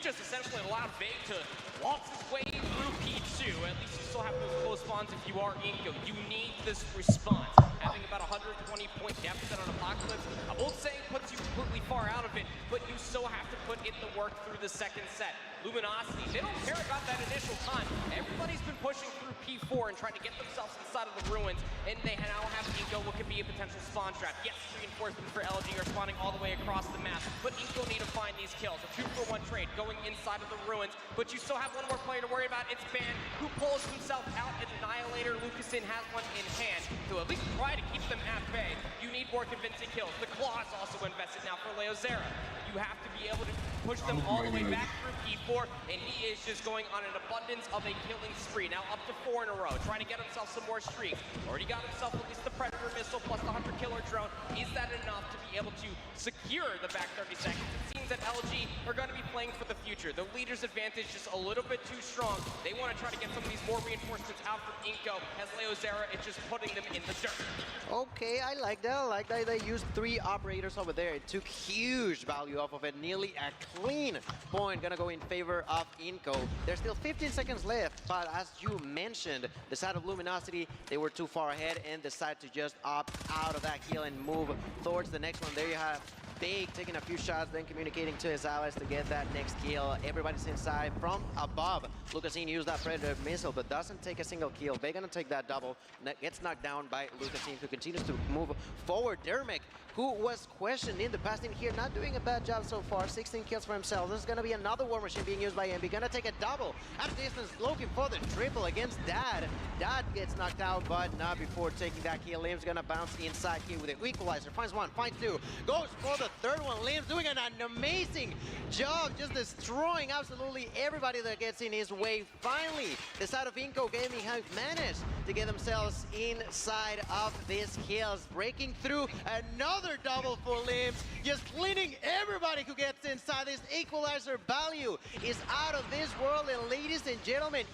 just essentially allowed Vague to waltz his way through P2. At least you still have those close spawns if you are Inko. You need this response. Having about 120-point deficit on Apocalypse, I won't say it puts you completely far out of it, but you still have to put in the work through the second set. Luminosity, they don't care about that initial time. Everybody's been pushing through P4 and trying to get themselves inside of the ruins, and they now have Inko, what could be a potential spawn trap. Yes, reinforcements for LG are spawning all the way across the map, but Inko need to find these kills. A 2-for-1 trade going inside of the ruins, but you still have one more player to worry about. It's Ban, who pulls himself out. Annihilator, Lucasin has one in hand to at least try to keep them at bay. You need more convincing kills. The Claw is also invested now for Leozera. You have to be able to push them all the way back through P4, and he is just going on an abundance of a killing spree. Now up to 4 in a row, trying to get himself some more streaks. Already got himself at least the Predator missile plus the Hunter Killer drone. Is that enough to be able to secure the back 30 seconds? It seems that LG are going to be playing for the future. The leader's advantage just a little bit too strong. They want to try to get some of these more reinforcements out from Inko, as Leozera is just putting them in the dirt. Okay, I like that. I like that they used 3 operators over there. It took huge value off of it. Nearly a clean point gonna go in favor of Inko. There's still 15 seconds left, but as you mentioned, the side of Luminosity, they were too far ahead and decided to just opt out of that kill and move towards the next one. There you have Big taking a few shots, then communicating to his allies to get that next kill. Everybody's inside from above. Lucasin used that Predator missile, but doesn't take a single kill. They're gonna take that double. Gets knocked down by Lucasin, who continues to move forward. Dermik, who was questioned in the past in here, not doing a bad job so far. 16 kills for himself. This is gonna be another War Machine being used by MB. Gonna take a double at a distance, looking for the triple against Dad. Dad gets knocked out, but not before taking that kill. Lim's gonna bounce inside here with the equalizer. Finds one, finds two, goes for the third one. Lim's doing an amazing job, just destroying absolutely everybody that gets in his way. Finally, the side of Inko Gaming have managed to get themselves inside of these kills, breaking through another double for Limbs, just cleaning everybody who gets inside. This equalizer value is out of this world, and ladies and gentlemen,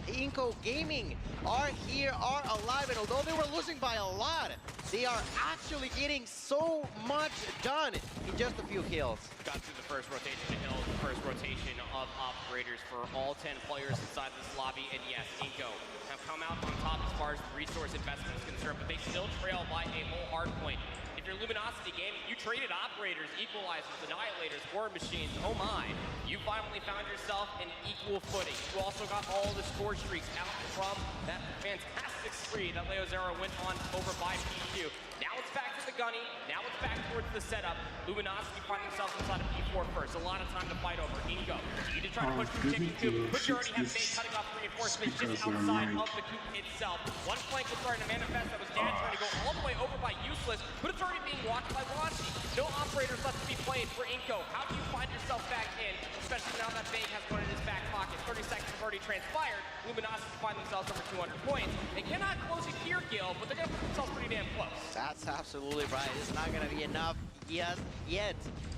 Inko Gaming are here, are alive, and although they were losing by a lot, they are actually getting so much done in just a few kills. Got through the first rotation to Hill, the first rotation of operators for all 10 players inside this lobby, and yes, Inko have come out on top as far as the resource investment is concerned, but they still trail by a whole hard point. If you're Luminosity Gaming, you traded operators, equalizers, annihilators, war machines, oh my. You finally found yourself in equal footing. You also got all the score streaks out from that fantastic spree that Leozera went on over by P2. Now it's back to the gunny, now it's back towards the setup. Luminosity find themselves inside of P4 first. A lot of time to fight over. Inko, you need to try to push through Chicken Coop, but you already have Bay cutting off reinforcements just outside of the Coop itself. One flank was starting to manifest. That was Dan trying to go all the way over by Useless, but it's already being watched by Washi. No operators left to be played for Inko. How do you find yourself back in, especially now that Bay has one in his back pocket? 30 seconds have already transpired. Luminosity find themselves over 200 points. They cannot close it here, Gil, but they're going to put themselves pretty damn close. That's absolutely right. It's not going to be enough yet.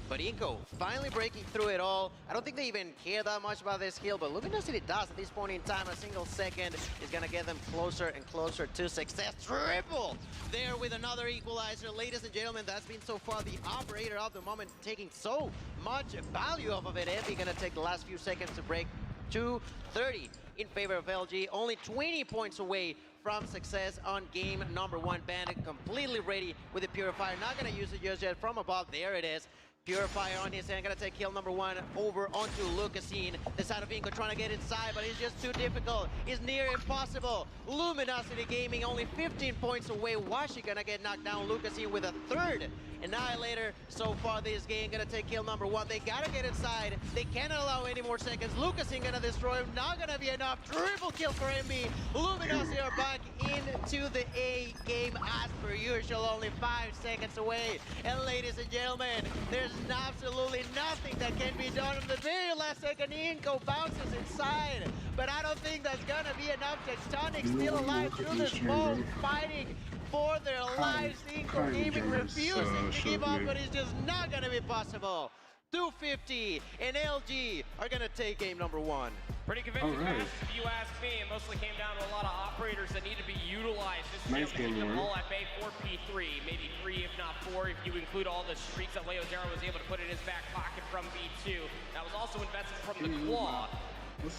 But Inko finally breaking through it all. I don't think they even care that much about this kill, but Luminosity does at this point in time. A single second is going to get them closer and closer to success. Triple there with another equalizer. Ladies and gentlemen, that's been so far the operator of the moment, taking so much value off of it. Envy going to take the last few seconds to break 230 in favor of LG. Only 20 points away from success on game number 1. Bandit completely ready with the Purifier. Not going to use it just yet. From above, there it is. Purifier on his hand, gonna take kill number 1 over onto Lucasin. The side of Inko trying to get inside, but it's just too difficult. It's near impossible. Luminosity Gaming only 15 points away. Washi gonna get knocked down. Lucasin with a third Annihilator so far this game. Gonna take kill number 1. They gotta get inside. They cannot allow any more seconds. Lucasin gonna destroy him. Not gonna be enough. Triple kill for MB. Luminosity are back into the A game as per usual. Only 5 seconds away. And ladies and gentlemen, there's absolutely nothing that can be done. In the very last second, Inko bounces inside. But I don't think that's gonna be enough. Tectonic still alive through the smoke, fighting for their lives. Inko Gaming refusing to give up, but it's just not gonna be possible. 250 and LG are gonna take game number 1. Pretty convincing All right. match, if you ask me. It mostly came down to a lot of operators that need to be utilized. Just to Nice keep game, them Warren. all at bay for P3, maybe 3 if not 4 if you include all the streaks that Leo Zero was able to put in his back pocket from B2. That was also invested from the Claw.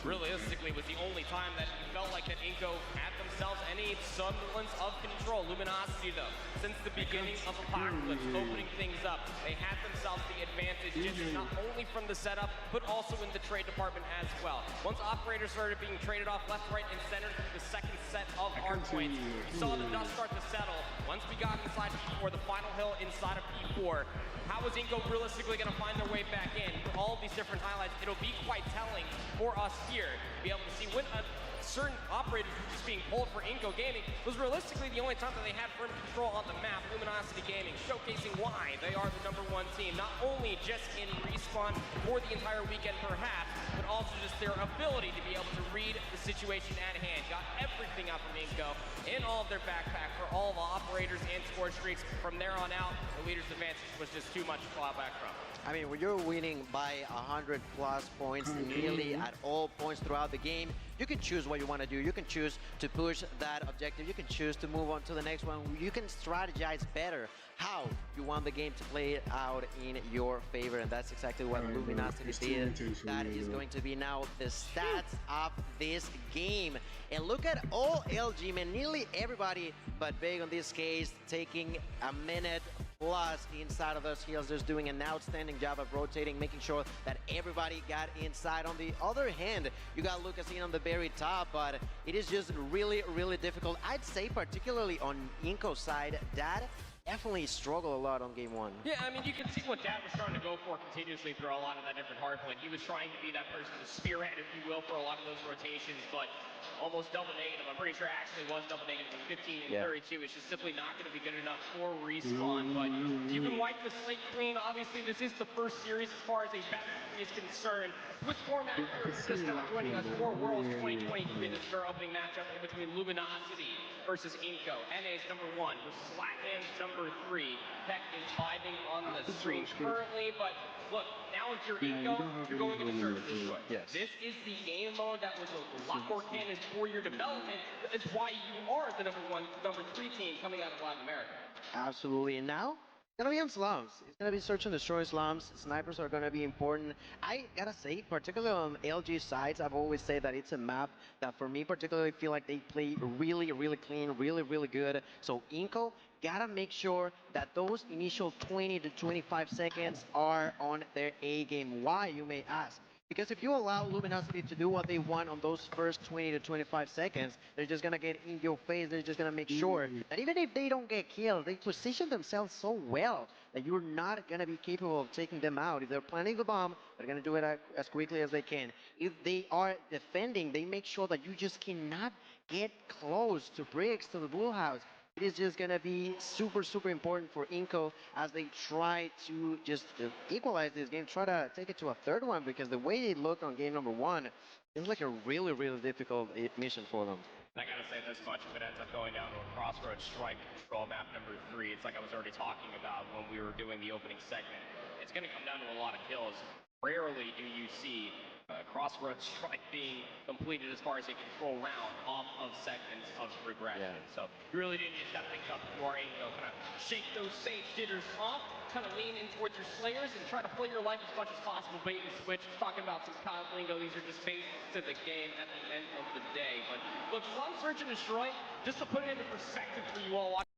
Realistically, was the only time that it felt like that Inco had themselves any semblance of control. Luminosity, though, since the beginning of Apocalypse, opening things up, they had themselves the advantage, just not only from the setup, but also in the trade department as well. Once operators started being traded off left, right, and center through the second set of hardpoints, we saw the dust start to settle. Once we got inside P4, the final hill inside of P4, how is Inco realistically going to find their way back in? For all of these different highlights, it'll be quite telling for us here to be able to see when certain operators were just being pulled for Inco Gaming was realistically the only time that they had firm control on the map. Luminosity Gaming showcasing why they are the #1 team, not only just in respawn for the entire weekend perhaps, but also just their ability to be able to read the situation at hand. Got everything out from Inco in all of their backpack for all the operators and score streaks. From there on out, the leader's advantage was just too much to claw back from. I mean, when you're winning by 100+ points nearly at all points throughout the game, you can choose what you want to do. You can choose to push that objective. You can choose to move on to the next one. You can strategize better how you want the game to play out in your favor, and that's exactly what Luminosity did. That is going to be now the stats of this game. And look at all LG, man, nearly everybody but Big on this case, taking a minute plus inside of those heals, just doing an outstanding job of rotating, making sure that everybody got inside. On the other hand, you got Lucas in on the very top, but it is just really, really difficult. I'd say particularly on Inco's side, Dad definitely struggled a lot on game 1. Yeah, I mean, you can see what Dad was trying to go for continuously through a lot of that different hardpoint. He was trying to be that person to spearhead, if you will, for a lot of those rotations, but almost double negative. I'm pretty sure it actually was double negative in 15 and 32. It's just simply not going to be good enough for respawn. But you can wipe the slate clean. Obviously, this is the first series as far as a battle is concerned. Which format system joining us for Worlds 2023? This is our opening matchup in between Luminosity versus Inco. NA's #1 versus Latin's #3. Tech is vibing on the stream currently, but look, now if you're Inco, you're going into search and destroy. Yes. This is the game mode that was a lot more canon for your development. It's why you are the #3 team coming out of Latin America. Absolutely. And now, it's gonna be on slums. It's gonna be search and destroy slums. Snipers are gonna be important. I gotta say, particularly on LG sides, I've always said that it's a map that for me particularly feel like they play really, really clean, really, really good. So Inco gotta make sure that those initial 20 to 25 seconds are on their A game. Why, you may ask? Because if you allow Luminosity to do what they want on those first 20 to 25 seconds, they're just going to get in your face. They're just going to make sure that even if they don't get killed, they position themselves so well that you're not going to be capable of taking them out. If they're planting the bomb, they're going to do it as quickly as they can. If they are defending, they make sure that you just cannot get close to bricks, to the blue house. It is just going to be super, super important for Inco as they try to just equalize this game, try to take it to a third one, because the way they looked on game #1, it's like a really, really difficult mission for them. I gotta say this much, if it ends up going down to a crossroads strike control map #3, it's like I was already talking about when we were doing the opening segment. It's gonna come down to a lot of kills. Rarely do you see crossroads strike being completed as far as a control round off of segments of regression. So you really do need to step things up if you are Inco. Kind of shake those sage jitters off, kind of lean in towards your slayers and try to play your life as much as possible. Bait and switch. Talking about some Kyle lingo, these are just phases to the game at the end of the day. But look, Slum Search and Destroy, just to put it into perspective for you all watching.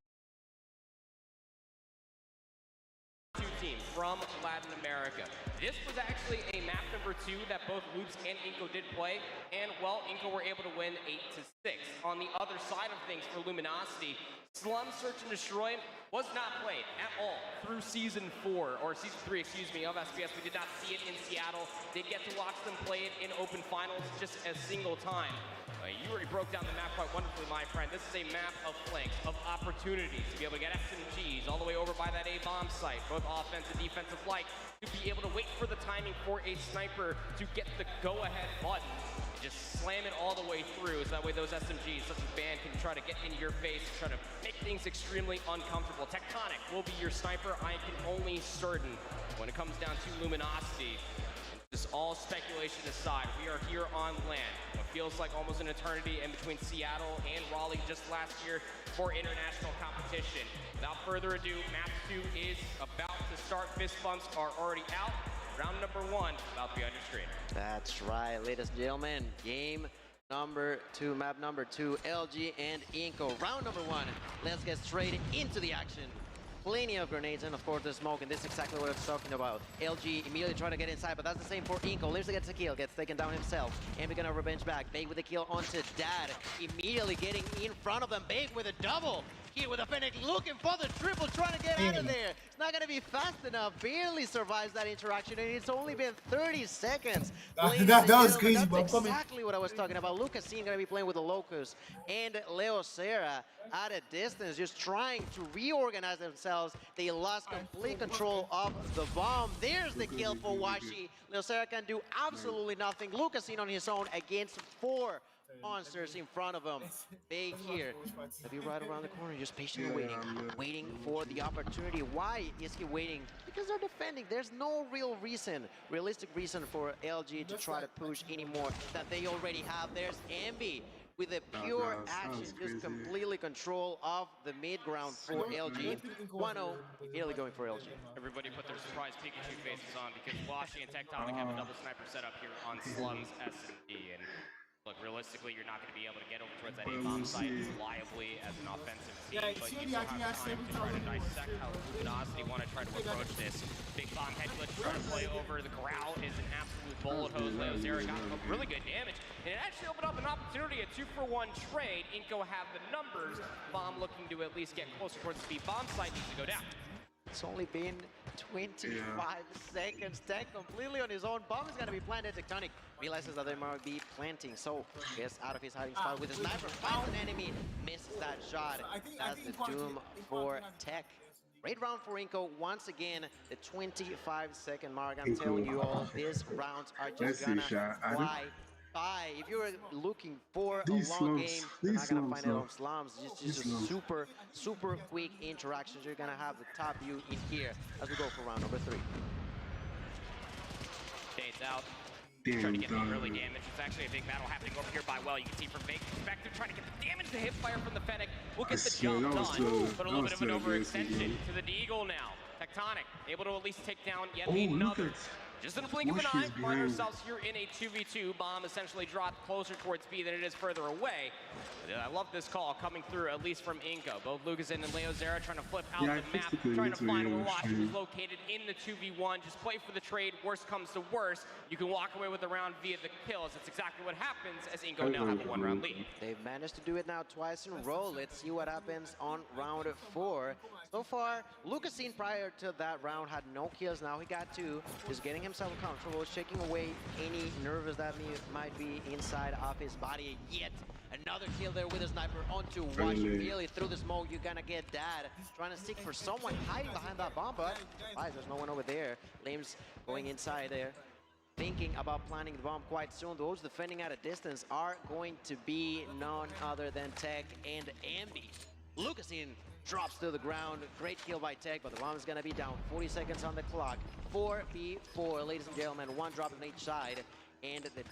Team from Latin America. This was actually a map #2 that both Loops and Inco did play, and well, Inco were able to win 8-6. On the other side of things for Luminosity, Slum Search and Destroy was not played at all through season 4, or season 3, excuse me, of SBS. We did not see it in Seattle. Did get to watch them play it in open finals just a single time. You already broke down the map quite wonderfully, my friend. This is a map of flanks, of opportunities to be able to get SMGs all the way over by that A-bomb site, both offensive, defensive light, to be able to wait for the timing for a sniper to get the go-ahead button. Just slam it all the way through, so that way those SMGs, such as Band, can try to get in your face, try to make things extremely uncomfortable. Well, Tectonic will be your sniper. I can only certain when it comes down to Luminosity. Just all speculation aside, we are here on land. What feels like almost an eternity in between Seattle and Raleigh just last year for international competition. Without further ado, map 2 is about to start. Fist bumps are already out. Round number 1 about to be on your screen. That's right, ladies and gentlemen. Game number 2, map number 2, LG and Inco. Round number 1. Let's get straight into the action. Plenty of grenades and of course the smoke, and this is exactly what I was talking about. LG immediately trying to get inside, but that's the same for Inco. Lives gets a kill, gets taken down himself. And we're gonna revenge back. Bake with the kill onto Dad. Immediately getting in front of them. Bake with a double. Here with a Fennec looking for the triple, trying to get out of there. It's not gonna be fast enough. Barely survives that interaction, and it's only been 30 seconds. That was crazy, bro. That's exactly what I was talking about. Lucasine gonna be playing with the Locust, and Leo Serra at a distance, just trying to reorganize themselves. They lost complete control of the bomb. There's the kill for Washi. Leo Serra can do absolutely nothing. Lucasine on his own against 4 monsters in front of him. Big here. Maybe right around the corner, just patiently waiting for the opportunity. Why is he waiting? Because they're defending. There's no realistic reason for LG to try to push anymore that they already have. There's Ambi with a pure action, just completely control of the mid ground for LG. 1-0, immediately going for LG. Everybody put their surprise Pikachu faces on because Washi and Tectonic have a double sniper set up here on Slums S&D. And look, realistically, you're not going to be able to get over towards that A-bomb site reliably as an offensive team, but you still have time to try to dissect how Luminosity want to try to approach this. Big bomb head glitch trying to play over. The Growl is an absolute bullet hose. Leo Serra got really good damage, and it actually opened up an opportunity, a 2-for-1 trade. Inco have the numbers. Bomb looking to at least get closer towards the bomb site, needs to go down. It's only been 25 seconds. Tech completely on his own. Bomb is going to be planted. Tectonic realizes that they might be planting, so gets out of his hiding spot with a sniper. Finds an enemy, misses that shot. That's the doom for Tech. Great round for Inco. Once again, the 25-second mark. I'm telling you all, these rounds are just gonna fly by. If you're looking for a long game, you're not gonna find it on slums. It's just super quick interactions. You're gonna have the top view in here as we go for round number 3. Dates out. Trying to get the early damage. It's actually a big battle happening over here by Well. You can see from Bake perspective, trying to get the damage. The hip fire from the Fennec will get the jump done, but a little bit of an overextension to the Deagle now. Tectonic able to at least take down yet another. Just in a blink of an eye, find ourselves here in a 2v2. Bomb essentially dropped closer towards B than it is further away. I love this call coming through, at least from Inco. Both Lucasine and Leo Serra trying to flip out the map, trying to find where Washi was located in the 2v1. Just play for the trade. Worst comes to worst, you can walk away with the round via the kills. That's exactly what happens as Inco now have a 1-round lead. They've managed to do it now twice in a row. Let's see what happens on round 4. So far, Lucasine prior to that round had no kills. Now he got 2. Just getting himself comfortable, shaking away any nerves that might be inside of his body. Yet another kill there with a sniper onto Washi. Really through the smoke, you're gonna get that. Trying to seek for someone hiding behind that bomb, but there's no one over there. Limbs going inside there, thinking about planting the bomb quite soon. Those defending at a distance are going to be none other than Tech and Ambi. Lucasine drops to the ground. Great kill by Tech, but the bomb is gonna be down. 40 seconds on the clock. 4v4, ladies and gentlemen. 1 drop on each side. And the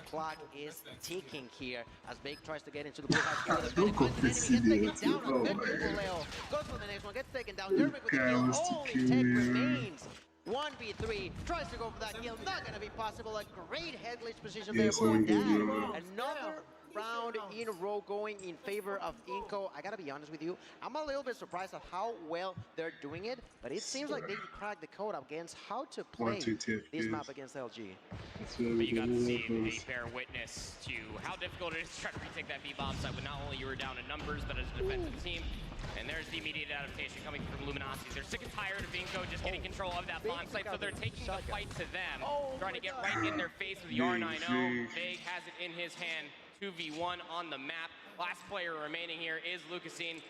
clock is ticking here as Bake tries to get into the blue house here with a enemy gets taken down. Good people, Leo. Goes for the next one, gets taken down. Dermot with the kill. Only Tech remains. 1v3, tries to go for that kill. Not gonna be possible. A great head glitch position there for Dad. Another round in a row going in favor of Inco. I gotta be honest with you, I'm a little bit surprised at how well they're doing it, but it seems like they cracked the code against how to play this map against LG. But you got to see a bear witness to how difficult it is to try to retake that B-bomb site when not only you were down in numbers, but as a defensive team. And there's the immediate adaptation coming from Luminosity. They're sick and tired of Inco just getting control of that bomb site, so they're taking the fight to them, trying to get right in their face with the R9O. Vague has it in his hand. 2v1 on the map. Last player remaining here is Lucasine.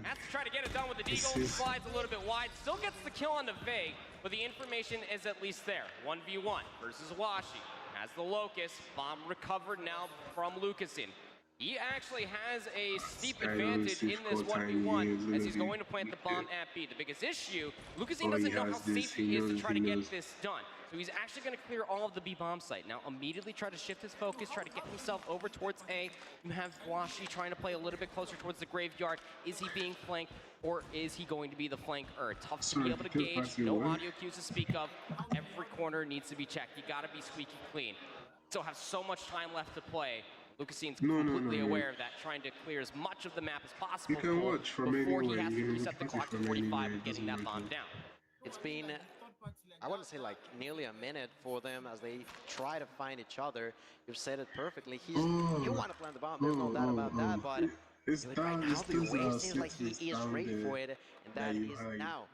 Has to try to get it done with the Deagle. Slides a little bit wide. Still gets the kill on the Vague, but the information is at least there. 1v1 versus Washi. Has the Locust. Bomb recovered now from Lucasine. He actually has a steep advantage in this 1v1 as he's going to plant the bomb at B. The biggest issue, Lucasine doesn't know how safe he is to try to get this done. So he's actually going to clear all of the B bomb site. Now immediately try to shift his focus, try to get himself over towards A. You have Washi trying to play a little bit closer towards the graveyard. Is he being flanked or is he going to be the flanker? Tough to be able to gauge, no audio cues to speak of. Every corner needs to be checked. You got to be squeaky clean. Still have so much time left to play. Lucasine's completely aware of that, trying to clear as much of the map as possible before he has to reset the clock to 45 and getting that bomb down. It's been, I want to say like nearly a minute for them as they try to find each other. You've said it perfectly. You want to plant the bomb, there's no doubt about that, but right now the wave seems like he is ready for it, and that is now.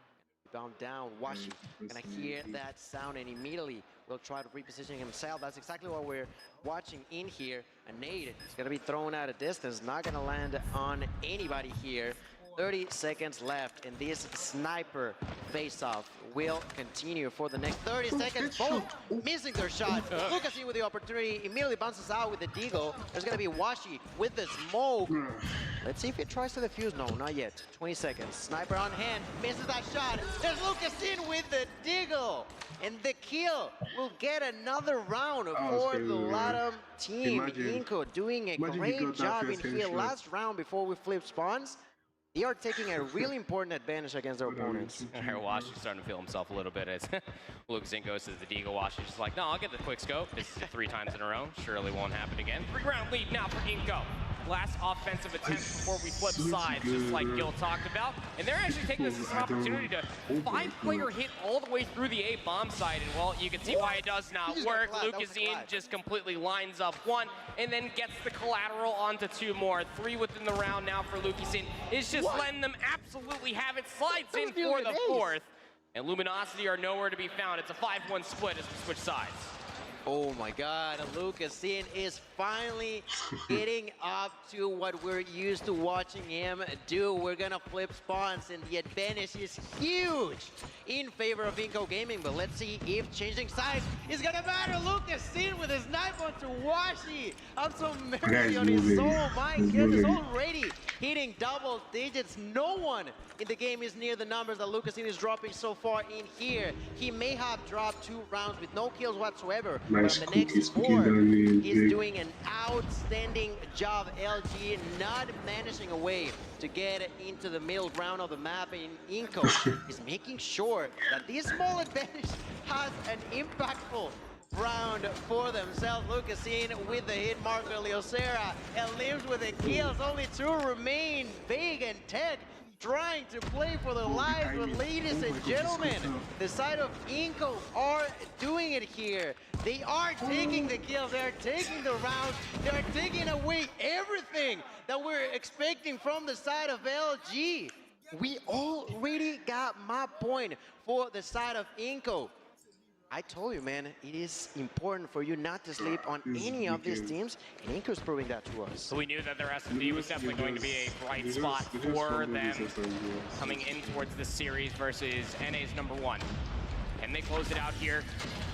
Bound down, Washi gonna hear that sound and immediately will try to reposition himself. That's exactly what we're watching in here. A nade is gonna be thrown at a distance, not gonna land on anybody here. 30 seconds left, and this sniper face-off will continue for the next 30 seconds. Both missing their shot. Lucasine with the opportunity immediately bounces out with the deagle. There's gonna be Washi with the smoke. Let's see if he tries to defuse. No, not yet. 20 seconds. Sniper on hand, misses that shot. There's Lucasine with the deagle, and the kill will get another round for the Latam team. Inco doing a great job in here. Last round before we flip spawns. They are taking a really important advantage against their opponents. Washi's starting to feel himself a little bit as Lucasine goes to the deagle. Washi's just like, no, I'll get the quick scope. This is 3 times in a row. Surely won't happen again. 3-round lead now for Inco. Last offensive attempt before we flip sides, just like Gil talked about. And they're actually taking this as an opportunity to 5-player hit all the way through the A bomb side. And well, you can see why it does not work. Lucasine just completely lines up 1 and then gets the collateral onto 2 more. 3 within the round now for Lucasine. It's just letting them absolutely have it. Slides in for the 4th. And Luminosity are nowhere to be found. It's a 5-1 split as we switch sides. Oh my God, Lucasine is finally getting up to what we're used to watching him do. We're gonna flip spawns, and the advantage is huge in favor of Inco Gaming. But let's see if changing sides is gonna matter. Lucasine with his knife onto Washi. Have some mercy on his soul. My goodness, already hitting double digits. No one in the game is near the numbers that Lucasine is dropping so far in here. He may have dropped 2 rounds with no kills whatsoever. But on the next 4, he's doing an outstanding job. LG not managing a way to get into the middle ground of the map, and Inco is making sure that this small advantage has an impactful round for themselves. Lucasine with the hit marker, Leocera, and lives with the kills. Only 2 remain. Big and Tech trying to play for their lives, but ladies and gentlemen, the side of Inco are doing it here. They are taking the kills, they're taking the rounds, they're taking away everything that we're expecting from the side of LG. We already got my point for the side of Inco. I told you, man, it is important for you not to sleep on any of these teams, and Inco's proving that to us. So we knew that their S&D was definitely going to be a bright spot for them coming in towards this series versus NA's #1. And they close it out here.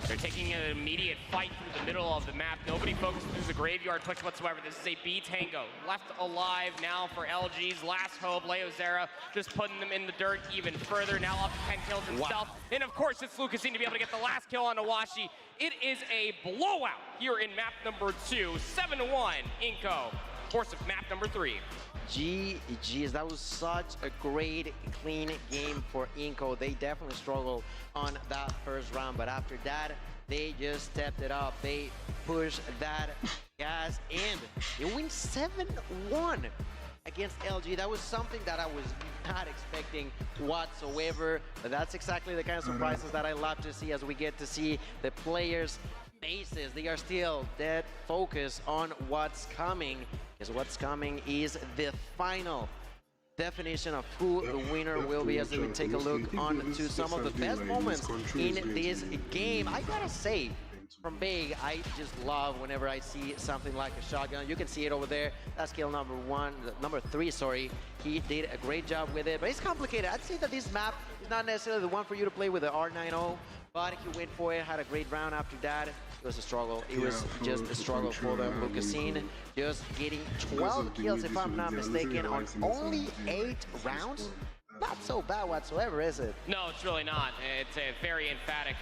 They're taking an immediate fight through the middle of the map. Nobody focused through the graveyard push whatsoever. This is a B tango. Left alive now for LG's last hope. Leozera just putting them in the dirt even further. Now up to 10 kills himself. Wow. And of course, it's Lucasine to be able to get the last kill on Awashi. It is a blowout here in map #2. 7-1, Inco. Force of map #3. GG's, that was such a great, clean game for Inco. They definitely struggled on that first round, but after that, they just stepped it up. They pushed that gas, and they win 7-1 against LG. That was something that I was not expecting whatsoever, but that's exactly the kind of surprises that I love to see as we get to see the players' faces. They are still dead focused on what's coming, because what's coming is the final definition of who the winner will be, as we take a look on to some of the best moments in this game. I gotta say, from Big, I just love whenever I see something like a shotgun. You can see it over there. That's kill number 3, sorry. He did a great job with it, but it's complicated. I'd say that this map is not necessarily the one for you to play with the R90 but he went for it, had a great round after that. It was a struggle. It was Yeah, just for a struggle for control, them. Lucasine just getting 12 kills, if I'm not mistaken, on only 8 rounds. Not so bad whatsoever, is it? No, it's really not. It's a very emphatic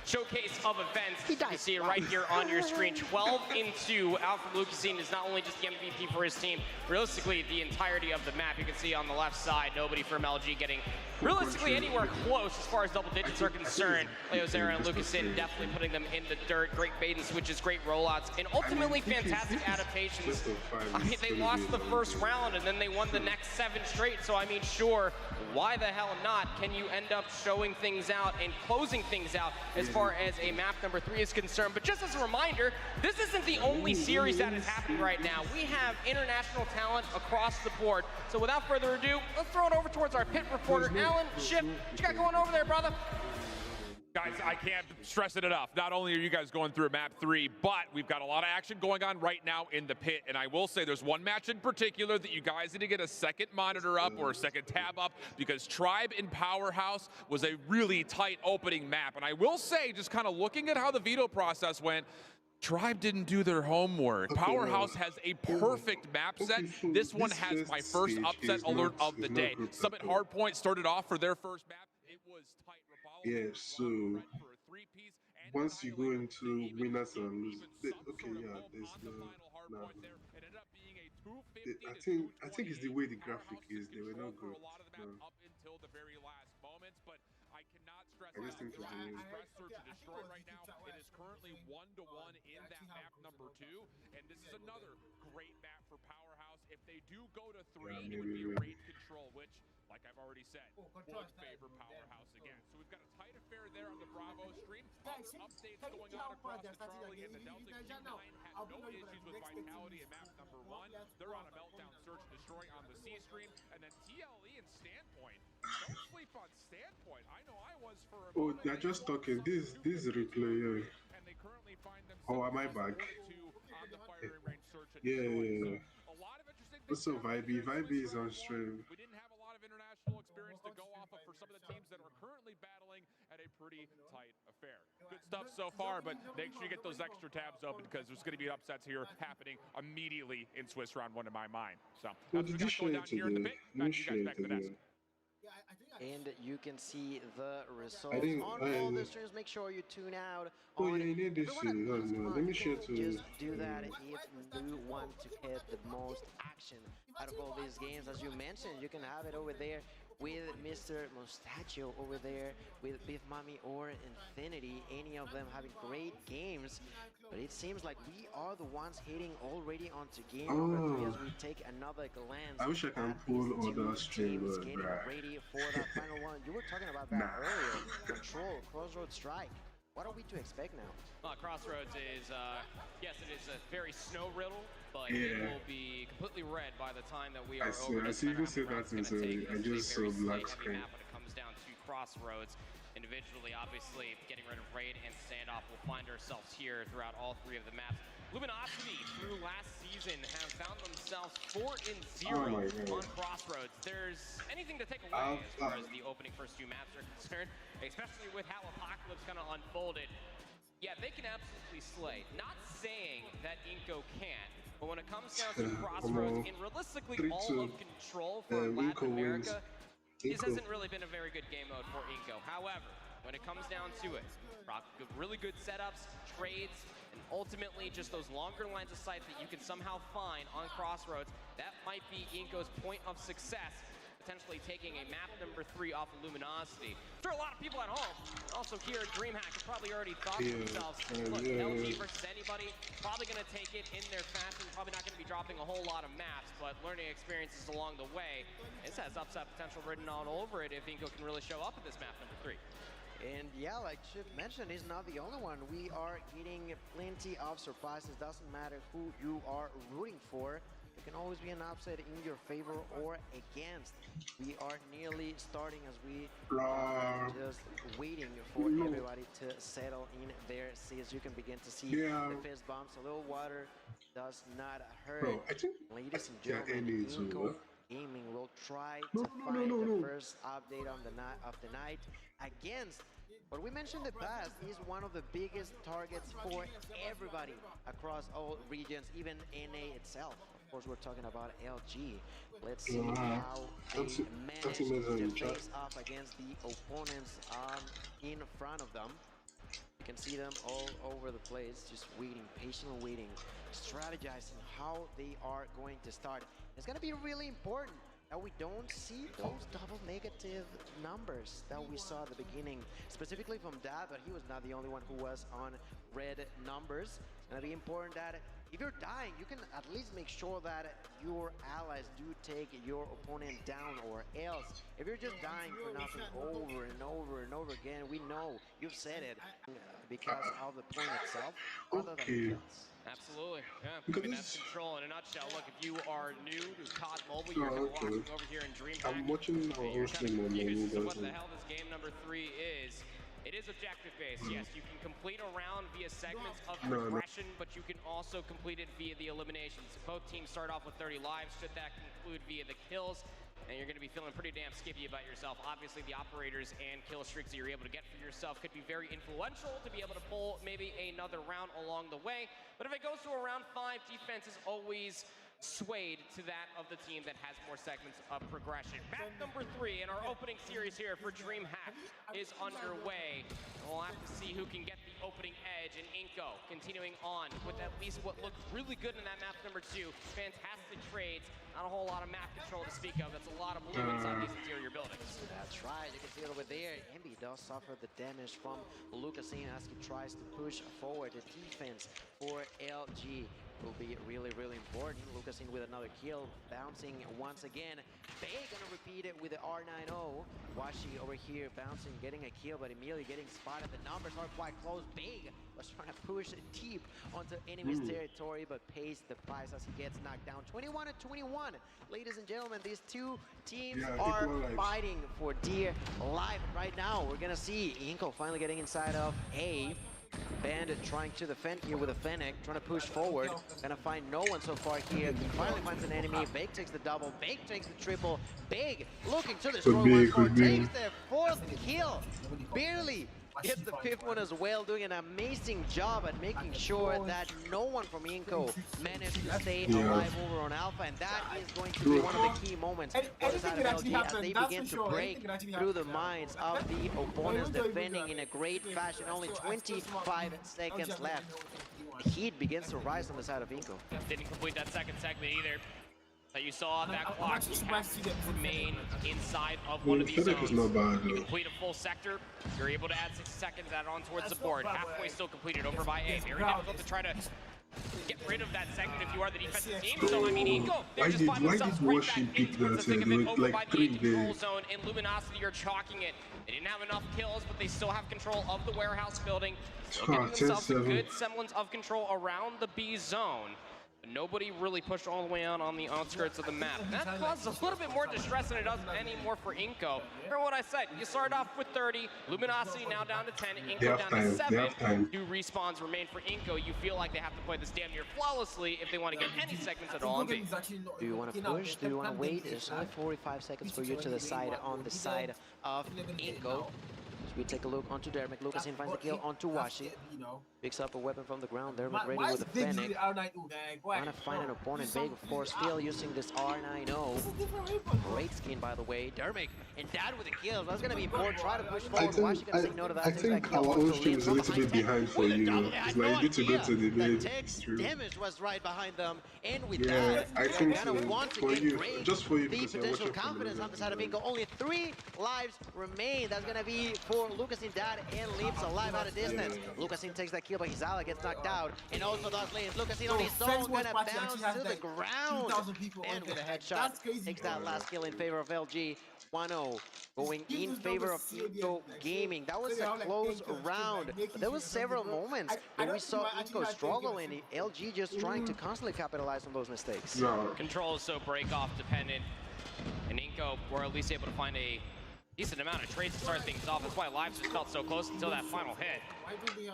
showcase of events. He died. You see it right here on your screen. 12 into Alfred Lucasine is not only just the MVP for his team, realistically the entirety of the map. You can see on the left side, nobody from LG getting realistically anywhere close as far as double digits are concerned. Leozera and Lucasine definitely putting them in the dirt. Great bait and switches, great rollouts, and ultimately fantastic adaptations. I mean, they lost the first round and then they won the next 7 straight. So I mean, sure, why the hell not? Can you end up showing things out and closing things out as far as a map number 3 is concerned? But just as a reminder, this isn't the only series that is happening right now. We have international talent across the board. So without further ado, let's throw it over towards our pit reporter, Alan Ship. What you got going over there, brother? Guys, I can't stress it enough. Not only are you guys going through map 3, but we've got a lot of action going on right now in the pit. And I will say there's one match in particular that you guys need to get a second monitor up or a second tab up, because Tribe in Powerhouse was a really tight opening map. And I will say, just kind of looking at how the veto process went, Tribe didn't do their homework. Powerhouse has a perfect map set. This one has my first upset alert of the day. Summit Hardpoint started off for their first map. It was tight. Yeah, so once you go into winners and losers, okay, yeah, there's no. No. I think it's the way the graphic is. They were not good. No. I just think it's the way. Search and destroy right now. It is currently 1-1 in that map number 2, and this is another great map for Powerhouse. If they do go to 3, it would be a raid control, which, like I've already said, would favor Powerhouse again. So we've got a tight affair there on the Bravo stream. Other updates going on across the Charlie and the Delta. Q9 had no issues with Vitality in map number 1. They're on a meltdown search and destroy on the C stream. And then TLE and Standpoint. Don't sleep on Standpoint. I know I was for a Oh, moment. they're just talking. This replay. And they currently find themselves Oh, am I back? on the firing range search and Yeah. destroy. So a lot of interesting things. What's up, Vibey? Vibey is on stream. We didn't have a lot of international experience to go off of for some of the teams that are currently battling at a pretty tight affair. Good stuff so far, but make sure you get those extra tabs open, because there's going to be upsets here happening immediately in Swiss round 1 in my mind. So What that's did you share today? You shared back to the desk. today. And you can see the results didn't- on I- all the streams. Make sure you tune out. Oh, on yeah, you need this everyone too. at Oh, Plus no. One. Let me share to Just do that if you want to get the most action out of all these games. As you mentioned, you can have it over there with Mr. Mustachio over there, with Beef Mommy or Infinity, any of them having great games. But it seems like we are the ones hitting already onto game number 3 as we take another glance. I wish I can at pull these other two streamers, teams getting bruh. ready for that final one. You were talking about that earlier. Control, Crossroads Strike. What are we to expect now? Crossroads is, yes, it is a very snow-riddled, but Yeah. it will be completely red by the time that we are I see- over. I Doesn't see you matter how said many rounds that it's in gonna the- take. I It's a just very saw black slate-heavy screen. map when it comes down to Crossroads. Individually, obviously, getting rid of Raid and Standoff, we'll find ourselves here throughout all 3 of the maps. Luminosity, through last season, have found themselves 4-0 Oh my God. on Crossroads. There's anything to take away as far as the opening first 2 maps are concerned, especially with how Apocalypse kind of unfolded. Yeah, they can absolutely slay. Not saying that Inco can't, but when it comes down to Crossroads and realistically 3-2. all of Control for Latin Inco wins. America, this Inco. hasn't really been a very good game mode for Inco. However, when it comes down to it, really good setups, trades, and ultimately just those longer lines of sight that you can somehow find on Crossroads, that might be Inco's point of success, potentially taking a map number 3 off of Luminosity. I'm sure a lot of people at home, also here at DreamHack, have probably already thought to themselves, look, LG versus anybody, probably going to take it in their fashion, probably not going to be dropping a whole lot of maps, but learning experiences along the way. This has upside potential written all over it if Inco can really show up at this map number 3. And yeah, like Chip mentioned, he's not the only one. We are getting plenty of surprises. Doesn't matter who you are rooting for. It can always be an upset in your favor or against. We are nearly starting as we are just waiting for everybody to settle in their seats. You can begin to see the fist bumps. A little water does not hurt. Bro, I think Ladies and gentlemen, Inco Gaming will try to find the first update on the night against But we mentioned in the past, he's one of the biggest targets for everybody across all regions, even NA itself. Of course, we're talking about LG. Let's see how they manage to face off against the opponents in front of them. You can see them all over the place, just waiting, patiently waiting, strategizing how they are going to start. It's going to be really important that we don't see those double negative numbers that we saw at the beginning, specifically from Dad, but he was not the only one who was on red numbers. It's going to be important that if you're dying, you can at least make sure that your allies do take your opponent down, or else if you're just dying for nothing over and over and over again, we know you've said it, because of the point itself rather than the kills. Absolutely, yeah. I mean, that's Control in a nutshell. Look, if you are new to COD Mobile, you're going to be watching over here in DreamHack. I'm watching our own stream on confused mobile. what the hell this game number 3 is. It is objective-based, yes. You can complete a round via segments of progression, but you can also complete it via the eliminations. Both teams start off with 30 lives. Should that conclude via the kills, and you're going to be feeling pretty damn skippy about yourself. Obviously, the operators and kill streaks that you're able to get for yourself could be very influential to be able to pull maybe another round along the way. But if it goes to a round 5, defense is always swayed to that of the team that has more segments of progression. Map number 3 in our opening series here for DreamHack is underway. We'll have to see who can get the opening edge, and Inko continuing on with at least what looked really good in that map number 2. Fantastic trades, not a whole lot of map control to speak of. That's a lot of blue inside these interior buildings. That's right, you can see it over there. Envy does suffer the damage from Lucasin as he tries to push forward. The defense for LG will be really, really important. Lucasin with another kill, bouncing once again. Bay gonna repeat it with the R90. Washi over here bouncing, getting a kill, but immediately getting spotted. The numbers are quite close. Big was trying to push deep onto enemy's territory, but pays the price as he gets knocked down. 21-21. Ladies and gentlemen, these two teams are fighting for dear life right now. We're gonna see Inko finally getting inside of A. Bandit trying to defend here with a Fennec, trying to push forward. Gonna find no one so far here. He finally finds an enemy. Big takes the double. Big takes the triple. Big looking to destroy once more. Takes their 4th kill. Barely gets the 5th one as well, doing an amazing job at making sure that no one from Inko managed to stay alive over on Alpha, and that is going to be one of the key moments for the side of LG as they begin to break through the minds of the opponents, defending in a great fashion. Only 25 seconds left. The heat begins to rise on the side of Inko. Didn't complete that second segment either. You saw that clock remain inside of one of these zones. You complete a full sector, you're able to add 60 seconds, add on towards the board. Halfway still completed over by A. Very difficult to try to get rid of that segment if you are the defensive team. So I mean, Inko, they're just finding themselves right back into the thick of it, over by the control zone, and Luminosity are chalking it. They didn't have enough kills, but they still have control of the warehouse building. Still giving themselves a good semblance of control around the B zone. Nobody really pushed all the way out on the outskirts of the map. That causes a little bit more distress than it does anymore for Inko. Remember what I said, you started off with 30, Luminosity now down to 10, Inko down to 7. 2 respawns remain for Inko. You feel like they have to play this damn near flawlessly if they want to get any segments at all in B. Do you want to push? Do you want to wait? There's only 45 seconds for you to decide on the side of Inko. We take a look onto Dermot. Lucasin finds the kill onto Washi. Picks up a weapon from the ground. Dermot ready with a Fennec. Trying to find an opponent. Big, of course, still using this R90. Great skin, by the way. Dermot and Dad with a kill. That's going to be important. Try to push forward. Washi going to say no to that. I think our own stream is a little bit behind for you. It's like you need to go to the main stream. Damage was right behind them. And with that, I think so. For you, just for you, the potential confidence on the side of Inko. Only 3 lives remain. That's going to be for Lucasin. Dad and leaps alive out of distance. Lucasin takes that kill, but Hizala gets knocked out. And also does lanes. Lucasin on his own, gonna bounce to the ground. And with a headshot, takes that last kill in favor of LG. 1-0 going in favor of Inko Gaming. That was a close round, but there was several moments when we saw Inko struggle and LG just trying to constantly capitalize on those mistakes. Control is so break-off dependent, and Inko were at least able to find a decent amount of trades to start things off. That's why lives just felt so close until that final hit.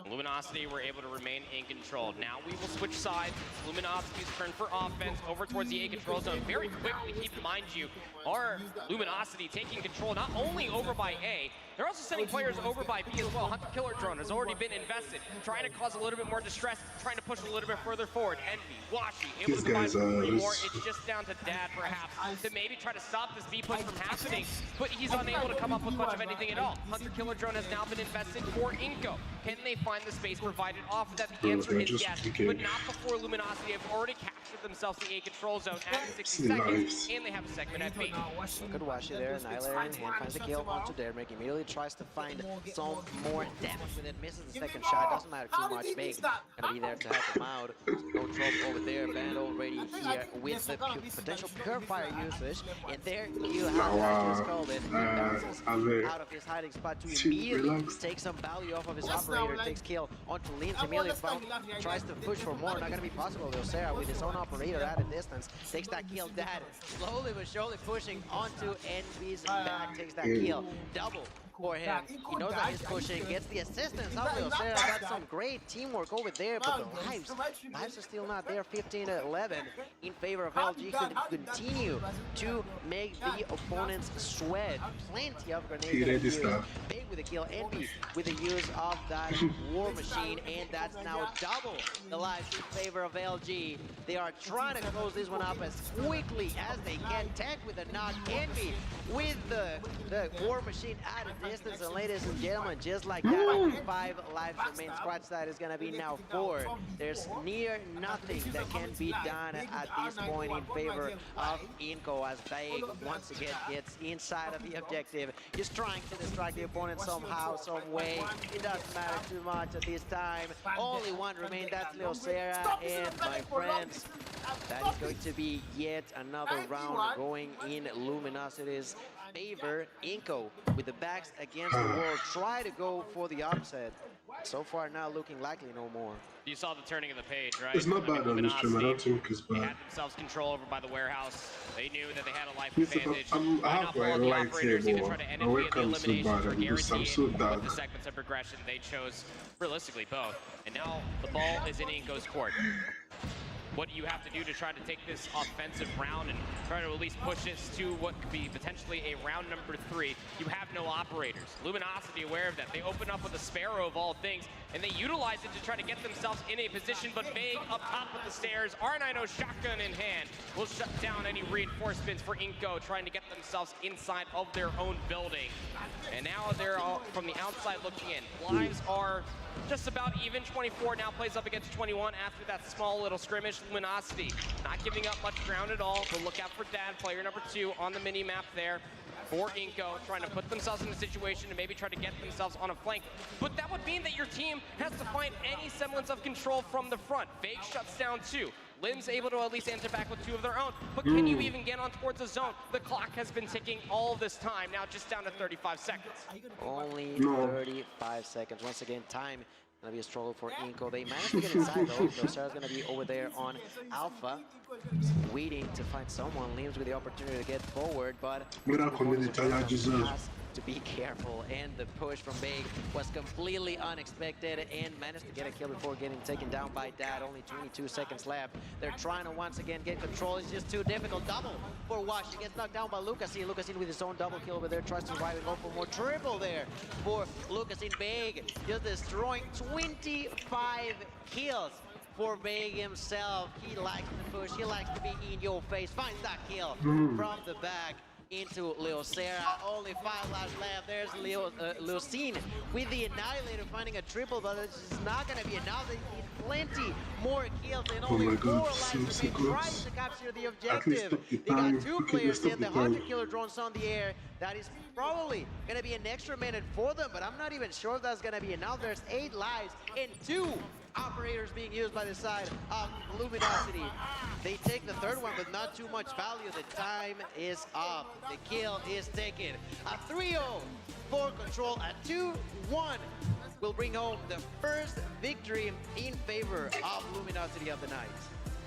Luminosity were able to remain in control. Now we will switch sides. It's Luminosity's turn for offense over towards the A control zone. Very quickly, keep in mind you, our Luminosity taking control not only over by A, They're also sending players over by B as well. Hunter Killer Drone has already been invested, trying to cause a little bit more distress, trying to push a little bit further forward. Envy, Washi, able to provide 3 more. It's just down to Dad, perhaps, to maybe try to stop this B push from happening, but he's unable to come up with much of anything at all. Hunter Killer Drone has now been invested for Inko. Can they find the space provided off of that? The answer is yes, but not before Luminosity have already captured themselves the A control zone at 60 seconds, and they have a segment at B. Good Washi there, Annihilator in hand, finds the kill onto Derek, immediately tries to find some more damage with it, misses the second shot, doesn't matter too much, Big gonna be there to help him out. No trouble over there, Band already here with the potential Purifier usage, and there you have just called it. He bounces out of his hiding spot to immediately take some value off of his operator, takes kill onto Limbs, immediately tries to push for more, not gonna be possible. Sarah with his own operator at a distance, takes that kill. Dad slowly but surely pushing onto Envy's back, takes that kill. Double for him. He knows that he's pushing, gets the assistance of Leo Sarah. Got some great teamwork over there, but the lives are still not there. 15-11 in favor of LG. Could continue to make the opponents sweat. Plenty of grenades. Big with the kill. Envy with the use of that war machine, and that's now double the lives in favor of LG. They are trying to close this one up as quickly as they can. Tech with a knock. Envy with the war machine at a distance, and ladies and gentlemen, just like that, 5 lives remain. Scratch that is gonna be now 4. There's near nothing that can be done at this point in favor of Inko, as Baig once again gets inside of the objective. Just trying to distract the opponent somehow, some way. It doesn't matter too much at this time. Only one remains, that's Leo Sarah, and my friends, that is going to be yet another round going in Luminosity's favor. Inko with the backs against the wall, try to go for the upset. So far now looking likely no more. You saw the turning of the page, right? It's not bad on this stream, I don't think it's They bad. had themselves control over by the warehouse. They knew that they had a life advantage. I have my light here, but when it comes to bad, because I'm so bad. With the segments of progression, they chose realistically both. And now the ball is in Inko's court. What do you have to do to try to take this offensive round and try to at least push this to what could be potentially a round number 3? You have no operators. Luminosity aware of that. They open up with a Sparrow of all things, and they utilize it to try to get themselves in a position, but Vague up top of the stairs. R90 shotgun in hand will shut down any reinforcements for Inko, trying to get themselves inside of their own building. And now they're all from the outside looking in. Lives are just about even. 24 now plays up against 21 after that small little scrimmage. Luminosity not giving up much ground at all, but look out for Dad, player number 2 on the mini map there for Inko, trying to put themselves in a situation to maybe try to get themselves on a flank. But that would mean that your team has to find any semblance of control from the front. Vague shuts down 2. Limbs able to at least enter back with 2 of their own, but can you even get on towards the zone? The clock has been ticking all this time, now just down to 35 seconds. Only 35 seconds. Once again, time gonna be a struggle for Inko. They managed to get inside though. Sarah's gonna be over there on Alpha, waiting to find someone. Limbs with the opportunity to get forward, but to be careful, and the push from Baig was completely unexpected and managed to get a kill before getting taken down by Dad. Only 22 seconds left. They're trying to once again get control. It's just too difficult. Double for Wash. He gets knocked down by Lucasin. Lucasin with his own double kill over there, tries to survive and go for more. Triple there for Lucasin. Baig just destroying 25 kills for Baig himself. He likes to push. He likes to be in your face. Finds that kill from the back into Leo Sarah. Only 5 lives left. There's Leocine with the Annihilator finding a triple, but it's just not going to be enough. They need plenty more kills, and only 4 lives remain. Tries to capture the objective. They got 2 players in. The Hunter Killer drones on the air. That is probably going to be an extra minute for them, but I'm not even sure if that's going to be enough. There's 8 lives and 2 operators being used by the side of Luminosity. They take the 3rd one, but not too much value. The time is up. The kill is taken. A 3-0 for Control. A 2-1 will bring home the first victory in favor of Luminosity of the night.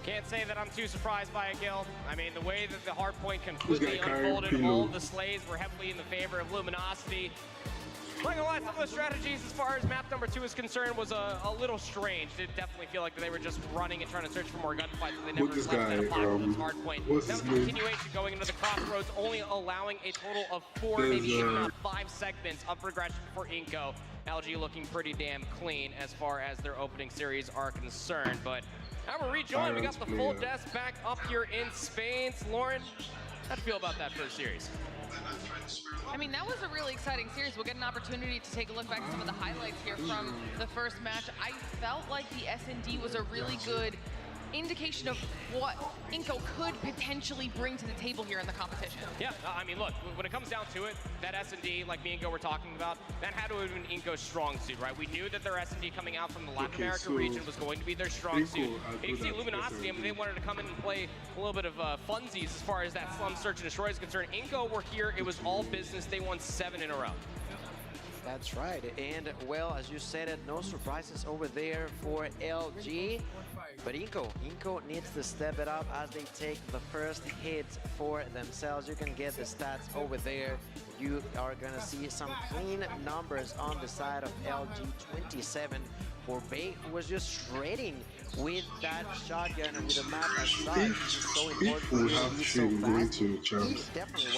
Can't say that I'm too surprised by a kill. I mean, the way that the hardpoint completely unfolded, all of the slays were heavily in the favor of Luminosity. Not gonna lie, some of the strategies as far as map number 2 is concerned was a little strange. It definitely feel like they were just running and trying to search for more gunfights. They never this left that guy, Apocalypse hardpoint. what's That was his a name? continuation going into the crossroads, only allowing a total of 4, There's, maybe even 5 segments up for grabs for Inco. LG looking pretty damn clean as far as their opening series are concerned. But now we're rejoined. We got the full desk back up here in Spain. Lauren, how'd you feel about that first series? I mean, that was a really exciting series. We'll get an opportunity to take a look back at some of the highlights here from the first match. I felt like the S&D was a really good indication of what Inco could potentially bring to the table here in the competition. Yeah, I mean, look, when it comes down to it, that S&D, like me and Go were talking about, that had to have been Inco's strong suit, right? We knew that their S&D coming out from the Latin America region was going to be their strong suit. You can see Luminosity, I mean, they wanted to come in and play a little bit of funsies as far as that slum search and destroy is concerned. Inco were here, it was all business. They won 7 in a row. That's right. And, well, as you said it, no surprises over there for LG. But Inco needs to step it up as they take the first hit for themselves. You can get the stats over there. You are going to see some clean numbers on the side of LG. 27 for Bay, who was just shredding with that shotgun and with the map as such. It's so important If we have shame going to champs,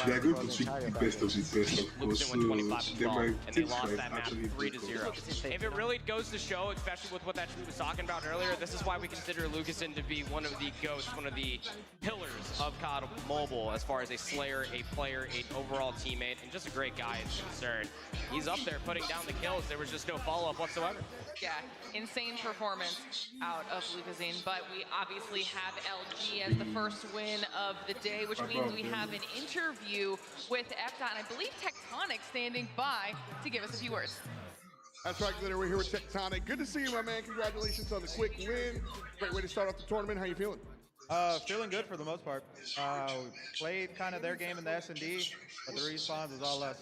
they are going to pick the best of the best, of course, so they might and they think lost like that map actually 3-0. If it really goes to show, especially with what that tweet was talking about earlier, this is why we consider Lucasen to be one of the GOATs, one of the pillars of Codm Mobile as far as a slayer, a player, an overall teammate, and just a great guy is concerned. He's up there putting down the kills. There was just no follow-up whatsoever. Yeah, insane performance out of Lucasine, but we obviously have LG as the first win of the day, which means we have an interview with FDOT, and I believe Tectonic standing by to give us a few words. That's right, Glitter. We're here with Tectonic. Good to see you, my man. Congratulations on the quick win. Great way to start off the tournament. How you feeling? Feeling good for the most part. We played kind of their game in the S&D, but the respawns was all us.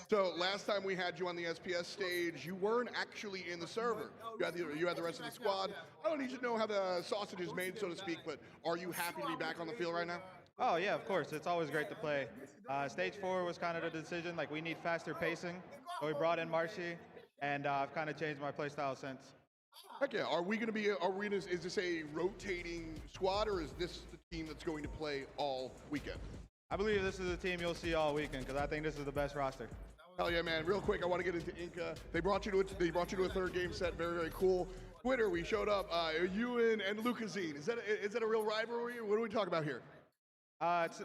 So last time we had you on the SPS stage, you weren't actually in the server. You had the rest of the squad. I don't need to know how the sausage is made, so to speak, but are you happy to be back on the field right now? Oh yeah, of course. It's always great to play. Stage 4 was kind of the decision. Like, we need faster pacing, so we brought in Marshy, and I've kind of changed my play style since. Heck yeah. Is this a rotating squad, or is this the team that's going to play all weekend? I believe this is a team you'll see all weekend, because I think this is the best roster. Hell yeah, man. Real quick, I want to get into Inca. They brought you to a third game set. Very, very cool. Twitter, we showed up. You and Lucasine. Is that a real rivalry? What do we talk about here?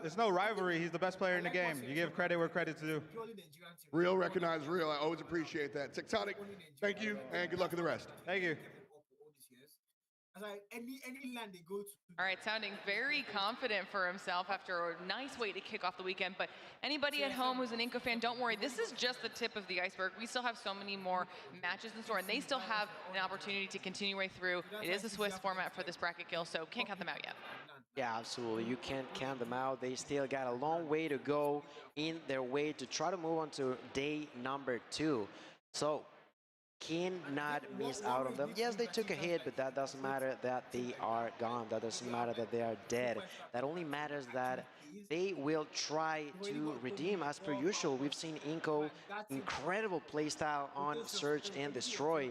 It's no rivalry. He's the best player in the game. You give credit where credit's due. Real, recognize real. I always appreciate that. Tectonic, thank you, and good luck in the rest. Thank you. Any land they go to. All right, sounding very confident for himself after a nice way to kick off the weekend. But anybody at home who's an Inco fan, don't worry. This is just the tip of the iceberg. We still have so many more matches in store, and they still have an opportunity to continue way through. It is a Swiss format for this bracket kill, so can't count them out yet. Yeah, absolutely. You can't count them out. They still got a long way to go in their way to try to move on to day number 2. So, cannot miss out on them. Yes, they took a hit, but that doesn't matter that they are gone. That doesn't matter that they are dead. That only matters that they will try to redeem. As per usual, we've seen Inco incredible playstyle on Search and Destroy.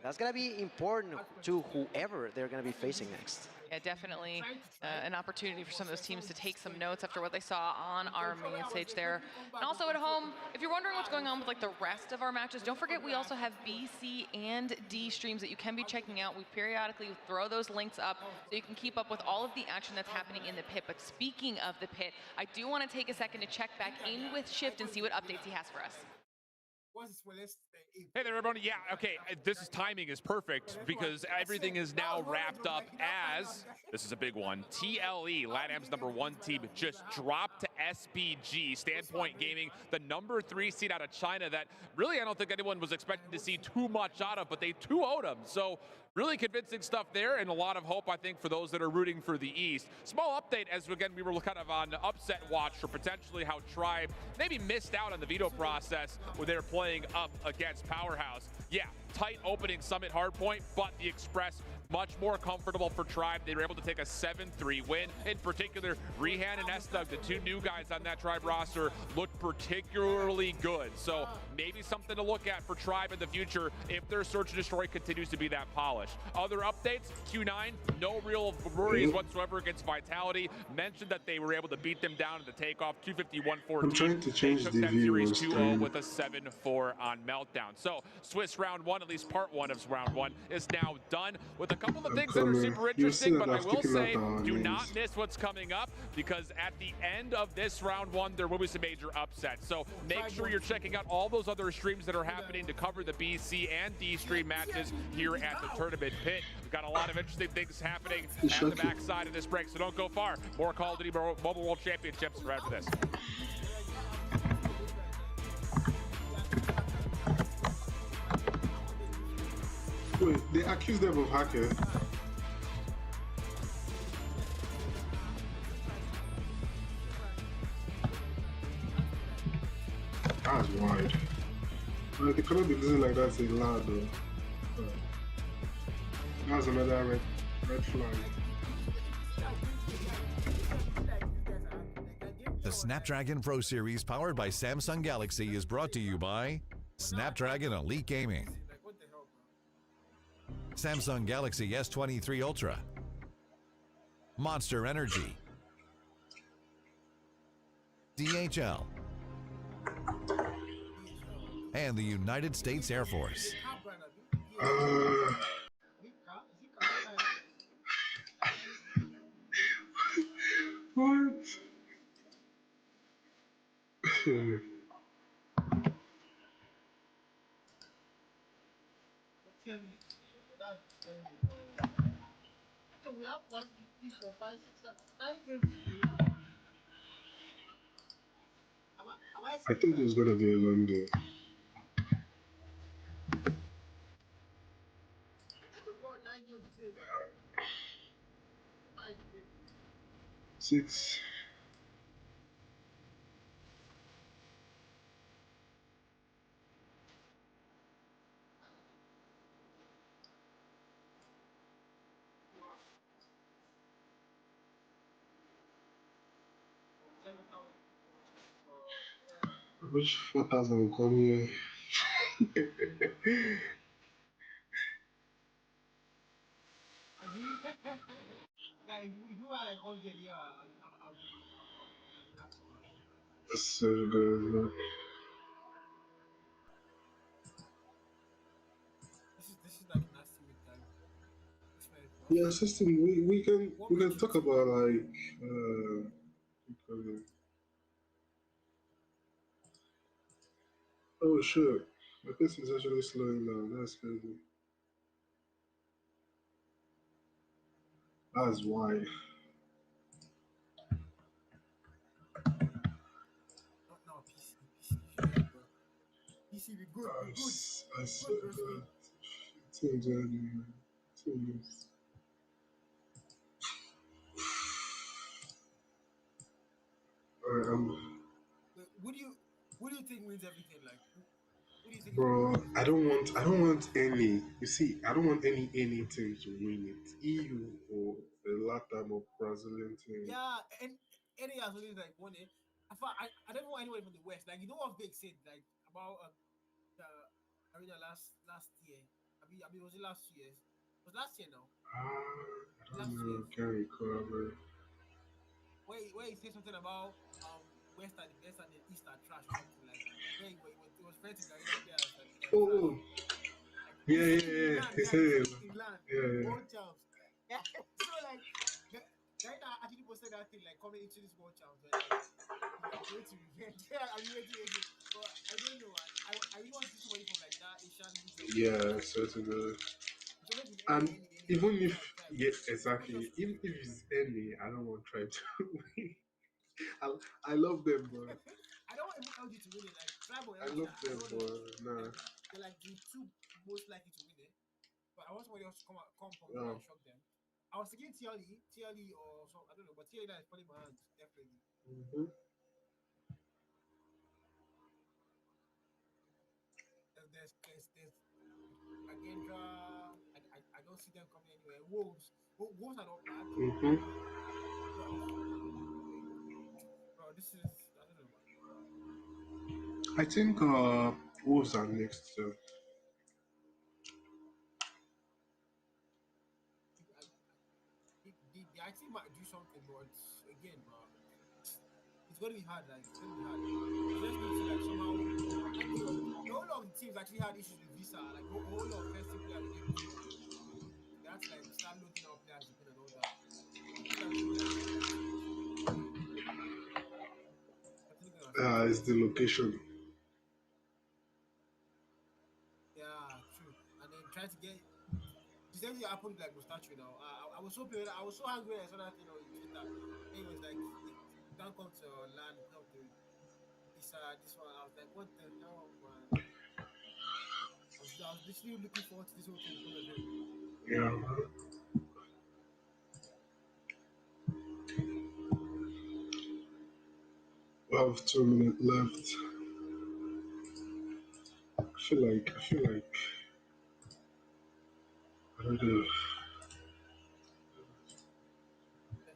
That's going to be important to whoever they're going to be facing next. Yeah, definitely an opportunity for some of those teams to take some notes after what they saw on our main stage there. And also at home, if you're wondering what's going on with like the rest of our matches, don't forget we also have B, C, and D streams that you can be checking out. We periodically throw those links up so you can keep up with all of the action that's happening in the pit. But speaking of the pit, I do want to take a second to check back in with Shift and see what updates he has for us. Hey there, everybody. Yeah, okay, timing is perfect because everything is now wrapped up as, this is a big one, TLE, LATAM's #1 team, just dropped to SPG, Standpoint Gaming, the #3 seed out of China that really I don't think anyone was expecting to see too much out of, but they 2-0'd them. So really convincing stuff there and a lot of hope, I think, for those that are rooting for the East. Small update as, again, we were kind of on upset watch for potentially how Tribe maybe missed out on the veto process when they were playing up against Powerhouse. Yeah, tight opening Summit hardpoint, but the Express much more comfortable for Tribe. They were able to take a 7-3 win. In particular, Rehan and Estug, the two new guys on that Tribe roster, looked particularly good. So maybe something to look at for Tribe in the future if their Search and Destroy continues to be that polished. Other updates, Q9, no real worries whatsoever against Vitality. Mentioned that they were able to beat them down in the takeoff, 251-14. I'm trying to change they took the that view series on 2-0 stream. with a 7-4 on Meltdown. So Swiss round one, at least part one of round one, is now done with a couple of things that are super You'll see interesting, that but I I've will taken say, out our do names. not miss what's coming up, because at the end of this round one, there will be some major upsets. So make sure you're checking out all those other streams that are happening to cover the B, C, and D stream matches here at the tournament pit. We've got a lot of interesting things happening at the backside of this break, so don't go far. More Call of Duty Mobile World Championships right after this. Wait, they accused them of hacking. That's wide. They cannot be losing like that in loud though. That's another red flag. The Snapdragon Pro Series powered by Samsung Galaxy is brought to you by Snapdragon Elite Gaming, Samsung Galaxy S23 Ultra, Monster Energy, DHL, and the United States Air Force. What? I think there's gonna be a long day. Six. Which 4,000 will come here? So good. This is like nasty with time. Yeah, system. We can talk about like oh shit, my pace is actually slowing down. That's crazy. That's why. No, PC be good, be good. I said that. Teams early. Teams. Alright, What do you think wins everything? Like, what do you think? bro, I don't want any. You see, I don't want any team to win it. EU or the Latam or Brazilian team. Yeah, and any has always like won it. I don't want anyone from the West. Like, you know what Vic said like about the arena last year. Was it last 2 years? It was last year now. I don't know. Can't recall, bro. Where he said something about West and the East are trash or something like that. Where it was fair to the arena players that Oh, yeah. He said, yeah. World champs. Yeah. So like, Gaita actually posted that thing like coming into this World champs. Like, I'm going to revenge. I'm waiting. But I don't know. I really want to see somebody from like that Asian region. Yeah, certainly. And even if, yes, exactly. Even if it's any, I don't want Tribe to win. I love them, but I don't want even LG to win it. Like Tribe or LG. I love them, but nah. They're like the two most likely to win it. But I want somebody else to come from Yeah. and shock them. I was thinking TLE or something. I don't know, but TLE is putting my hands definitely. Mm-hmm. There's don't see them coming anywhere. Wolves are not bad. Mm-hmm. Bro, this is I don't know, man. I think Wolves are next. The IT might do something, but again, bro, it's gonna be hard. Like it's gonna be hard. They just need to like somehow. Like the whole of the teams actually had issues with visa. Like whole of first team players were able to come in. So they had to like start loading our players again and all that. So that maybe like some of the teams. Continue gonna say. It's the location. Yeah, true. And then try to get. The same thing happened with like Mustache now. I was so I was so angry when I saw that thing on Twitter. It was like you can't come to land because of the visa. This one, I was like, what the hell, man? I was literally looking forward to this whole thing because of him. Yeah. 2 minutes left. I feel like I don't know.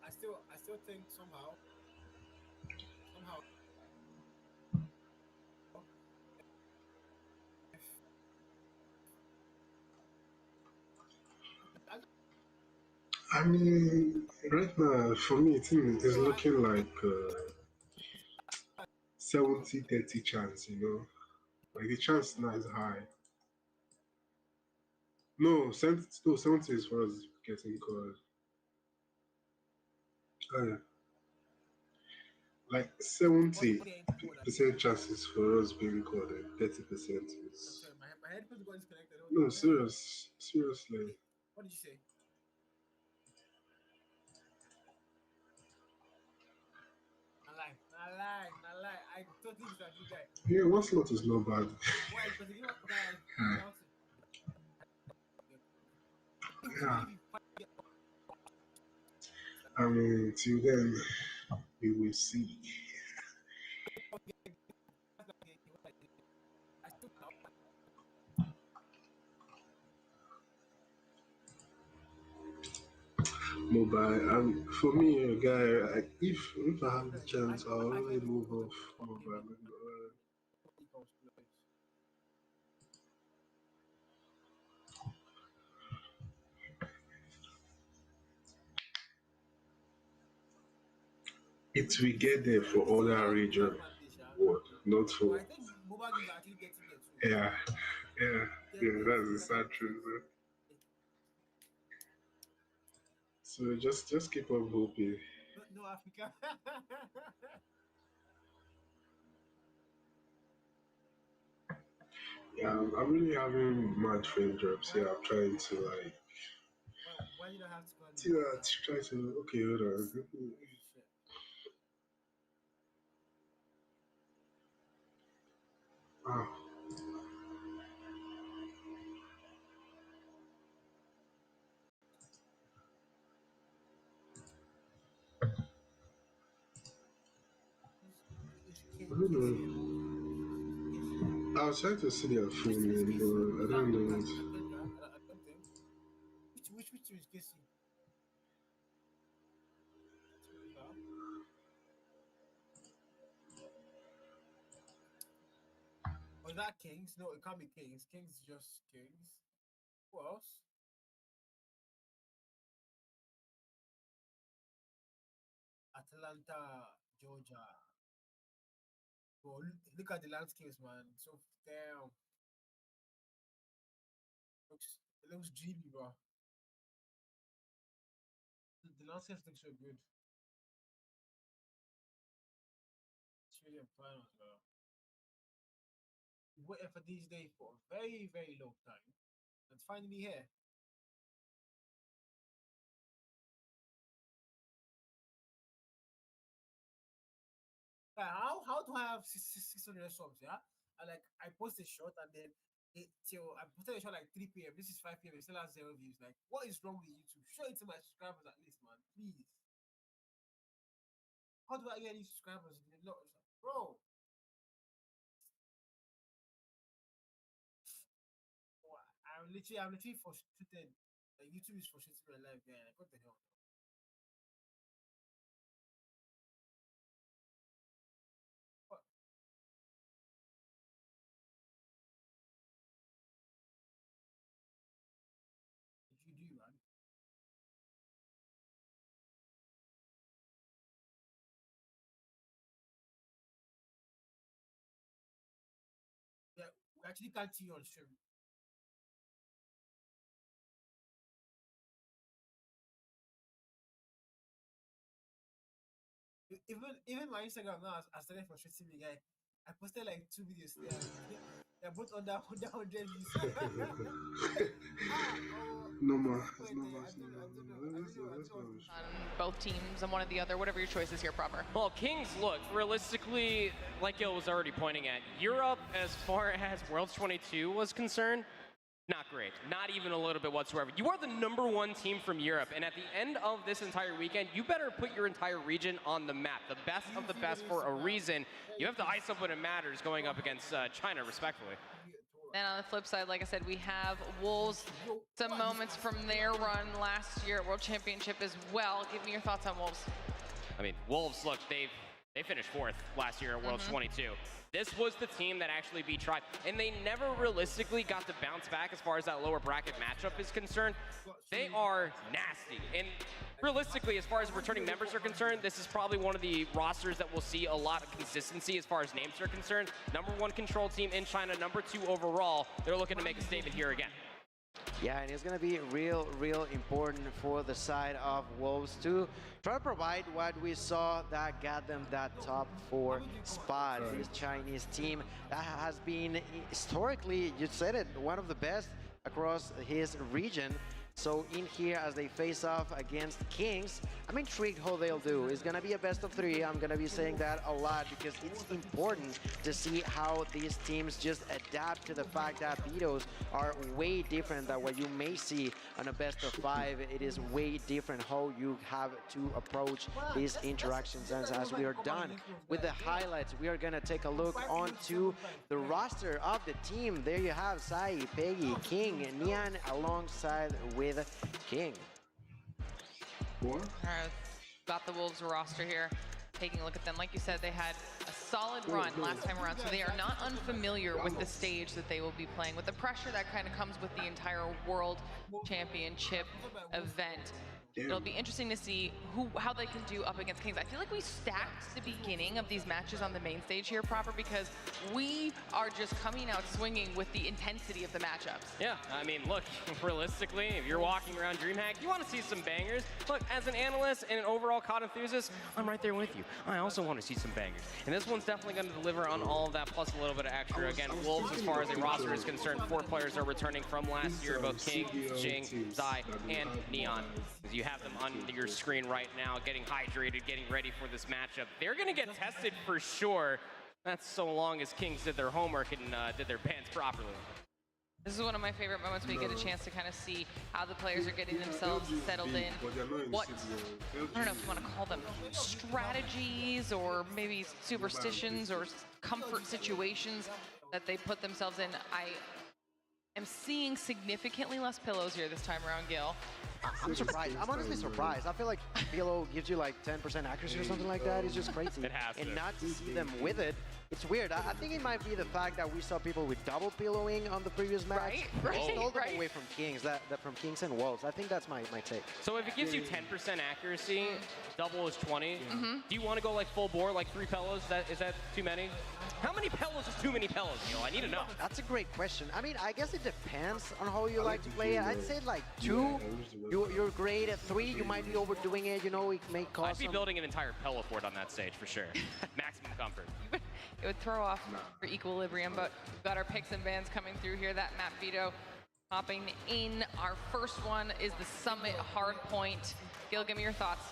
I still think somehow if I, I mean, right now for me, it's no, looking like 70-30 chance. Like the chance now is high. No, 70 is for us getting called. Yeah. Like what the info that 70% chances for us being called, and 30% I'm is. sorry, my headphones got disconnected. Hold on, No, seriously. what did you say? I lie. I totally disagree, guy. Yeah, one slot is not bad. Why? Because you know what I Yeah. announced it. Even Yeah. if you find I mean, till then, we will see. I still Mobile, and for me, a guy, if I have the chance, I'll I only can move go to off mobile. It will get there for other mobile region, advantage, yeah. what not But for. I think mobile games are actually getting there too. Yeah, yeah, Get yeah. there That's the better sad than truth. sense. So just keep on hoping. No Africa. Yeah, I'm really having mad frame drops here. I'm trying to like, Why did I have to go and see that, try to, okay, hold on. holy shit. Wow. I don't Casey and know. Casey. I was trying to see their full Which name, Casey? but I Is that don't know it. Kendra? I don't think. Which team is Casey? FIFA? Or is that Kings? No, it can't be Kings. Kings is just Kings. Who else? Atlanta, Georgia. Bro, look at the landscapes, man. So damn, it looks dreamy, bro. The landscapes look so good. Australian finals, bro. Waiting for these days for a very, very long time. And it's finally here. Like, how do I have 600 subs, yeah? And like I post a shot and then till I posted a shot like 3 p.m. This is 5 p.m. It still has 0 views. Like, what is wrong with YouTube? Show it to my subscribers at least, man. Please. How do I get these subscribers? Bro, I'm literally frustrated. Like, YouTube is frustrating my life, man. Like, what the hell? What? Did you do, man? Yeah, we actually can't see you on stream. Even my Instagram now has started frustrating me, guy. I posted like 2 videos there. They're both under 100 views. Normal. I don't know. On both teams and one or the other, whatever your choice is here, proper. Well, Kings, look, realistically, like Gil was already pointing at, Europe, as far as Worlds 22 was concerned, not great. Not even a little bit whatsoever. You are the #1 team from Europe, and at the end of this entire weekend, you better put your entire region on the map. The best of the best for a reason. You have to ice up when it matters going up against China, respectfully. And on the flip side, like I said, we have Wolves, some moments from their run last year at World Championship as well. Give me your thoughts on Wolves. I mean, Wolves, look, they finished 4th last year at Worlds 22. This was the team that actually beat Tribe, and they never realistically got to bounce back as far as that lower bracket matchup is concerned. They are nasty, and realistically, as far as returning members are concerned, this is probably one of the rosters that will see a lot of consistency as far as names are concerned. #1 control team in China, #2 overall. They're looking to make a statement here again. Yeah, and it's going to be real important for the side of Wolves to try to provide what we saw that got them that top 4 spot. This Chinese team that has been historically, you said it, one of the best across his region. So in here, as they face off against Kings, I'm intrigued how they'll do. It's going to be a best of 3. I'm going to be saying that a lot because it's important to see how these teams just adapt to the fact that Vetoes are way different than what you may see on a best of 5. It is way different how you have to approach these interactions. And as we are done with the highlights, we are going to take a look onto the roster of the team. There you have Sai, Peggy, King, and Nian alongside with King. All right, got the Wolves roster here. Taking a look at them, like you said, they had a solid run last time around, so they are not unfamiliar with the stage that they will be playing, with the pressure that kind of comes with the entire World Championship event. It'll be interesting to see how they can do up against Kings. I feel like we stacked the beginning of these matches on the main stage here, proper, because we are just coming out swinging with the intensity of the matchups. Yeah, I mean, look, realistically, if you're walking around DreamHack, you want to see some bangers. Look, as an analyst and an overall COD enthusiast, I'm right there with you. I also want to see some bangers. And this one's definitely going to deliver on all of that, plus a little bit of extra. Again, Wolves, as far as a roster is concerned, 4 players are returning from last year, both King, Jing, Zai, and Neon. You have them on your screen right now, getting hydrated, getting ready for this matchup. They're going to get tested for sure. That's so long as Kings did their homework and did their bans properly. This is one of my favorite moments where you get a chance to kind of see how the players are getting themselves settled in. What, I don't know if you want to call them strategies or maybe superstitions or comfort situations that they put themselves in. I am seeing significantly less pillows here this time around, Gil. I'm surprised. I'm honestly surprised. I feel like pillow gives you like 10% accuracy or something like that. It's just crazy. It has and to. not to see them with it, it's weird. I think it might be the fact that we saw people with double pillowing on the previous match. Right, It stole them right. away from Kings, that from Kings and Wolves. I think that's my take. So if it gives you 10% accuracy, double is 20. Do you want to go like full bore, like 3 pillows? Is that too many? How many pillows is too many pillows, Neil? I need to know. That's a great question. I mean, I guess it depends on how you like to play it. I'd say like 2, you're great. At 3, you might be overdoing it. You know, it may cause I'd be building an entire pillow fort on that stage for sure. Maximum comfort. It would throw off your equilibrium, but we've got our picks and bans coming through here. That map veto hopping in. Our first one is the Summit Hardpoint. Gil, give me your thoughts.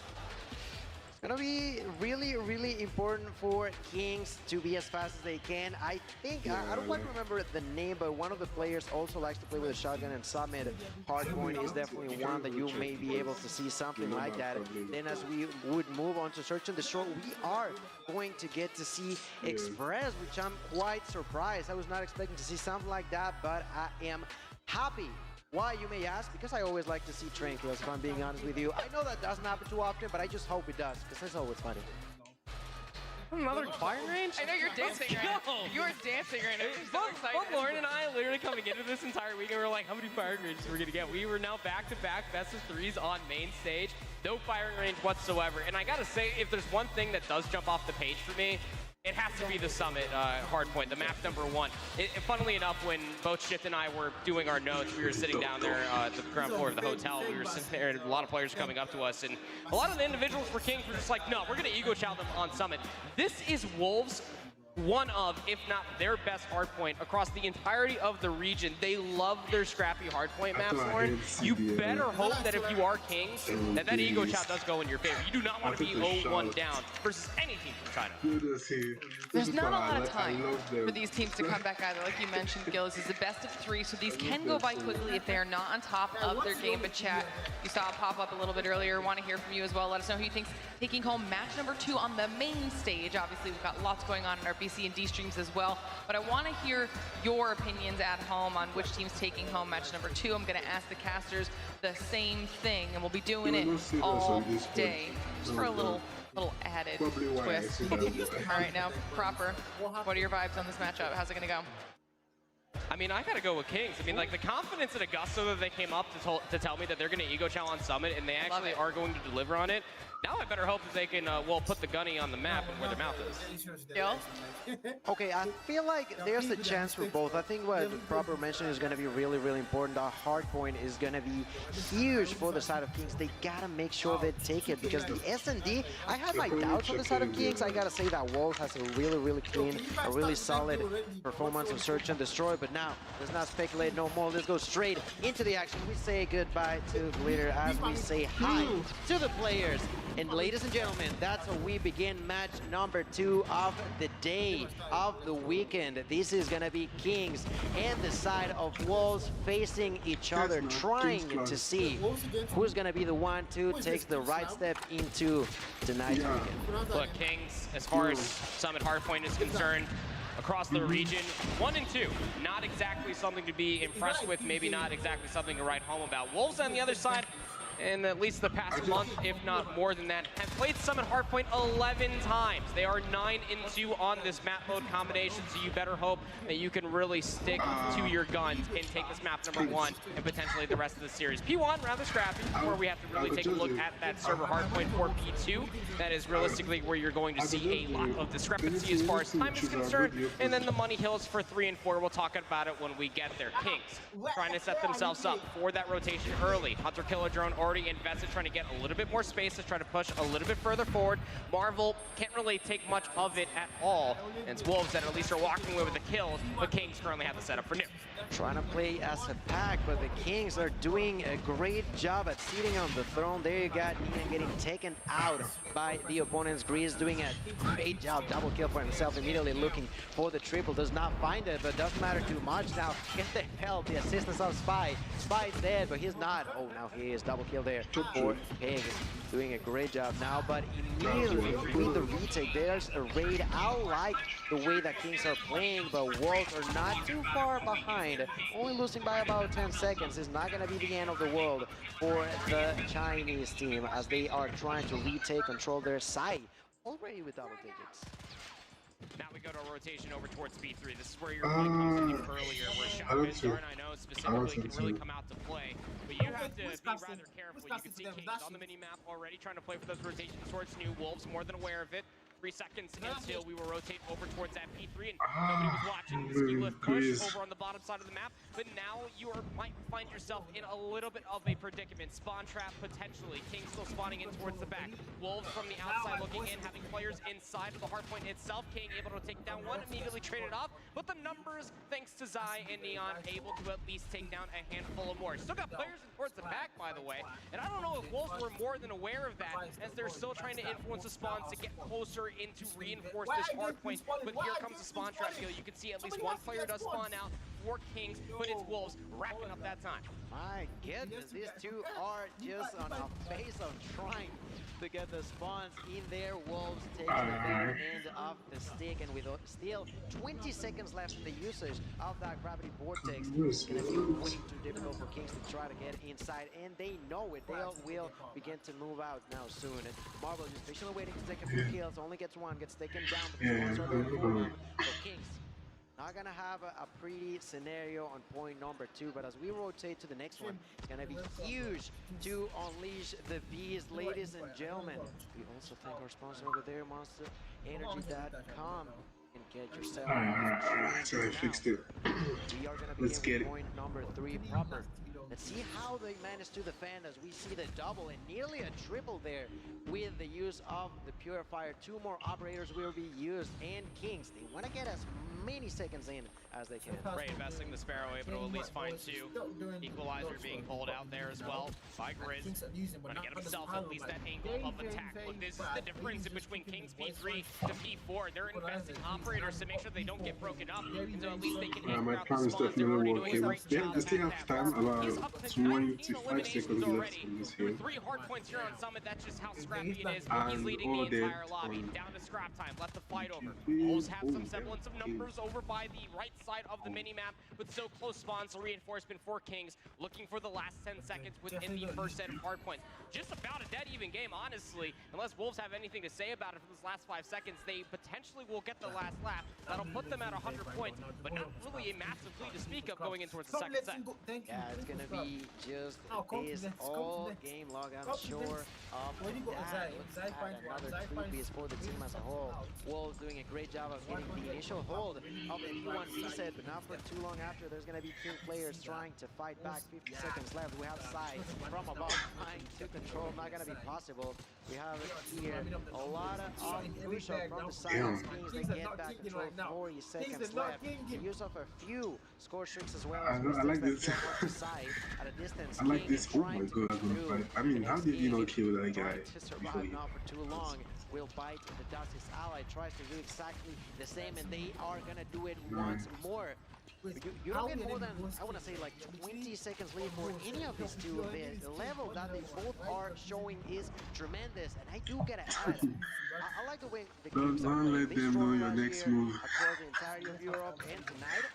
It's gonna be really important for Kings to be as fast as they can. I think, I don't quite remember the name, but one of the players also likes to play with a shotgun, and Summit Hardpoint is definitely one that you may be able to see something like that. Then as we would move on to Search and Destroy, we are going to get to see Express, which I'm quite surprised. I was not expecting to see something like that, but I am happy Why, you may ask? Because I always like to see train kills, if I'm being honest with you. I know that doesn't happen too often, but I just hope it does, because it's always funny. Another firing range? I know you're dancing right now. You're dancing right now. You're so excited. Both Lauren and I literally coming into this entire weekend, we were like, how many firing ranges we're gonna get? We were now back-to-back best of threes on main stage. No firing range whatsoever. And I gotta say, if there's one thing that does jump off the page for me, it has to be the Summit hardpoint, the map number 1. Funnily enough, when both Shift and I were doing our notes, we were sitting down there at the ground floor of the hotel. We were sitting there, and a lot of players coming up to us, and a lot of the individuals for Kings were just like, no, we're going to ego chow them on Summit. This is Wolves' one of, if not their best hardpoint across the entirety of the region. They love their scrappy hardpoint maps, Lauren. You better hope that if you are Kings, that ego chow does go in your favor. You do not want to be 0-1 down versus any team from China. There's not a lot of time for these teams to come back either. Like you mentioned, Gil, this is the best of 3, so these can go by quickly if they are not on top of their game. But chat, you saw it pop up a little bit earlier. Want to hear from you as well. Let us know who you think's taking home match number 2 on the main stage. Obviously, we've got lots going on in our BC and D streams as well, but I want to hear your opinions at home on which team's taking home match number 2. I'm going to ask the casters the same thing, and we'll be doing it all day, just for a little added twist. All right, now, Proper, what are your vibes on this matchup? How's it going to go? I mean, I gotta go with Kings. I mean, like, the confidence at Augusta that they came up to tell me that they're gonna ego chow on Summit, and they actually are going to deliver on it. Now I better hope that they can, well, put the gunny on the map and where their mouth is. Gil? Okay, I feel like there's a chance for both. I think what Proper mentioned is going to be really, really important. The hard point is going to be huge for the side of Kings. They got to make sure they take it, because the S&D, I have my doubts on the side of Kings. I got to say that Wolves has a really, really clean, a really solid performance of Search and Destroy. But now, let's not speculate no more. Let's go straight into the action. We say goodbye to Glitter as we say hi to the players. And ladies and gentlemen, that's how we begin match number 2 of the day, of the weekend. This is going to be Kings and the side of Wolves facing each other, trying to see who's going to be the one to take the right step into tonight's weekend. Look, Kings, as far as Summit hardpoint is concerned, across the region, 1 and 2, not exactly something to be impressed with, maybe not exactly something to write home about. Wolves on the other side, in at least the past month, if not more than that, have played Summit Hardpoint 11 times. They are 9 and 2 on this map mode combination, so you better hope that you can really stick to your guns and take this map number 1 and potentially the rest of the series. P1, rather scrappy, where we have to really take a look at that server hardpoint for P2. That is realistically where you're going to see a lot of discrepancy as far as time is concerned, and then the money hills for 3 and 4. We'll talk about it when we get there. Kings trying to set themselves up for that rotation early. Hunter Killer Drone already invested, trying to get a little bit more space to try to push a little bit further forward. Marvel can't really take much of it at all. And it's Wolves that at least are walking away with the kills, but Kings currently have the setup for new. Trying to play as a pack, but the Kings are doing a great job at sitting on the throne. There you got Nian getting taken out by the opponent's Grease, doing a great job. Double kill for himself, immediately looking for the triple. Does not find it, but doesn't matter too much now. Get the help, the assistance of Spy. Spy's dead, but he's not. Oh, now he is. Double kill there for Kings. Doing a great job now, but immediately with the retake, there's a raid. I like the way that Kings are playing, but Wolves are not too far behind. Only losing by about 10 seconds is not going to be the end of the world for the Chinese team, as they are trying to retake control their side, already with double digits. Now we go to a rotation over towards B3. This is where your point comes in earlier, where Shotgun Darn, I know specifically, can really come out to play. But you have to be rather careful. You can see Kings on the mini-map already trying to play for those rotations towards new. Wolves more than aware of it. 3 seconds until we will rotate over towards that P3, and nobody was watching the ski lift push over on the bottom side of the map. But now you might find yourself in a little bit of a predicament. Spawn trap potentially. King still spawning in towards the back. Wolves from the outside looking in, having players inside of the hardpoint itself. King able to take down one, immediately trade it off. But the numbers, thanks to Zai and Neon, able to at least take down a handful of more. Still got players in towards the back, by the way. And I don't know if Wolves were more than aware of that, as they're still trying to influence the spawns to get closer in to reinforce this hard point. But here comes the spawn trap kill. You can see at least one player does spawn out. for Kings, but it's Wolves wrapping up that time. My goodness, these two are just on a pace of trying to get the spawns in there. Wolves takes the bigger end of the stick, and with still 20 seconds left in the usage of that gravity vortex, it's going to be way too difficult for Kings to try to get inside, and they know it. They will begin to move out now soon. And Marvel just patiently waiting to take a few kills, only gets one, gets taken down, but the spawns are there for them. So Kings not gonna have a pretty scenario on point number 2, but as we rotate to the next one, it's gonna be huge to unleash the beast, ladies and gentlemen. We also thank our sponsor over there, MonsterEnergy.com, and get yourself. So I fixed it. We are gonna Let's begin get with point number 3 proper. Let's see how they manage to defend as we see the double and nearly a triple there with the use of the Purifier. 2 more operators will be used, and Kings, they want to get as many seconds in as they can. Right, investing the Sparrow, able to at least find 2. Equalizer being pulled out there as well by Grizz. Trying to get himself at least that angle of attack. Look, this is the difference in between Kings P3 to P4. They're investing operators to make sure they don't get broken up, and so at least they can anchor out the spawns. They're already doing a great job They still have time, about 25 seconds left in this Through game. 3 hard points here on Summit, that's just how scrappy it is. He's And leading all the dead entire lobby. on Down to scrap time, let the fight over. P3. Wolves have some Oh, semblance of yeah. numbers over by the right side of the minimap, with so close spawns, a reinforcement for Kings, looking for the last 10 seconds within the first set of hard points. Just about a dead even game, honestly. Unless Wolves have anything to say about it for this last 5 seconds, they potentially will get the last lap. That'll put them at 100 points, but not really a massive lead to speak of going in towards the second set. Yeah, it's gonna be just this all game log, I'm sure of that. Let's add another 3 piece for the team as a whole. Wolves doing a great job of getting the initial hold of the P1 set, but not for too long after. There's gonna be King players trying to fight back. 50 seconds left. We have side from above trying to control. Not gonna be possible. We have here a lot of crucial from the side of Kings. They get back control. 40 seconds left. The use of a few score streaks as well. I like this. At a distance. I like this. Oh my god. I mean, how did you not kill that guy? To survive not for too long. Will bite the dust. His ally tries to do exactly the same, and they are gonna do it once more. You don't get more than, I want to say, like 20 seconds lead for any of these two. The level that they both are showing is tremendous, and I do gotta add, I like the way the Kings are playing. Let They them know your strong next here move. across the entirety of Europe, and tonight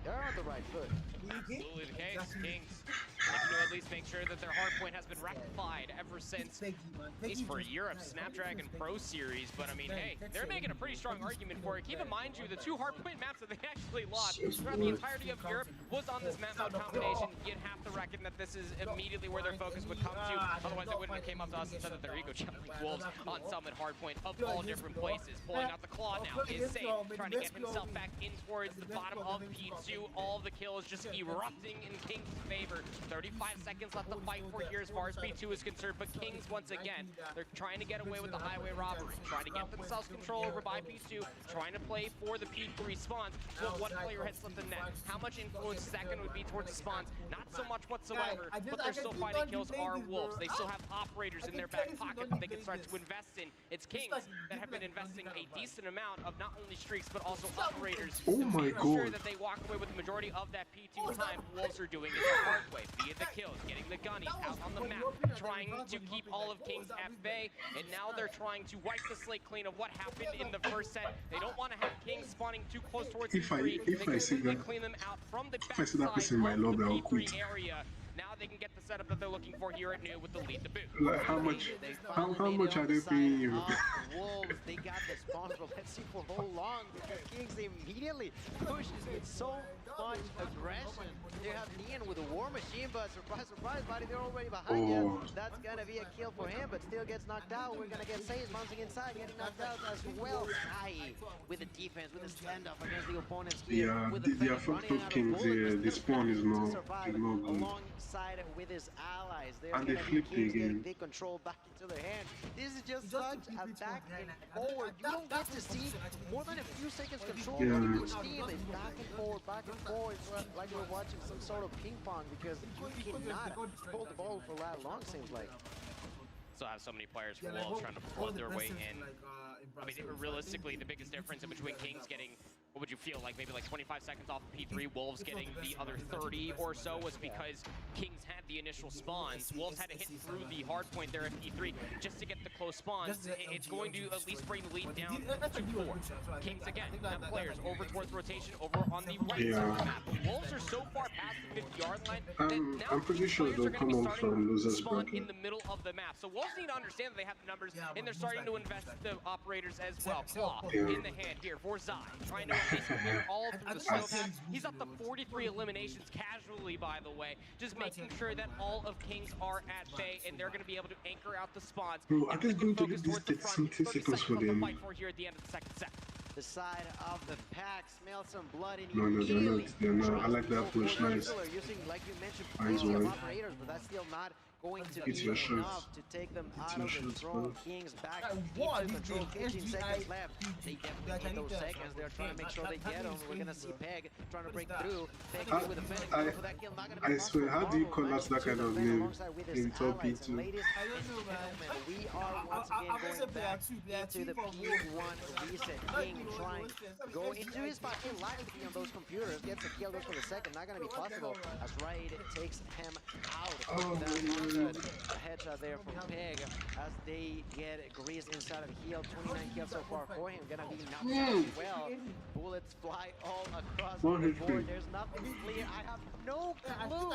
they're on the right foot. Absolutely the case. Kings looking to at least make sure that their hardpoint has been rectified ever since, at least for Europe's Snapdragon Pro Series. But I mean, hey, they're making a pretty strong argument for it. Keep in mind, the 2 hardpoint maps that they actually lost throughout the entirety of Europe was on this map combination. You'd have to reckon that this is immediately where their focus would come to. Otherwise, they wouldn't have came up to us and said that they're eco-challenging Wolves on Summit hardpoint of all different places. Pulling out the claw now is safe, trying to get himself back in towards the bottom of P2. All the kills just erupting in Kings' favor. 35 seconds left to fight for here as far as P2 is concerned, but Kings, once again, they're trying to get away with the highway robbery, trying to get themselves control over by P2, trying to play for the P3 spawns. So what player has slipped in net? How much influence second would be towards the spawns? Not so much whatsoever, but they're still fighting kills are Wolves. They still have operators in their back pocket that they can start to invest in. It's Kings that have been investing a decent amount of not only streaks, but also operators. Oh my to ensure god. that they walk away with the majority of that P2 time. Wolves are doing it the hard way, be it the kills, getting the gunnies out on the map, trying to keep all of Kings at bay, and now they're trying to wipe the slate clean of what happened in the first set. They don't want to have Kings spawning too close towards P3. They completely clean them out from the back side of the P3 area. Now they can get the setup that they're looking for here at New with the lead to boot. Like, how much are they paying you? Wolves, they got the spawns, but let's see for how long, because Kings immediately pushes with so much aggression. They have Nian with a war machine, but surprise, surprise, buddy, they're already behind you. That's gonna be a kill for him, but still gets knocked out. We're gonna get Says bouncing inside, getting knocked out as well. Kai with the defense, with the standoff against the opponents here. Yeah, with the they are fucked up Kings here. The spawn is not good. Alongside with his allies. They're And they gonna be flipped Kings again. getting big control back into their hand. This is just such a back and forward. You don't get to see more than a few seconds control on each team. It's back and forward, back and forward. It's like we're watching some sort of ping pong, because you cannot hold the ball for that long, seems like. Still have so many players from Wolves trying to flood their way in. I mean, realistically, the biggest difference in between Kings getting what would you feel like? Maybe like 25 seconds off of P3, Wolves getting the other 30 or so was because Kings had the initial spawns. Wolves had to hit through the hard point there at P3 just to get the close spawns. It's going to at least bring the lead down to 4. Kings again have players over towards rotation over on the right side of the map. Wolves are so far past the 50-yard line that now I'm pretty sure they'll come out from losers spawn bracket. in the middle of the map. So Wolves need to understand that they have the numbers and they're starting to invest the operators as well. Claw in the hand here for Zai, trying to at least clear all through the snowpack. He's up to 43 eliminations casually, by the way, just making sure that all of Kings are at bay and they're going to be able to anchor out the spawns. Bro, are they going to leave this 30 seconds for them? Fight for here at the end of the second set. The side of the pack smells some blood in No, they're not. I like that push, nice. Using, like you mentioned, Nice plenty of one. operators, but that's still not going to It's be your shots. enough to take them It's out your of the shots, throne. bro. Kings back into control, 15 seconds left. They definitely need those seconds. They're trying to make sure they get them. We're going to see Peg trying to break through. Peg with a finish for that kill. Not going to be I swear, how do you collapse that kind of name in top P2? Ladies and gentlemen, we are once again going back into the P1 reset. King trying to go into his spot. He likes to be on those computers. Gets a kill, goes for the second. Not going to be possible as Raid takes him out. A headshot there from Peg as they get Grease inside of the heel. 29 kills so far for him. Gonna be knocked out as well. Bullets fly all across the board. There's nothing clear. I have no clue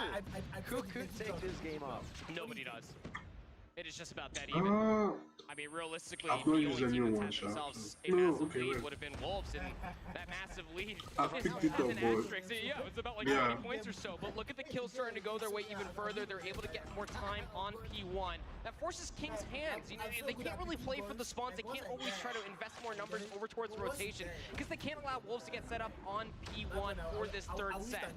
who could take this game off. Nobody does. It is just about that even. I mean, realistically, the only team that's had themselves a massive lead would have been Wolves, and that massive lead is an asterisk. Yeah, it's about like 20 points or so, but look at the kills starting to go their way even further. They're able to get more time on P1. That forces King's hands. You know, they can't really play for the spawns. They can't always try to invest more numbers over towards rotation because they can't allow Wolves to get set up on P1 for this third set.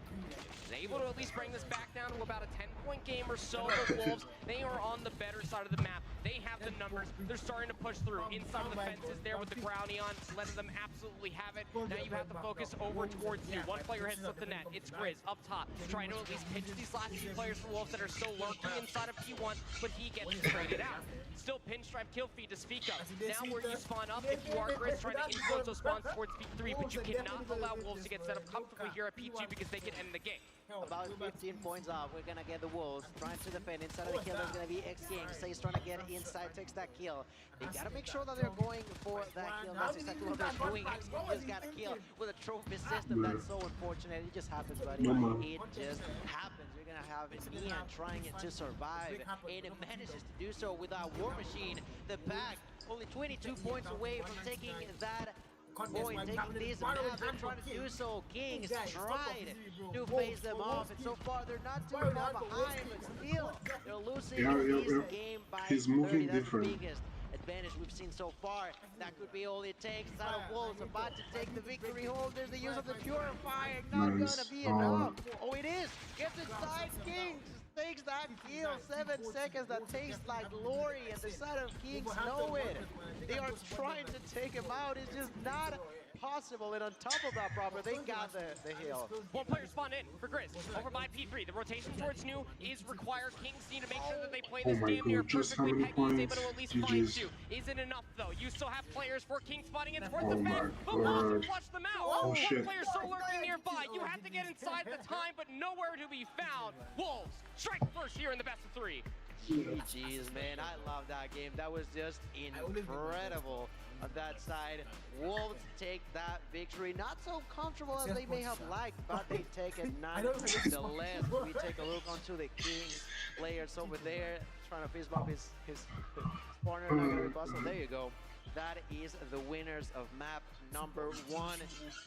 They're able to at least bring this back down to about a 10-point game or so for Wolves. They are on the better side of the map. They have the numbers. They're starting to push through. Inside of the fences there with the Brownie on, letting them absolutely have it. Now you have to focus over towards you. One player hits up the net. It's Grizz up top, trying to at least pinch these last few players for Wolves that are still lurking inside of P1, but he gets traded out. Still pinstripe kill feed to speak of. Now where you spawn up, if you are Grizz, trying to influence those spawns towards P3, but you cannot allow Wolves to get set up comfortably here at P2 because they can end the game. About 15 points off, we're gonna get the Wolves trying to defend. Inside of the kill, there's gonna be X King. Say's trying to get inside, takes that kill. They gotta make sure that they're going for that kill. That's exactly what they're doing. X King just got a kill with a trophy system. That's so unfortunate. It just happens, buddy. It just happens. You're gonna have Neon trying to survive, and it manages to do so without War Machine. The pack only 22 points away from taking that point, taking this map. They're trying to do so. Kings tried to face them off, and so far they're not too far behind, but still they're losing this game by 30. That's the biggest advantage we've seen so far. That could be all it takes. Out of Wolves about to take the victory home. There's the use of the Purifier. Not gonna be enough. Oh, it is. Gets inside. Kings takes that kill. 7 seconds. That tastes like glory, and the side of Kings know it. They are trying to take him out. It's just not possible, and on top of that, proper, they got the hill. One player spawned in for Grizz over by P3. The rotation towards new is required. Kings need to make sure that they play this damn near perfectly. Peggy is able to at least find two. Isn't enough though. You still have players for Kings spawning in towards the fence. Who wants to flush them out? One player still lurking nearby. You have to get inside the time, but nowhere to be found. Wolves strike first here in the best of 3. GG's, man. I love that game. That was just incredible on that side. Wolves take that victory. Not so comfortable as they may have liked, but they take it nonetheless. We take a look onto the Kings players over there, trying to fist bump his partner. Not very possible. There you go. That is the winners of map number 1.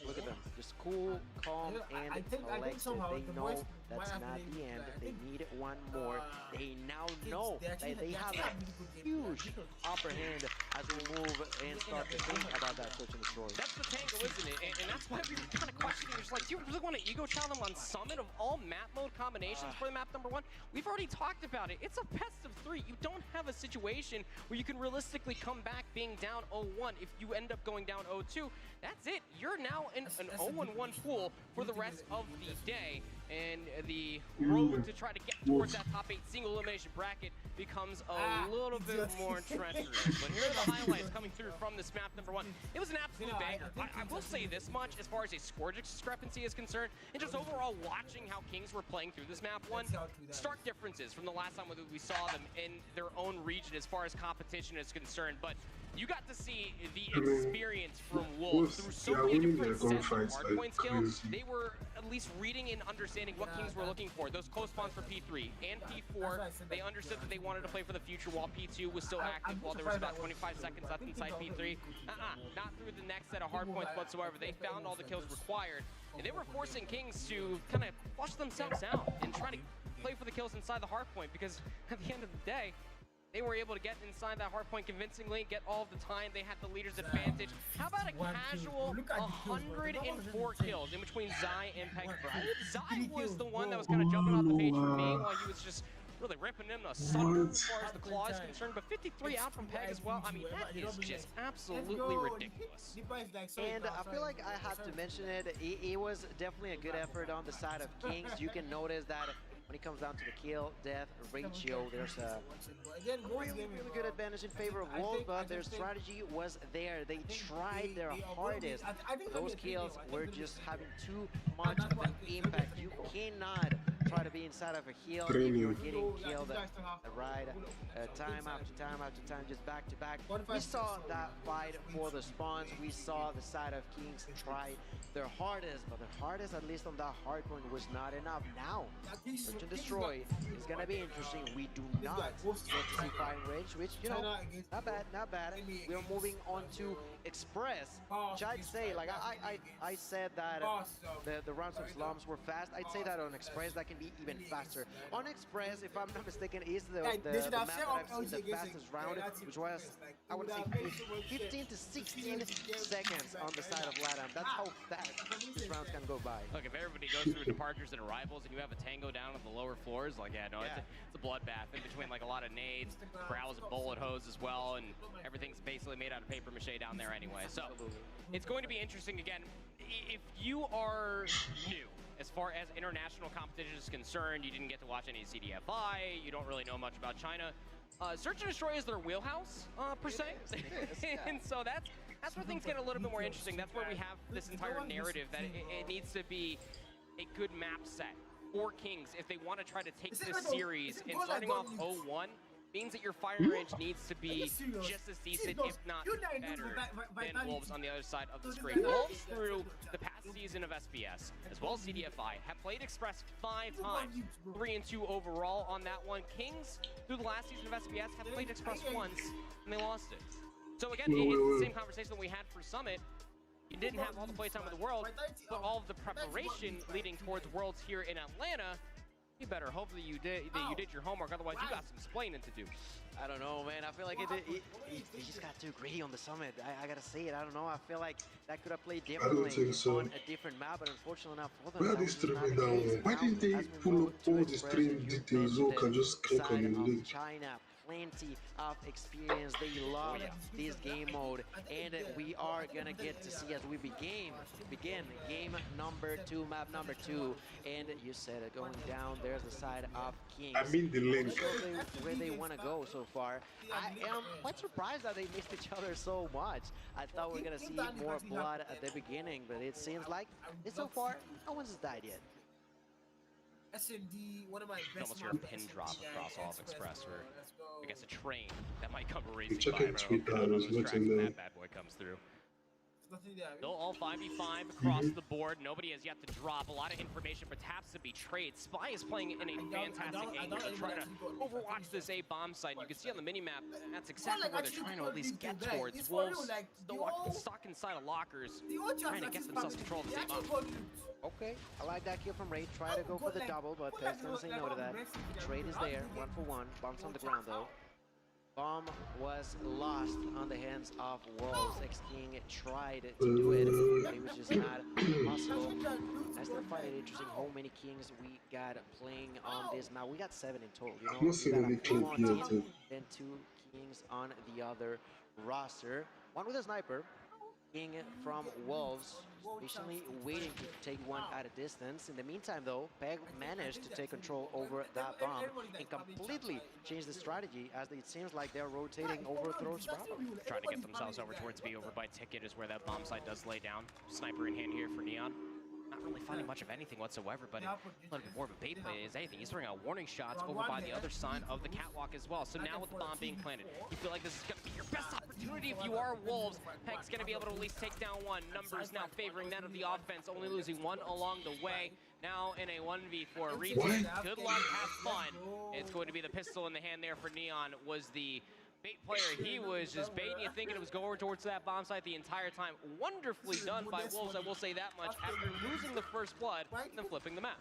Look at them, just cool, calm, and collected. They know that's not the end. They need one more. They now know that they have a huge upper hand as we move and start to think about that search and destroy. That's the tangle, isn't it? And that's why we were kind of questioning. Just like, do you really want to ego challenge them on Summit of all map mode combinations for the map number 1? We've already talked about it. It's a best of 3. You don't have a situation where you can realistically come back being down 0-1. If you end up going down 0-2, that's it. You're now in an 0-1 pool for the rest of the day. and the road to try to get towards that top 8 single elimination bracket becomes a little bit more treacherous. But here are the highlights coming through from this map number 1. It was an absolute banger. I will say this much as far as a score discrepancy is concerned, and just overall watching how Kings were playing through this map 1, stark differences from the last time we saw them in their own region as far as competition is concerned. But you got to see the experience from Wolves through so many different sets of hardpoint skills. They were at least reading and understanding what Kings were looking for. Those close spawns for P3 and P4, they understood that they wanted to play for the future while P2 was still active, while there was about 25 seconds left inside P3. Not through the next set of hardpoints whatsoever. They found all the kills required, and they were forcing Kings to kind of flush themselves out and try to play for the kills inside the hardpoint, because at the end of the day, they were able to get inside that hardpoint convincingly, get all of the time. They had the leader's advantage. How about a casual 104 kills in between Zai and Pegfry? Zai was the one that was kind of jumping off the page for me while he was just really ripping him a sucker as far as the claw is concerned. But 53 out from Peg as well. I mean, that is just absolutely ridiculous. And I feel like I have to mention it. It was definitely a good effort on the side of Kings. You can notice that when it comes down to the kill-death ratio, there's a really good advantage in favor of Wolves, but their strategy was there. They tried their hardest. Those kills were just having too much of an impact. You cannot try to be inside of a heal if you're getting killed right time after time after time, just back to back. We saw that fight for the spawns. We saw the side of Kings try their hardest, but their hardest, at least on that hardpoint, was not enough. Now, Search and Destroy is gonna be interesting. We do not get to see firing range, which, you know, not bad, not bad. We're moving on to Express, which I'd say, like I said that the rounds of slums were fast. I'd say that on Express that can be even faster. On Express, if I'm not mistaken, is the map that I've seen the fastest round, which was, I would say, 15 to 16 seconds on the side of LATAM. That's how fast these rounds can go by. Look, if everybody goes through departures and arrivals and you have a tango down on the lower floors, like, yeah, no, it's a bloodbath in between, like, a lot of nades, Browse and bullet hose as well, and everything's basically made out of paper mache down there anyway. So it's going to be interesting. Again, if you are new as far as international competition is concerned, you didn't get to watch any CDFI, you don't really know much about China, Search and Destroy is their wheelhouse, per se. And so that's where things get a little bit more interesting. That's where we have this entire narrative that it needs to be a good map set for Kings if they want to try to take this series. And starting off 0-1 means that your firing range needs to be just as decent, if not better, than Wolves on the other side of the screen. Wolves, through the past season of SBS, as well as CDFI, have played Express 5 times, 3-2 overall on that one. Kings, through the last season of SBS, have played Express once, and they lost it. So again, it's the same conversation that we had for Summit. You didn't have all the playtime in the world, but all of the preparation leading towards Worlds here in Atlanta. You better hope that you did your homework, otherwise you got some explaining to do. I don't know, man. I feel like it just got too greedy on the Summit. I gotta say it. I don't know. I feel like that could have played differently on a different map, but unfortunately not for them. Why are they streaming down? Why didn't they pull up all the stream details so I can just click on the link? China, plenty of experience. They love this game mode, and we are gonna get to see as we begin game number 2, map number 2. And you said it, going down, there's the side of Kings. I mean the link. Where they want to go so far. I am quite surprised that they missed each other so much. I thought we were gonna see more blood at the beginning, but it seems like so far no one's died yet. SMD, one of my best. Almost hear a pin drop across all of Express, or I guess a train that might come racing by. Checking Twitter, there's nothing there. That bad boy comes through. Still all 5v5 across the board. Nobody has yet to drop. A lot of information, but taps to be traded. Spy is playing in a fantastic angle to try to overwatch this A bomb site. You can see on the minimap, that's exactly where they're trying to at least get towards. Wolves still stuck inside of lockers, trying to get themselves control of this A bomb. Okay, I like that kill from Raid. Try to go for the double, but Ted's gonna say no to that. Trade is there, 1-for-1. Bomb's on the ground though. Bomb was lost on the hands of Wolves. X-King tried to do it, but it was just not possible. I still find it interesting how many Kings we got playing on this map. We got 7 in total, you know? We got a full-on team, then 2 Kings on the other roster. One with a sniper, King from Wolves, patiently waiting to take one at a distance. In the meantime, though, Peg managed to take control over that bomb and completely change the strategy, as it seems like they're rotating over towards Bravo. Trying to get themselves over towards B. Over by Ticket is where that bomb site does lay down. Sniper in hand here for Neon. Not really finding much of anything whatsoever, but a little bit more of a bait play is anything. He's throwing out warning shots over by the other side of the catwalk as well. So now with the bomb being planted, you feel like this is going to be your best opportunity if you are Wolves. Peg's going to be able to at least take down one. Numbers now favoring that of the offense, only losing one along the way. Now in a 1v4 retake. Good luck, have fun. It's going to be the pistol in the hand there for Neon. Was the bait player. He was just baiting you, thinking it was going towards that bomb site the entire time. Wonderfully done by Wolves, I will say that much, after losing the first blood and then flipping the map.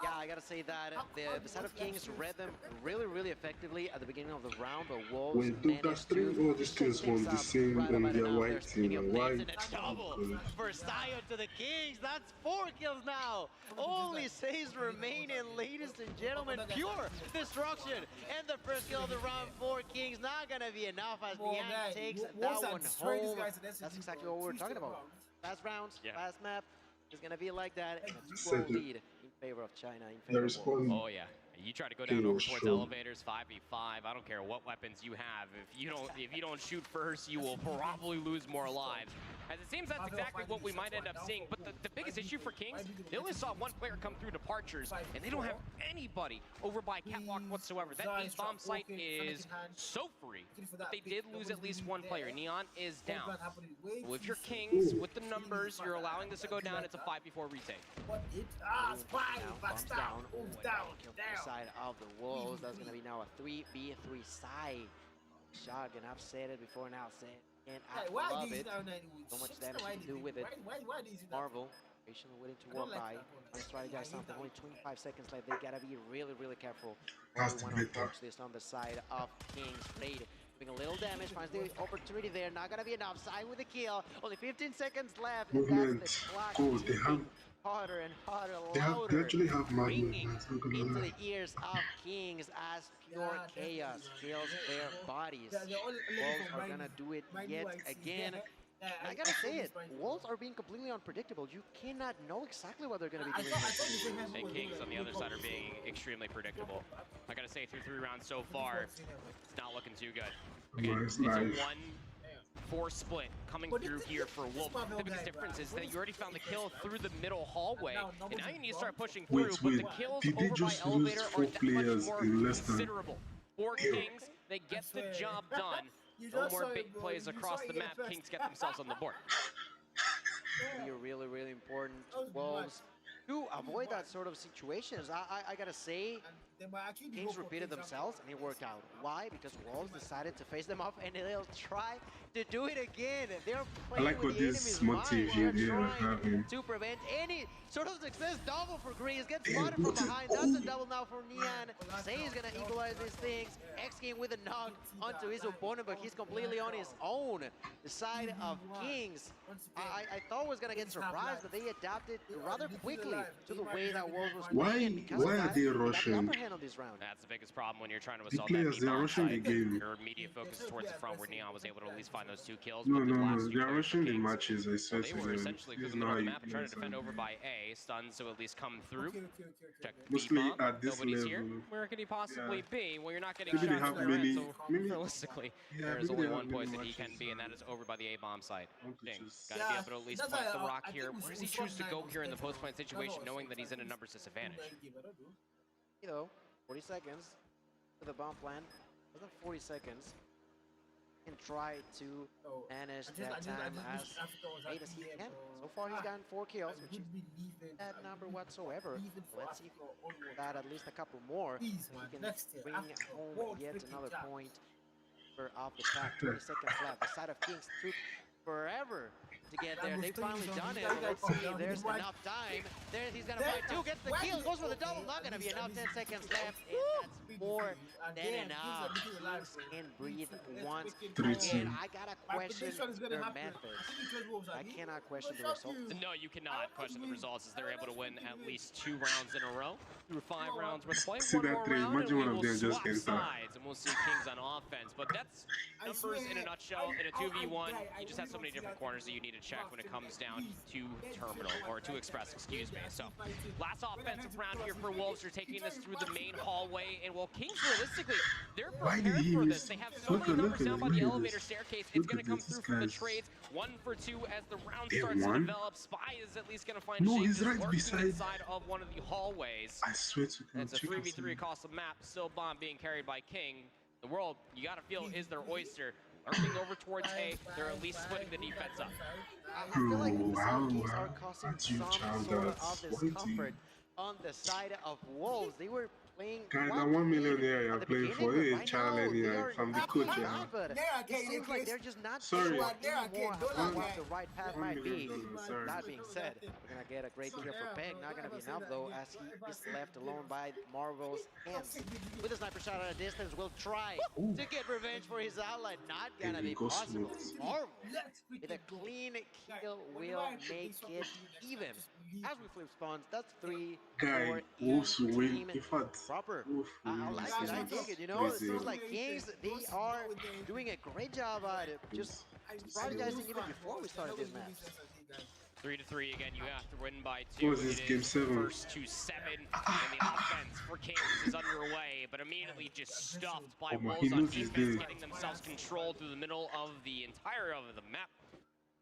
Yeah, I gotta say that the side of Kings read them really effectively at the beginning of the round, but Wolves Wait, managed three to all these teams want the same right on about their now. white There's team. plenty of Why? names and a double for Sayo to the Kings. That's 4 kills now. Only 6 remaining, ladies and gentlemen. Pure destruction. And the first kill of the round for Kings. Not gonna be enough as Nian takes that one home. That's exactly what we're talking about. Last rounds, last map is gonna be like that. And a 2-0 lead in favor of China. In favor of Wolves. Oh yeah. You try to go down over towards elevators, 5v5. I don't care what weapons you have. If you don't shoot first, you will probably lose more lives. As it seems that's exactly what we might end up seeing. But the biggest issue for Kings, they only saw one player come through departures, and they don't have anybody over by catwalk whatsoever. That B bomb site is so free, but they did lose at least one player. Neon is down. With your Kings, with the numbers, you're allowing this to go down. It's a 5v4 retake. Down. Side of the Wolves. That's going to be now a 3v3 side. Shotgun, I've said it before, now I'll say it. And I love it. So much damage to do with it. Marvel, patiently waiting to walk by. Let's try to get something. Only 25 seconds left. They gotta be really careful. Has to be approach this on the side of Kings. Blade doing a little damage. Finds the opportunity there. Not gonna be enough. Side with the kill. Only 15 seconds left. Movement. That's the clock. Oh, they have. Harder and harder, They actually have mad ringing movements. Not gonna into lie. the ears of Kings as pure chaos fills their bodies. Wolves are gonna do it yet again. I gotta say it, Wolves are being completely unpredictable. You cannot know exactly what they're gonna be doing. And Kings on the other side are being extremely predictable. I gotta say, through 3 rounds so far, it's not looking too good. Again, Nice, it's a nice. 1-4 split coming through here for Wolves. The biggest difference is that you already found the kill through the middle hallway, and now you need to start pushing through, Wait, but the wait. kills Did they over by just lose elevator 4 are that much players more in less than? considerable. For Kings, they get the job done. No more big plays across the map. Kings get themselves on the board. Really important Wolves to avoid that sort of situations. I gotta say, Kings repeated themselves and it worked out. Why? Because Wolves decided to face them off and they'll try to do it again. They're I playing like with what the this enemy's mind. motive They're here trying having. to prevent any sort of success. Double for Grease, gets spotted from behind. That's a double now for Neon. Say he's gonna equalize these things. X-King with a knock onto his opponent, but he's completely on his own. The side of Kings, I thought was gonna get surprised, but they adapted rather quickly to the way that Wolves was playing. And because Why of are that, they got the rushing? upper hand on this round. That's the biggest problem when you're trying to The assault players, that they are B-bomb rushing the site. game. Your immediate focus is towards the front, where Neon was able to at least find those 2 kills. No, but the no, last no. few They are players for rushing the Kings, matches. I swear they to were God. essentially This is cooking not them how on the you map and trying play to defend something. over by A. Stuns to at least come through. Check Mostly B-bomb. at this Nobody's here. level. Where could he possibly be? Well, you're not getting Maybe they shots have from the red, many- so maybe- realistically, Yeah, there is maybe only they one have place many that he can matches, be, and that is over by the A bomb site. want to Ding. just- Gotta be able to at least plant the rock here. Where does he choose to go here in the post-plant situation, knowing that he's in a numbers disadvantage? You know, 40 seconds to the bomb plan. Less than 40 seconds. Can try to manage that time as late as he can. So far, he's gotten 4 kills, which is that number whatsoever. Let's see if he can add at least a couple more. He can bring home yet another point off the pack. 20 seconds left. The side of Kings took forever to get there. They finally done it. But let's see if there's enough time. There, he's gonna find 2, gets the kill, goes for the double. Not gonna be enough. 10 seconds left, and that's more than enough. Kings can breathe once 3-2. again. I gotta question their methods. I cannot question the results. No, you cannot question the results, as they're able to win at least 2 rounds in a row through 5 rounds worth of play. See One that more play, round, imagine and we one of will them just swap enter. sides, and we'll almost see Kings on offense, but that's numbers in a nutshell. In a 2v1, you just have so many different corners that you need to check when it comes down to Terminal, or to Express, excuse me. So, last offensive round here for Wolves. They're taking this through the main hallway, and while Kings, realistically, they're prepared for this. They have so many numbers down by the elevator staircase. It's going to come through from the trades. 1 for 2 as the round starts to develop. Spy is at least going to find James lurking inside of one of the hallways. I swear to God. It's a 3v3 across the map. Still bomb being carried by King. The world, you got to feel, is their oyster. Lurking over towards A. They're at least splitting the defense up. I feel like some Kings are causing some sort of discomfort on the side of Wolves. They were playing. Guys, now 1 million here you're playing for a challenge here from the coach. But it seems like they're just not sorry. sure anymore about what the right path might be. That being said, we're gonna get a great leader for Peg. Not gonna be enough though, as he is left alone by Marvel's hands. With a sniper shot at a distance, will try to get revenge for his ally. Not gonna be possible. Marvel with a clean kill will make it even. As we flip spawns, that's 3 Guy, for Wolves each win. team. In fact, Proper. Wolves I win. like it. I dig it. You know, it seems like Kings, they are doing a great job at it. Just strategizing even before we started this match. 3-3 again. You have to win by 2. What was this, game 7? First to 7, and the offense for Kings is underway, but immediately just stuffed by Wolves on defense, getting themselves control through the middle of the entire of the map.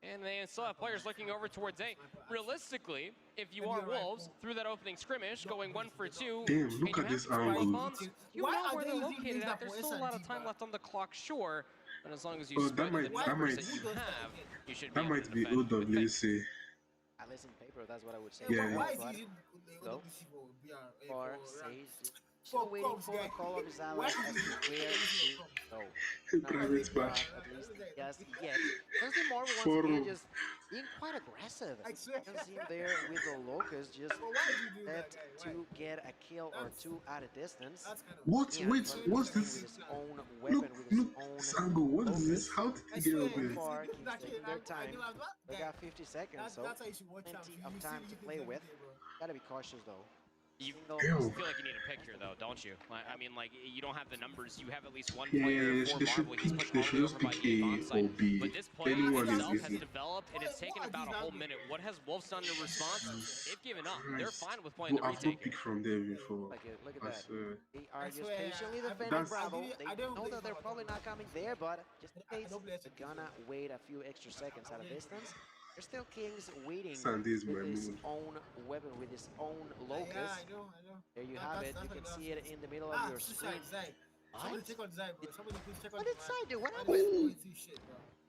And they still have players looking over towards A. Realistically, if you are Wolves, through that opening scrimmage, going 1 for 2, damn, look at this angle. you know where they're located at. There's still a lot of time left on the clock, sure. But as long as you Oh, spread the numbers that you have, you should be able to defend with OWC. At least in paper, that's what I would say. Yeah. Go. For Sage. Still waiting for the call of his allies as to where to go. Private match. At least yes, yet. Does the Marvel once again just being quite aggressive? You can see him there with the Locust just set to get a kill or 2 at a distance. What? Wait, what's this? With his own weapon, with his Look, this angle. What is this? How did he get up So here? far, keeps taking their time. They got 50 seconds, so plenty of time to play with. Gotta be cautious though. You feel like you need a pick here, though, don't you? I mean, like, you don't have the numbers. You have at least one player for Marvel. He's pushed all the way over by the bomb site. But this play itself has developed, and it's taken about a whole minute. What has Wolves done in response? They've given up. They're fine with playing the I've not retake. picked from there before. Look at that. They are just patiently defending Bravo. They know that they're probably not coming there, but just in case, they're gonna wait a few extra seconds at a distance. There's still Kings waiting Sandy's with my his mood. own weapon, with his own Locust. I know. There you have it. You can see it in the middle of your screen. Somebody check on Zai, bro. Somebody please check on What did Sai do? What Zai. happened?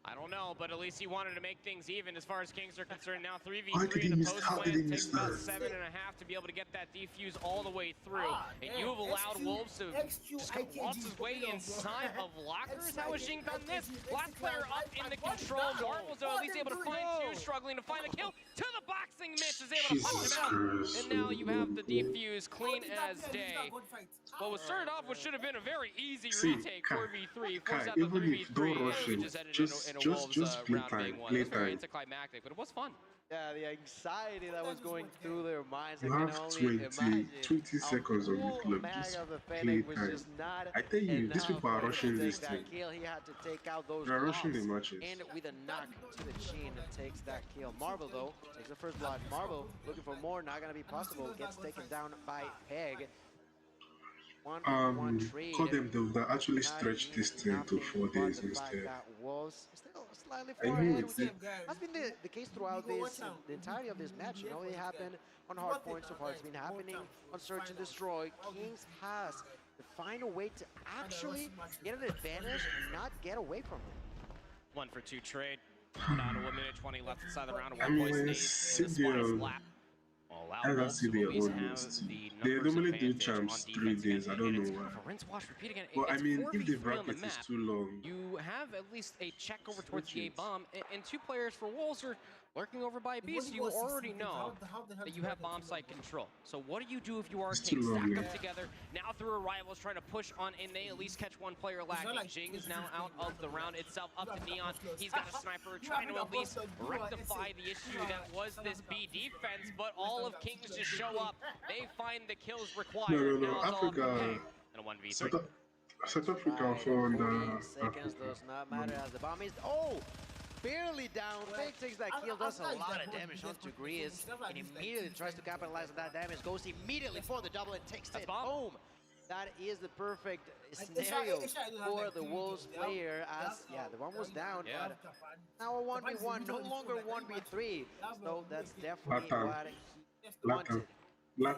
I don't know, but at least he wanted to make things even as far as Kings are concerned. Now How 3v3 did he in the miss- post how did play. he It takes miss about that? 7.5 to be able to get that defuse all the way through. And you have allowed Wolves to just waltz his way inside of lockers. How has Jing done this? Last player up in the control. Marvel's at least able to find 2, struggling to find the kill. To the boxing miss, is able to punch him out. And now you have the defuse clean as day. What was started off, which should have been a very easy retake, 4v3, forced out the even if 3v3, don't rush which him, has ended just in a Wolves play round time, being won. play It was very time. anticlimactic, but it was fun. Yeah, the anxiety that was going through their minds. You I can have only 20 seconds on the clock. mag Just of the play Fennec was time. just not I tell you, these people are enough rushing to this take thing. that kill. He had to take out those They're rushing the gloves. matches. And with a knock to the chin, takes that kill. Marvel, though, takes the first blood. Marvel looking for more, not going to be possible. Gets taken down by Peg. One trade. Codm, they would actually stretch this thing to 4 days The fact instead. that was still slightly I far knew ahead, it. which has been the case throughout this, the entirety of this match. You know, it happened on hard points so far. It's been happening on Search and Destroy. Kings has to find a way to actually get an advantage and not get away from it. 1 for 2 trade. Down to 1 minute 20 left inside the round. I 1 mean, point it's stays in the spawner's lap. I don't see their own. They normally do champs 3 days. I don't know why. Rinse, wash, repeat again. But I It's mean, if the 4v3 on bracket is map, too long, you have at least a check over towards the A bomb, and 2 players for Wolves are lurking over by B, so you already know that you have bomb site control. So what do you do if you are King? Stack up together. Now through arrivals, trying to push on, and they at least catch 1 player lacking. Jing is now out of the round itself, up to Neon. He's got a sniper, trying to at least rectify the issue that was this B defense, but all of Kings just show up. They find the kills required. No. Now it's all up to Africa. Peg. And a 1v3. South Africa Right, for 14 the seconds does not matter as the bomb is. Oh! Barely down. Fake takes that kill, does a lot of damage onto Grease, and immediately tries to capitalize on that damage. Goes immediately for the double and takes it home. That is the perfect scenario for the Wolves player. As the one was down, but now a 1v1, no longer 1v3. So that's definitely what he wanted.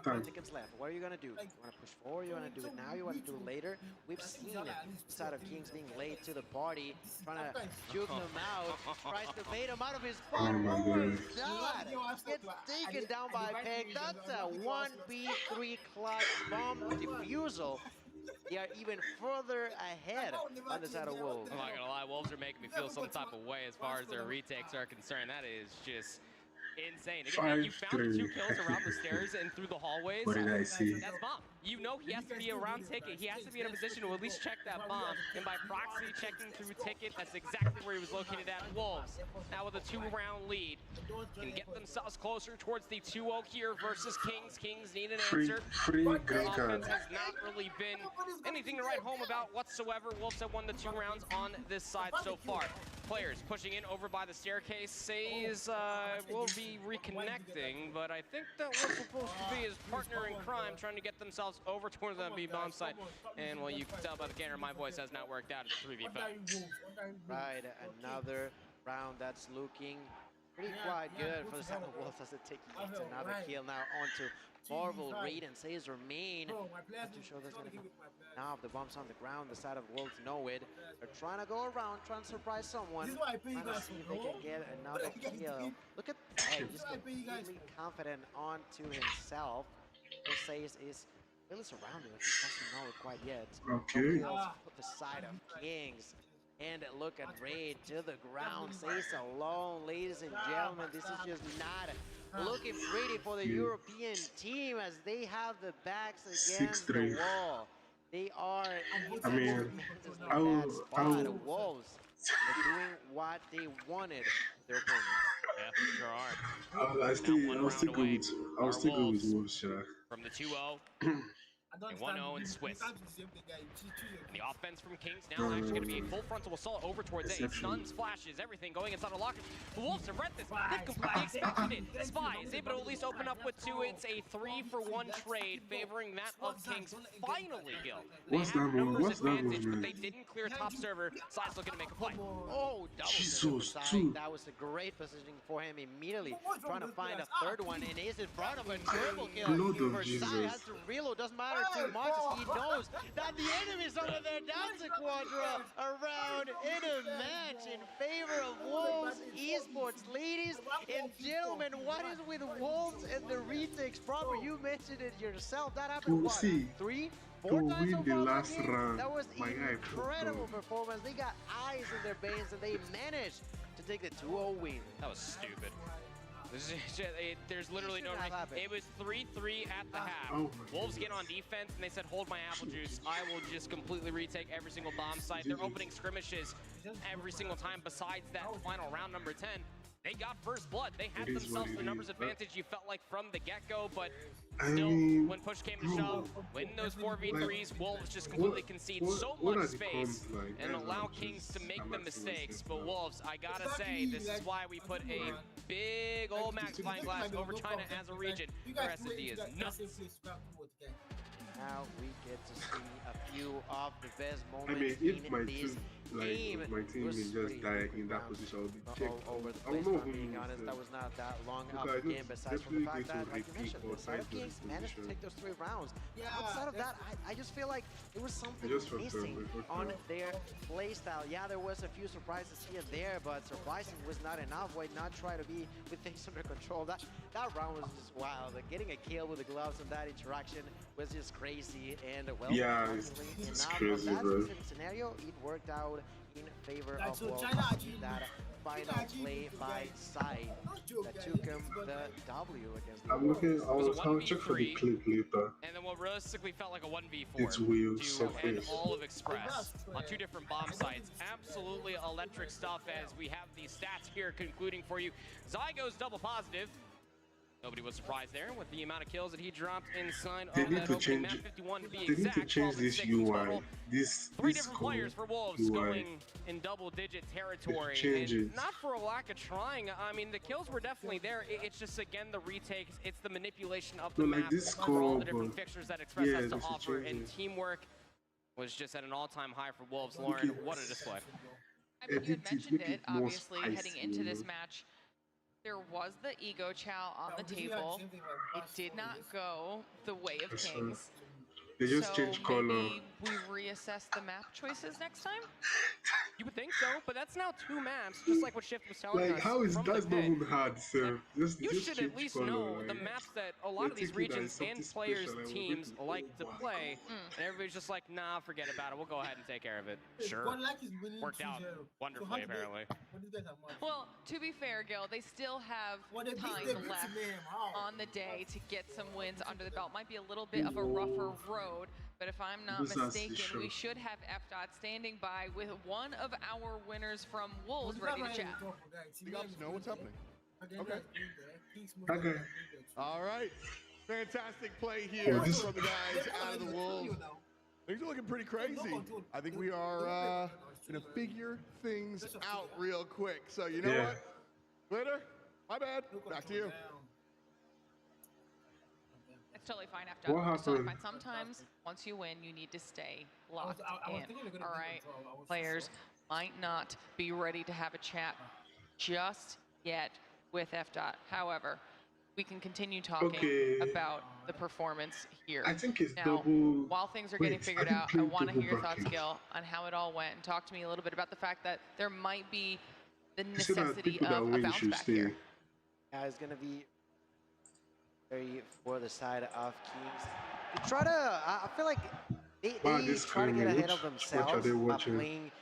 5 seconds left. What are you gonna do? You wanna push forward? You wanna do it now? You wanna do it later? We've seen the side of Kings being late to the party, trying to juke him out, tries to bait him out of his spot. Oh my God. Gets taken down by Peg. That's a 1v3 clutch bomb defusal. They are even further ahead on the side of Wolves. I'm not gonna lie, Wolves are making me feel some type of way as far as their retakes are concerned. That is just insane. Again, you found the 2 kills around the stairs and through the hallways. What did I see? That's bomb. You know he has to be around Ticket. He has to be in a position to at least check that bomb. And by proxy checking through Ticket, that's exactly where he was located at. Wolves, now with a 2-round lead, can get themselves closer towards the 2-0 here versus Kings. Kings need an answer. Free green Offense card. has not really been anything to write home about whatsoever. Wolves have won the 2 rounds on this side so far. Players pushing in over by the staircase. Says will be reconnecting, but I think that was supposed to be his partner in crime trying to get themselves over towards the B bomb site. And well, you can tell by the camera, my voice has not worked out. It's 3v5. Right, another round that's looking pretty quite good for the side of Wolves as they take another kill now onto Marvel. Raid and Says remain. Not too sure that's gonna come. Now the bombs on the ground, the side of Wolves know it. They're trying to go around, trying to surprise someone. Trying to see if they can get another kill. Look at Peg, just completely confident onto himself. This Says is really surrounded. He doesn't know it quite yet. Okay. No kills for the side of Kings. And look at Raid to the ground. Says alone, ladies and gentlemen. This is just not looking pretty for the European team as they have the backs against the wall. They are. I mean, I will. Wolves are doing what they wanted their opponents. Yeah, sure are. I'll still go with Wolves, yeah. From the 2-0. And 1-0 in Swiss. And the offense from Kings now actually going to be a full frontal assault over towards A. Stuns, flashes, everything going inside a locker. The Wolves have read this. They've completely expected it. Spy is able to at least open up with 2. It's a 3-for-1 trade favoring that of Kings. Finally, Gil. What's that one? What's that one, but man? they didn't clear top server. Side's looking to make a play. Oh, double Jesus, side. That was a great positioning for him immediately. Trying to find a third one, and is in front of a triple kill. Blood of Versailles Jesus. has to reload. Doesn't matter too much as he knows that the enemy's over there. That's a quadra around in a match in favor of Wolves Esports. Ladies and gentlemen, what is with Wolves and the retakes? Proper, you mentioned it yourself. That happened, To what, see, 3-4 to times win so the far last that game? round, That was my eye incredible felt performance. They got eyes in their veins and they managed to take the 2-0 win. That was stupid. There's literally no reason. It was 3-3 at the half. Oh Wolves get on defense and they said, hold my apple juice. I will just completely retake every single bomb site. They're opening skirmishes every single time besides that final round number 10. They got first blood. They had It is themselves what the it numbers is. advantage you felt like from the get-go, but I still, mean, when push came to bro, shove, when those 4v3s, Wolves just completely concede so what much are the space cons like? and Guys, allow I'm Kings just- to make I'm the asking mistakes. myself But now. Wolves, I gotta say, this is why we put a big old magnifying glass over China as a region. Their SSD is nuts. Now we get to see a few of the best I moments mean, if in my this team, game. like, my It team was will just pretty die quick in that rounds position, I'll be all checked. over the I place, will if not I'm being win honest. this, That was not that long because of I a know game, besides from the definitely fact going that, to like you repeat mentioned, or the side of fight Kings this managed to position. take those 3 rounds. Outside of that, I just feel like there was something Just for missing fun, on their playstyle. Yeah, there was a few surprises here and there, but surprising was not enough. Why not try to be with things under control? That round was just wild. Like, getting a kill with the gloves and that interaction was just crazy. And well, Yeah, fortunately it's enough, crazy, on that bro. specific scenario, it worked out in favor of so Wolves. China actually- That final play by side that took him the W against the I'm looking, Wolves. I'll check for the 1v3. clip later. And then what realistically felt like a 1v4 It's weird, to so end fast. all of Express on 2 different bomb sites. Absolutely electric stuff as we have these stats here concluding for you. Zy goes double positive. Nobody was surprised there with the amount of kills that he dropped inside They of need that to opening change. map 51 to be They need exact. to change 12 and this 6 in UI. total. This Three this different code players for Wolves UI. going in double-digit territory, change and it. not for a lack of trying. I mean, the kills were definitely there. It's just, again, the retakes. It's the manipulation of the No, like map this for all the call, different but fixtures that Express yeah, has to they should offer, change and it. teamwork was just at an all-time high for Wolves. Lauren, Okay. what a display. I mean, you had Edit it, mentioned make it, it more obviously, heading spicy, into you this know? match. There was the ego chow on the table. It did not go the way of That's Kings. They just So change color. maybe we reassess the map choices next time? You would think so, but that's now 2 maps, just like what Shift was telling Like us. how is from that's the not pit. even hard, sir. Just You should change at least color, know like, the maps that a lot you're of these thinking that regions it's something and players' special, like, we're teams going like to oh my play, God. and everybody's just like, nah, forget about it. We'll go ahead and take care of it. Sure. Worked out wonderfully, apparently. Well, to be fair, Gil, they still have time left on the day to get some wins under the belt. Might be a little bit of a rougher road, but if I'm not This has to mistaken, show. we should have FDOT standing by with one of our winners from Wolves ready to chat. You guys know what's happening. Okay. Okay. All right. Fantastic play here this- from the guys out of the Wolves. Things are looking pretty crazy. I think we are going to figure things out real quick. So you know Yeah. what? Glitter, my bad. Back to you. It's totally fine, FDOT. What It's totally fine. happened? Sometimes, once you win, you need to stay locked I was in. thinking they're gonna All do right, control. I was players sure. might not be ready to have a chat just yet with FDOT. However, we can continue talking Okay. about the performance here. I think it's Now, double. while things are Wait, getting figured I think out, I playing want to double hear your thoughts, bracket. Gil, on how it all went, and talk to me a little bit about the fact that there might be the You see that necessity people that of a win bounce should back stay. here. Yeah, it's gonna be very for the side of Kings. They try to, I feel like they Wow, this try to get Codm, ahead of which themselves are they by watching? playing,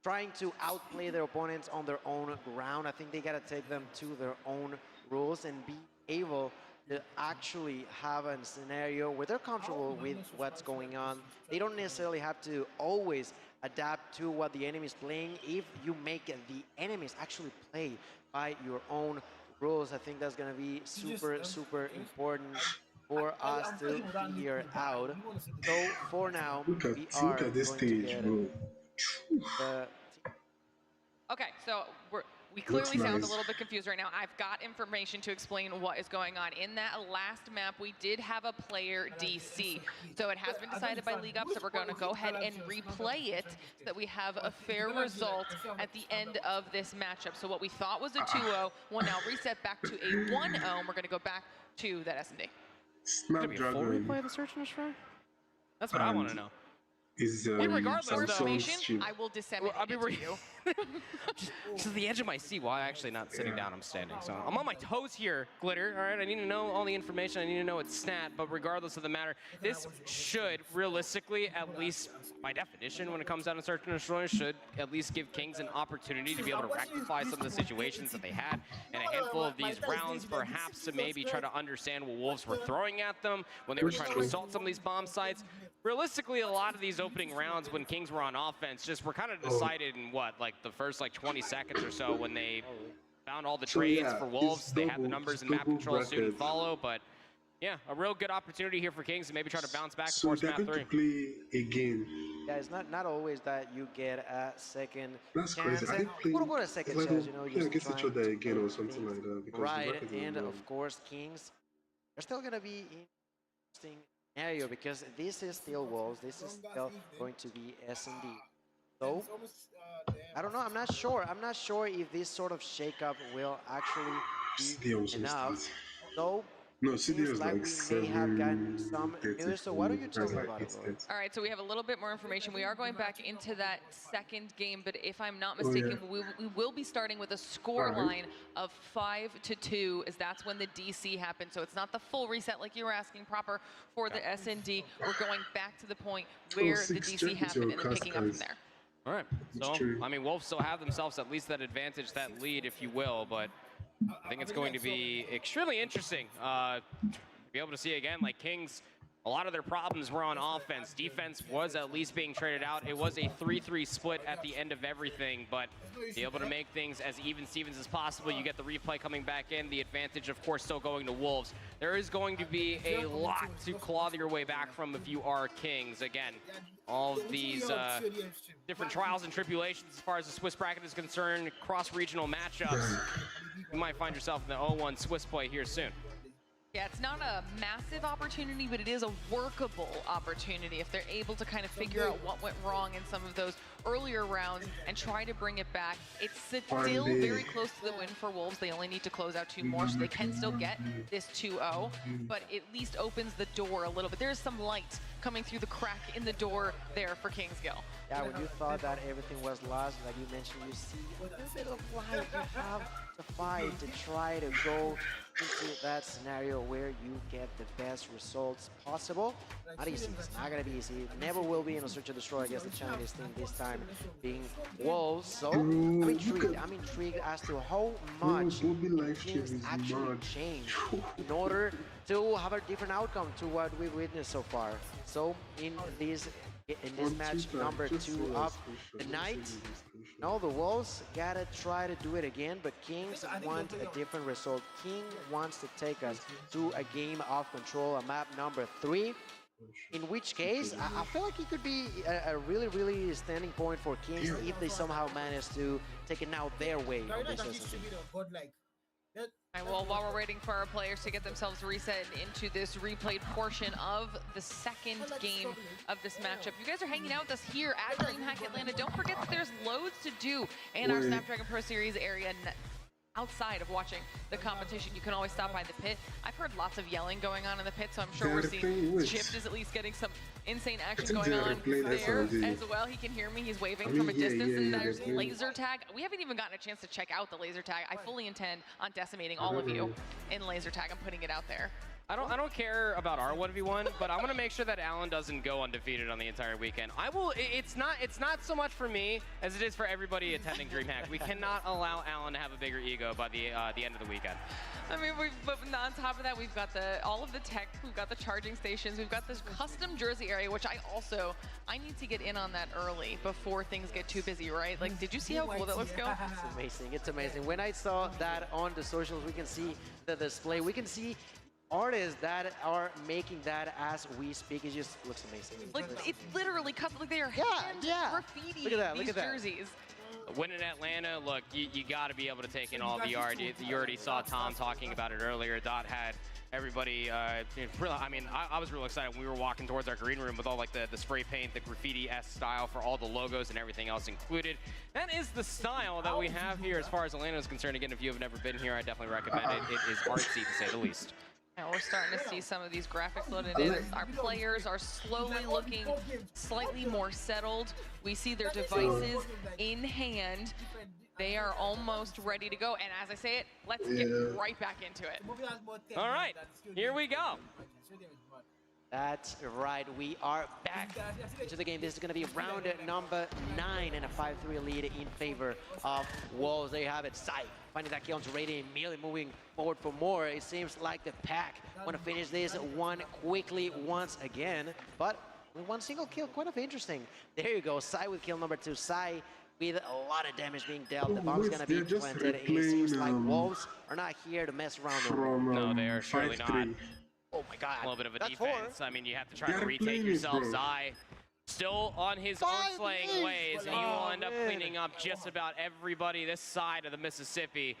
trying to outplay their opponents on their own ground. I think they gotta take them to their own rules and be able to actually have a scenario where they're comfortable with what's going on. They don't necessarily have to always adapt to what the enemy is playing. If you make the enemies actually play by your own rules, I think that's going to be super, super important for us to figure out. So for now, Look we are at this going to stage, get bro. the Okay, so we clearly sound a nice. little bit confused right now. I've got information to explain what is going on. In that last map, we did have a player DC. So it has been decided by League Ups that we're going to go ahead and replay it so that we have a fair result at the end of this matchup. So what we thought was a 2-0 will now reset back to a 1-0. We're going to go back to that S&D. Could be a full Snapdragon replay of the Search and Destroy? That's what I want to know. is regardless, For though- Samsung's information, chip. I will disseminate I'll be it to re- you. To the edge of my seat while I'm actually not sitting down, I'm standing. So I'm on my toes here, Glitter. All right, I need to know all the information. I need to know it's stat. But regardless of the matter, this should realistically, at least by definition, when it comes down to Search and Destroy, should at least give Kings an opportunity to be able to rectify some of the situations that they had in a handful of these rounds, perhaps to maybe try to understand what Wolves were throwing at them when they were trying to assault some of these bomb sites. Realistically, a lot of these opening rounds when Kings were on offense just were kind of decided in what, like the first like 20 seconds or so when they found all the So, trades yeah, for it's Wolves. They had the double- numbers it's and map double control soon bracket. follow, but yeah, a real good opportunity here for Kings to maybe try to bounce back So towards they're map going 3. to play again. Yeah, it's not always that you get a second That's chance. crazy. I And didn't play. what about a second it's like chance? they'll You know, play just against each trying other to again or make something things like that. Because right, the bracket is and wrong. of course, Kings are still gonna be in interesting scenario because this is still Wolves. This is still going to be S&D. So I don't know. I'm not sure. I'm not sure if this sort of shakeup will actually be CDM also enough. starts. So No, CDM seems is like like we may have gotten some 7:30 news. So why don't you for tell me. me That's about like it, Lauren? 8:30. All right, so we have a little bit more information. We are going back into that second game, but if I'm not Oh, yeah. mistaken, we will be starting with a score line of 5-2, as that's when the DC happened. So it's not the full reset like you were asking proper for the S&D. We're going back to the point where the 6, DC check with happened your and then picking up from cast, there. All right, so true. I mean, Wolves still have themselves at least that advantage, that lead, if you will, but I think it's going to be extremely interesting to be able to see again, like Kings, a lot of their problems were on offense. Defense was at least being traded out. It was a 3-3 split at the end of everything, but be able to make things as even-Stevens as possible. You get the replay coming back in. The advantage, of course, still going to Wolves. There is going to be a lot to claw your way back from if you are Kings. Again, all of these different trials and tribulations as far as the Swiss bracket is concerned, cross-regional matchups. You might find yourself in the 0-1 Swiss play here soon. Yeah, it's not a massive opportunity, but it is a workable opportunity if they're able to kind of figure out what went wrong in some of those earlier rounds and try to bring it back. It's still very close to the win for Wolves. They only need to close out 2 more, so they can still get this 2-0, but at least opens the door a little bit. There's some light coming through the crack in the door there for Kingsgill. Yeah, when you thought that everything was lost, like you mentioned, you see a little bit of light. You have to fight to try to go into that scenario where you get the best results possible. Not easy. It's not going to be easy. It never will be in a search and destroy against the Chinese team, this time being Wolves. So I'm intrigued as to how much things actually change in order to have a different outcome to what we've witnessed so far. So in this match number 2 of the night, no, the Wolves gotta try to do it again, but Kings want a different result. King wants to take us to a game of control, a map number 3, in which case I feel like it could be a really standing point for Kings if they somehow manage to take it now their way on this SSC. Well, while we're waiting for our players to get themselves reset into this replayed portion of the second game of this matchup, you guys are hanging out with us here at DreamHack Atlanta. Don't forget that there's loads to do in our Snapdragon Pro Series area outside of watching the competition. You can always stop by the pit. I've heard lots of yelling going on in the pit, so I'm sure we're seeing Chipped is at least getting some insane action going on there as well. He can hear me. He's waving from a distance, and there's laser tag. We haven't even gotten a chance to check out the laser tag. I fully intend on decimating all of you in laser tag. I'm putting it out there. I don't care about our 1v1, but I want to make sure that Alan doesn't go undefeated on the entire weekend. I will. It's not so much for me as it is for everybody attending DreamHack. We cannot allow Alan to have a bigger ego by the end of the weekend. I mean, but on top of that, we've got all of the tech, we've got the charging stations, we've got this custom jersey area, which I need to get in on that early before things get too busy, right? Like, did you see how cool that looks, Gil? It's amazing. It's amazing. When I saw that on the socials, we can see the display. We can see artists that are making that as we speak. It just looks amazing. Like, it's literally cut, like they are hand graffiti these jerseys. Winning Atlanta, look, you got to be able to take in all the art. You already saw Tom talking about it earlier. Dot had everybody, I was real excited when we were walking towards our green room with all like the spray paint, the graffiti-esque style for all the logos and everything else included. That is the style that we have here as far as Atlanta is concerned. Again, if you have never been here, I definitely recommend it. It is artsy to say the least. Now we're starting to see some of these graphics loaded in. Our players are slowly looking slightly more settled. We see their devices in hand. They are almost ready to go. And as I say it, let's get right back into it. All right, here we go. That's right, we are back into the game. This is going to be round number 9 and a 5-3 lead in favor of Wolves. There you have it. Sai finding that kill onto Radiant, immediately moving forward for more. It seems like the pack want to finish this one quickly once again, but with one single kill, quite interesting. There you go, Sai with kill number 2. Sai with a lot of damage being dealt. The bomb's going to be planted. It seems like Wolves are not here to mess around. No, they are surely not. Oh my god. A little bit of a defense. I mean, you have to try to retake yourself. Zai still on his own slaying ways, and he will end up cleaning up just about everybody this side of the Mississippi.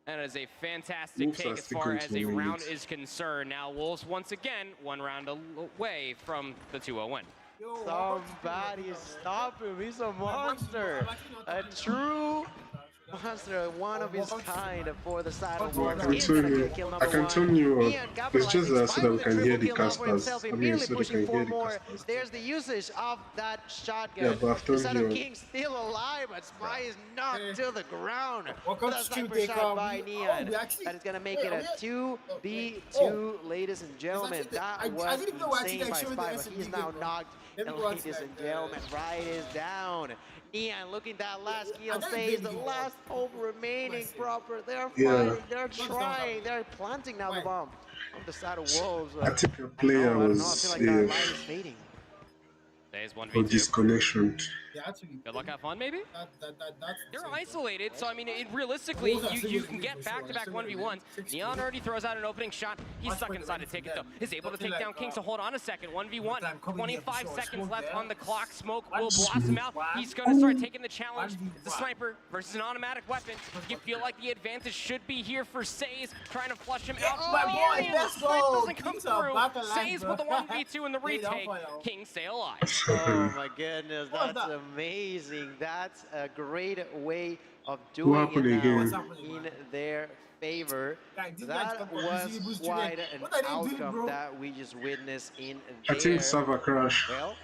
That is a fantastic take as far as a round is concerned. Now, Wolves once again 1 round away from the 2-0 win. Somebody stop him. He's a monster. A true monster, one of his kind for the side of Wolves. I can turn you on. It's just so that we can hear the casters. I mean, so they can hear the casters. There's the usage of that shotgun. Yeah, but after the side of King still alive, but Spy is knocked to the ground. That sniper shot by Neon. That is going to make it a 2v2, ladies and gentlemen. That was insane by Spy, but he's now knocked. And ladies and gentlemen, right is down. Neon looking that last kill, saves the last hope remaining proper. They're fighting, they're trying, they're planting now the bomb. on the side of Wolves. I think the I player don't know. I was feel like that light is fading. There's for 1v2. disconnection. They actually Good luck, have fun, maybe? that's You're insane, bro. isolated, so I mean, realistically, Wolves are you singles can lead get for sure. back-to-back Singles lead. 1v1s. 6-2. Neon already throws out an opening shot. He's Watch stuck for inside to the take it, though. them. He's able to Nothing take down like, King, so hold on a second. 1v1. time coming here 25 for sure. seconds Smoke left there. on the clock. Smoke One, will two, blast him out. one. He's going to start taking the challenge. 1v1. The sniper versus an automatic weapon. You feel like the advantage should be here for Says, trying to flush him out. my But boy, the let's snipe go. doesn't come Kings are through. back alive, Says bro. with the 1v2 in the Hey, don't retake. fire. King stay alive. Oh my goodness, What's that's that? amazing. That's a great way of What doing happened it now again? What's happening, in man? their favor. Like, these guys That come from was Brazil, Brazil, quite Chile. an What are they doing, outcome bro? that we just witnessed in I there. think server crash. Well,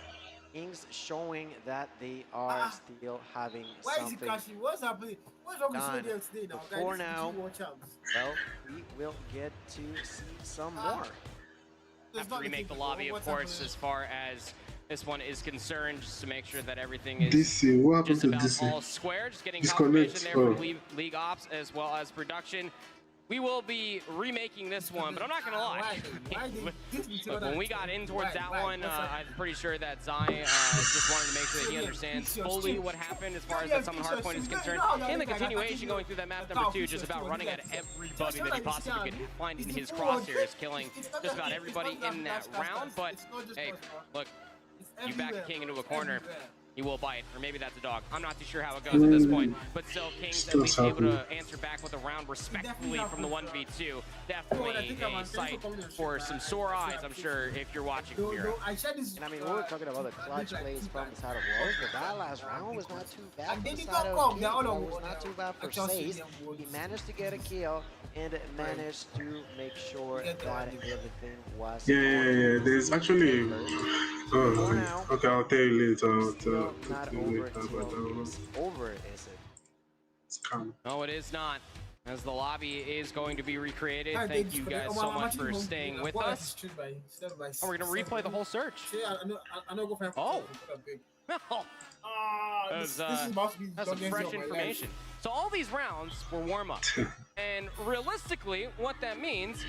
Kings showing that they are still having Why is he something. crashing? What's happening? What's wrong with done. Sweden today now? For Guys, now, watch out. Well, we will get to see some more. Have to remake the lobby, of course, as far as this one is concerned, just to make sure that everything is DC, what happened just to about DC? all square. Just getting Disconnect. confirmation there Oh. from League Ops as well as production. We will be remaking this one, but I'm not gonna lie. Look, when we got in towards that one, I'm pretty sure that Zai just wanted to make sure that he understands fully what happened as far as that summon hardpoint is concerned. In the continuation, going through that map number 2, just about running at everybody that he possibly could find in his crosshairs, killing just about everybody in that round. But hey, look, you back a King into a corner, he will bite, or maybe that's a dog. I'm not too sure how it goes at this point, but still, King's at least able to answer back with a round respectfully from the 1v2. Definitely a sight for some sore eyes, I'm sure, if you're watching Fira. And I mean, we were talking about the clutch plays from the side of Wolves, but that last round was not too bad for the side of King. That was not too bad for Sace. He managed to get a kill and managed to make sure that everything was Yeah. There's actually. Oh, okay, I'll tell you later. not over until it's over, is it? It's come. No, it is not. As the lobby is going to be recreated. Thank you guys so much for staying with us. And we're going to replay the whole search. Oh. That's some fresh information. So all these rounds were warm-up. And realistically, what that means,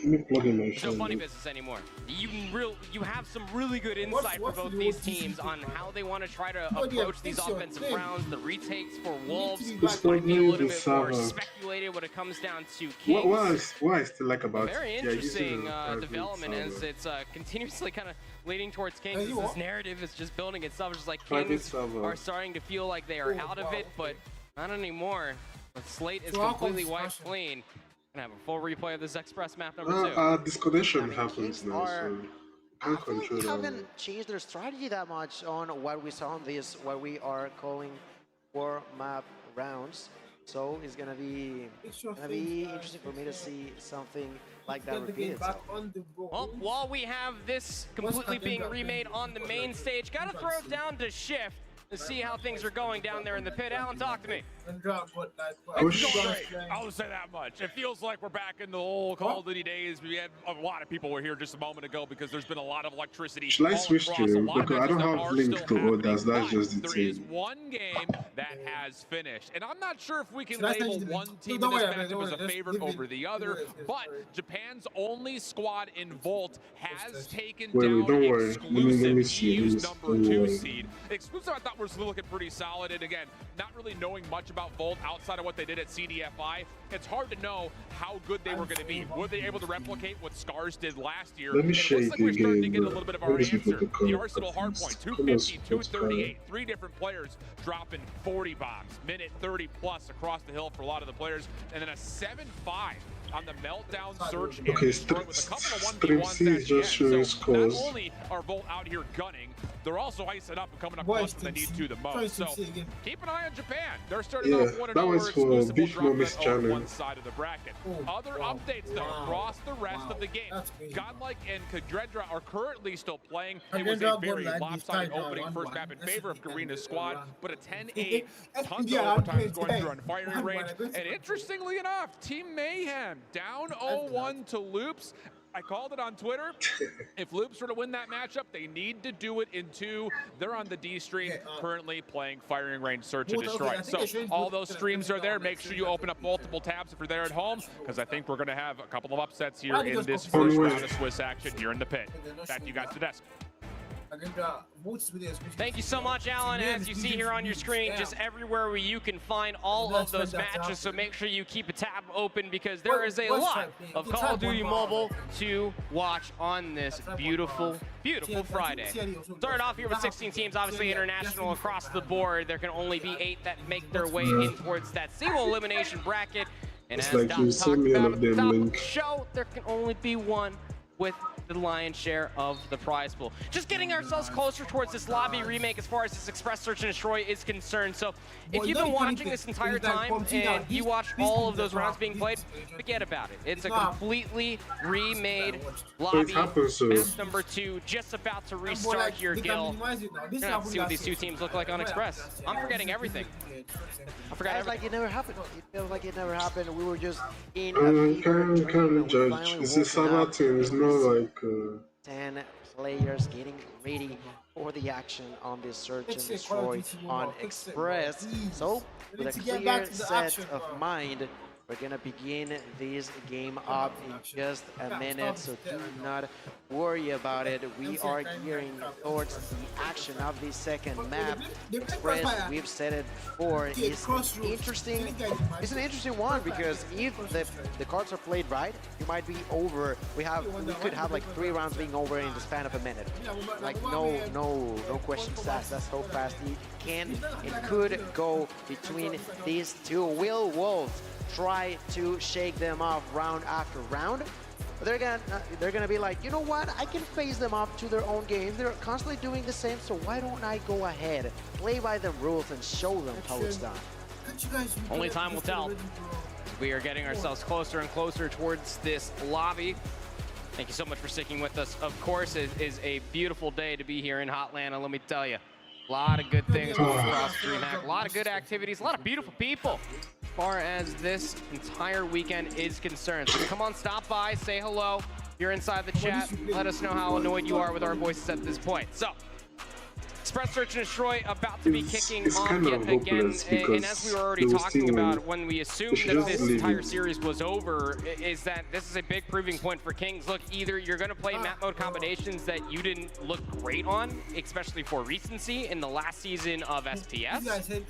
there's no funny business anymore. You have some really good insight for both these teams on how they want to try to approach these offensive rounds. The retakes for Wolves might be a little bit more speculated when it comes down to Kings. What I still like about Very interesting development as it's continuously kind of leading towards Kings. This narrative is just building itself. It's just like Kings are starting to feel like they are out of it, but not anymore. The slate is completely wiped clean. Gonna have a full replay of this Express map number 2. Disconnection happens now, so I can't feel like control they that. haven't changed their strategy that much on what we saw on this, what we are calling 4 map rounds. So it's gonna be interesting for me to see something like that repeat itself. Well, while we have this completely being remade on the main stage, gotta throw it down to Shift to see how things are going down there in the pit. Alan, talk to me. It's going great. I'll just say that much. It feels like we're back in the old Call of Duty days. We had a lot of people were here just a moment ago because there's been a lot of electricity. Should I switch all to across. A him? lot of Because I don't matches that have are link still to happening, others. That's but just the there thing. is one game that has finished, and I'm not sure if we can Should I label send you the one link? team in Don't this worry, matchup don't as a worry. favorite Just leave over it. the other, Leave it. but Japan's only squad in Volt has taken Wait, down don't worry. Let me Exclusive, see. EU's Don't number 2 worry. seed. Exclusive, I thought was looking pretty solid, and again, not really knowing much about Volt outside of what they did at CDFI. It's hard to know how good they were going to be. Were they able to replicate what Scars did last year? Let me And it show looks you like the we're starting to game, get a bro. little bit of Let our me see answer. if I can The call Arsenal it. hardpoint, Come on, 250, sports 238, 3 different players dropping 40 bombs, minute 30 plus across the hill for a lot of the players, and then a 7-5 on the meltdown search and Okay, destroy with a couple of Stream 1v1s C at is the just showing end. So scores. not only are Volt out here gunning, they're also icing up and coming up Boys, close when they need Stream to the C. most. Try So Stream C again. keep an eye on Japan. They're starting Yeah, off 1-0. that was for Exclusive will Beef drop Mommy's that on channel. one side of the bracket. Oh, Other wow. updates though Wow. across the rest Wow. of the game. That's crazy. Godlike and Kadredra are currently still playing. It was a Kadredra very got like lopsided this tied opening down first 1-1. map in That's favor of a good Garena's game. squad, but a 10-8, tons Yeah, of overtimes I'm going playing through on firing range. And interestingly enough, Team Mayhem down 0-1 to Loops. I called it on Twitter. If Loops were to win that matchup, they need to do it in 2. They're on the D stream, currently playing Firing Range Search and Destroy. So all those streams are there. Make sure you open up multiple tabs if you're there at home, because I think we're going to have a couple of upsets here in this first round of Swiss action here in the pit. Back to you guys to the desk. Thank you so much, Alan. As you see here on your screen, just everywhere where you can find all of those matches, so make sure you keep a tab open because there is a lot of Call of Duty Mobile to watch on this beautiful, beautiful Friday. Start off here with 16 teams, obviously international across the board. There can only be 8 that make their way in towards that single elimination bracket. And as Dom talked about at the top of the show, there can only be 1 with the lion's share of the prize pool. Just getting ourselves closer towards this lobby remake as far as this Express Search and Destroy is concerned. So if you've been watching this entire time and you watched all of those rounds being played, forget about it. It's a completely remade lobby. Map number 2, just about to restart here, Gil. We're gonna have to see what these 2 teams look like on Express. I'm forgetting everything. I forgot everything. Like it never happened. It feels like it never happened. We were just in can't judge. This is Sabatin. It's not like 10 players getting ready for the action on this Search and Destroy on Express. So with a clear set of mind, we're gonna begin this game up in just a minute, so do not worry about it. We are gearing towards the action of the second map. Express, we've said it before, is interesting. It's an interesting one because if the cards are played right, you might be over. We could have like 3 rounds being over in the span of a minute. Like no questions asked. That's how fast it can and could go between these 2. Will Wolves try to shake them off round after round? They're gonna be like, you know what? I can phase them up to their own game. They're constantly doing the same, so why don't I go ahead, play by the rules, and show them how it's done? Only time will tell. We are getting ourselves closer and closer towards this lobby. Thank you so much for sticking with us. Of course, it is a beautiful day to be here in Hotlanta, let me tell you. A lot of good things going across DreamHack, a lot of good activities, a lot of beautiful people as far as this entire weekend is concerned. So come on, stop by, say hello. If you're inside the chat, let us know how annoyed you are with our voices at this point. So, Express Search and Destroy about to be kicking off yet again, and as we were already talking about when we assumed that this entire series was over, is that this is a big proving point for Kings. Look, either you're going to play map mode combinations that you didn't look great on, especially for recency in the last season of SPS,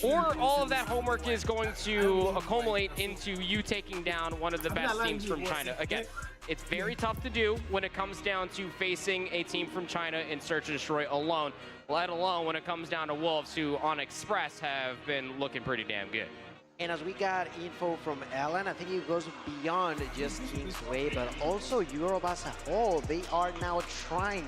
or all of that homework is going to accumulate into you taking down one of the best teams from China. Again, it's very tough to do when it comes down to facing a team from China in Search and Destroy alone, let alone when it comes down to Wolves, who on Express have been looking pretty damn good. And as we got info from Ellen, I think it goes beyond just King's Way, but also Europe as a whole. They are now trying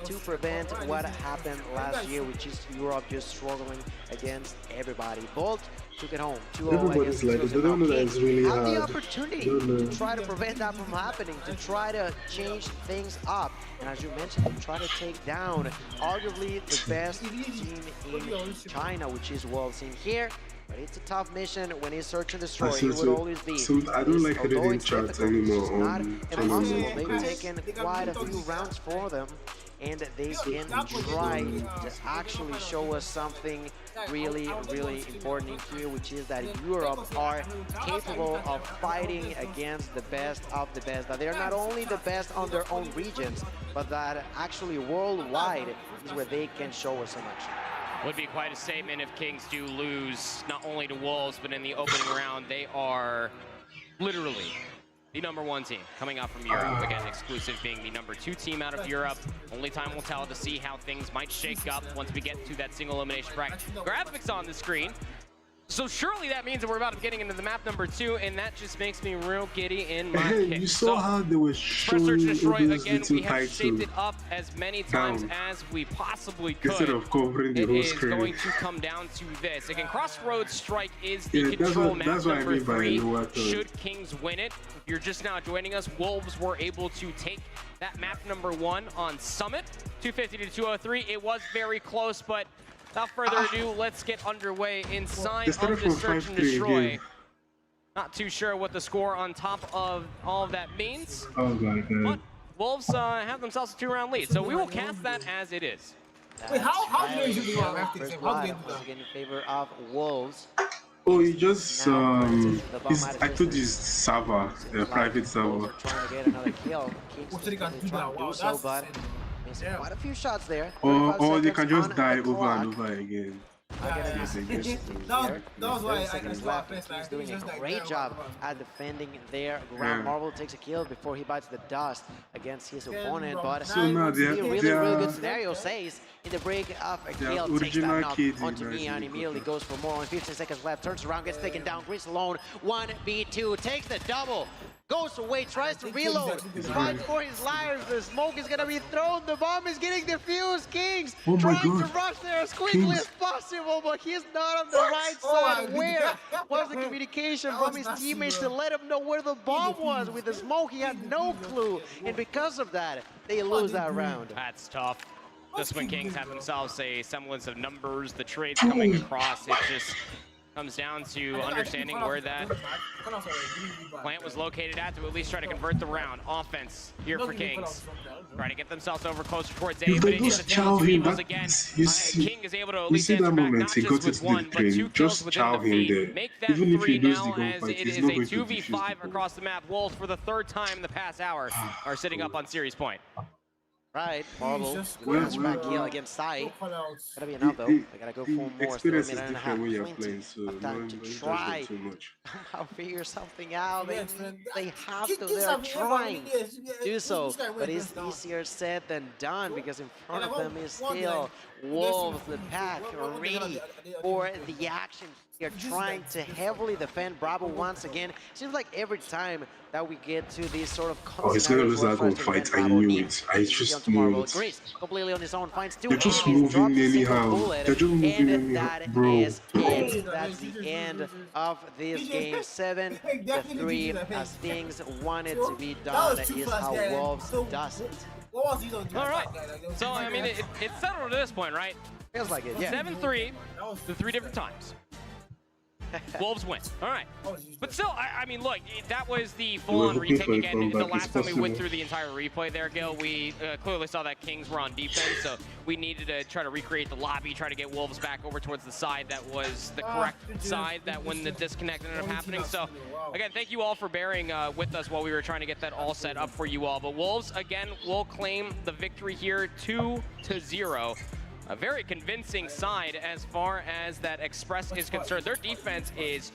to prevent what happened last year, which is Europe just struggling against everybody. Bolt took it home. 2-0 against like, they don't know that it's really have hard. the opportunity to try to prevent that from happening, to try to change things up. And as you mentioned, to try to take down arguably the best team in China, which is Wolves in here. But it's a tough mission when it's Search and Destroy. It would always be. I don't like how they didn't chat anymore. It's not impossible. They've taken quite a few rounds for them, and they can try to actually show us something really, really important in here, which is that Europe are capable of fighting against the best of the best. That they're not only the best on their own regions, but that actually worldwide is where they can show us some action. Would be quite a statement if Kings do lose, not only to Wolves, but in the opening round, they are literally the #1 team coming out from Europe. Again, exclusive being the #2 team out of Europe. Only time will tell to see how things might shake up once we get to that single elimination bracket. Graphics on the screen. So surely that means that we're about to be getting into the map #2, and that just makes me real giddy in my kick. You saw how they were showing Search and Destroy, those again, little we have shaped it titles up as many times as we possibly could. instead of covering the It whole is screen. going to come down to this. Again, Crossroads Strike is the Yeah, control map that's what I mean by #3. lower third. Should Kings win it, if you're just now joining us, Wolves were able to take that map #1 on Summit, 250 to 203. It was very close, but without further ado, let's get underway inside of the Search and Destroy. Not too sure what the score on top of all of that means. Oh my But god. Wolves have themselves a 2-round lead, so we will cast that as it is. Wait, how do you That's do right. that? First How do blood, you do once that? again in favor of Wolves. Oh, he just I thought this server, Seems private like server. Wolves are trying to get another kill. Kings Oh, so they can really do trying that. to Wow, do so, that's but insane. missing Yeah. quite a few shots there. Or 35 they can seconds just on die the over and clock. over again. Yeah. Yes, I guess. That was why 30 I seconds saw left. first. He's Like, doing a just like, great yeah, job wow. at defending their ground. Yeah. Marvel takes a kill before he bites the dust against his Yeah, opponent, bro. but So now it's a really good are scenario. Says in the break of a They are kill, takes original that knock kids in onto me and Resident immediately Evil. goes for more. On 15 seconds left, turns around, gets taken down. Grease alone, 1v2, takes the double. Goes away, tries to reload, fights for his life. The smoke is gonna be thrown. The bomb is getting defused. Kings Oh my trying to God. rush there as quickly Kings. as possible, but he's not on the right Oh side. my Where God. was the communication That from was his nasty, teammates bro. to let him know where the bomb was? With the smoke, he had no clue, and because of that, they lose that round. That's tough. Just when Kings have themselves a semblance of numbers, the trades coming across, it just comes down to understanding where that plant was located at to at least try to convert the round. Offense here for Kings. Trying to get themselves over closer towards A, If but they it is just a tale of chow two him, evils that- again. you see- King is able to at You least see answer that back moment not he just got with into one, the but 2 train, kills just within chow the him feed. there. Make that Even if 3 he loses the now as gunfight, it he's is not a going to defuse 2v5 the across the map. Wolves for the 3rd time in the past hour are sitting up on series point. Right, Marvel, just good match well, back kill against Sai. Callouts. Gotta be enough though. The- They gotta go the for more. Still a experience minute is and a half. different when you're Plenty playing, so of time don't to judge try them too much. somehow figure something out. They Yes, man. have to. Kings They're have never trying really- yes, to do so, this guy but went it's first down. easier said than done because in front of like, them is one still like, Wolves, this the is- pack, what the hell ready are they for doing? the action. They're Just trying like to this. heavily defend Bravo once again. Seems like every time that we get to these sort of Oh, he's gonna lose that scenarios, gunfight. Bravo I knew needs it. I to just be on knew Marvel. it. Grease completely on his own, finds 2 They're just enemies, drops moving a single anyhow. bullet, They're just moving and anyhow. that Bro. is it. That's the end of this game 7 to 3. As things wanted to be done is how Wolves does it. What was he doing? All right. So, I mean, it's settled at this point, right? Feels like it, yeah. 7-3 to 3 different times. Wolves win. All right. But still, I mean, look, that was the full-on hoping for retake a again. The comeback last as time we went possible. through the entire replay there, Gil, we clearly saw that Kings were on defense, so we needed to try to recreate the lobby, try to get Wolves back over towards the side that was the correct side that when the disconnect ended up happening. So, again, thank you all for bearing with us while we were trying to get that all set up for you all. But Wolves, again, will claim the victory here 2-0. A very convincing side as far as that Express is concerned. Their defense is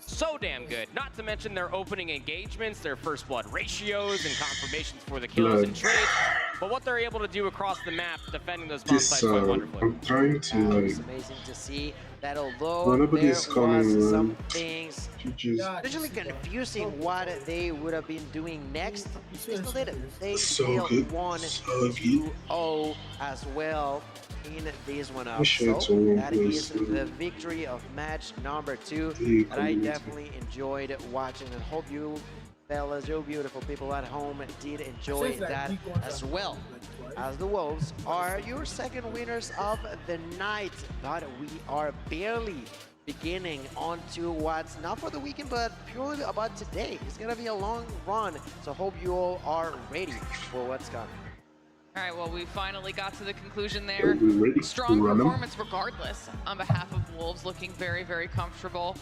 so damn good. Not to mention their opening engagements, their first blood ratios and confirmations for the kills and trades. But what they're able to do across the map, defending those bomb sites quite wonderfully. I'm trying to It's like. amazing to see that although Well, there nobody is coming, was some man. things Just literally confusing what they would have been doing next, they still did it. They So still good. won So good. 2-0 as well in this one up. We should So win that this, is the victory of match number 2 Big that I community. definitely enjoyed watching, and hope you fellas, you beautiful people at home did enjoy that as well. As the Wolves are your second winners of the night, but we are barely beginning onto what's not for the weekend, but purely about today. It's gonna be a long run, so hope you all are ready for what's coming. All right, well, we finally got to the conclusion there. Are we ready Strong to run 'em? performance regardless on behalf of Wolves, looking very, very comfortable.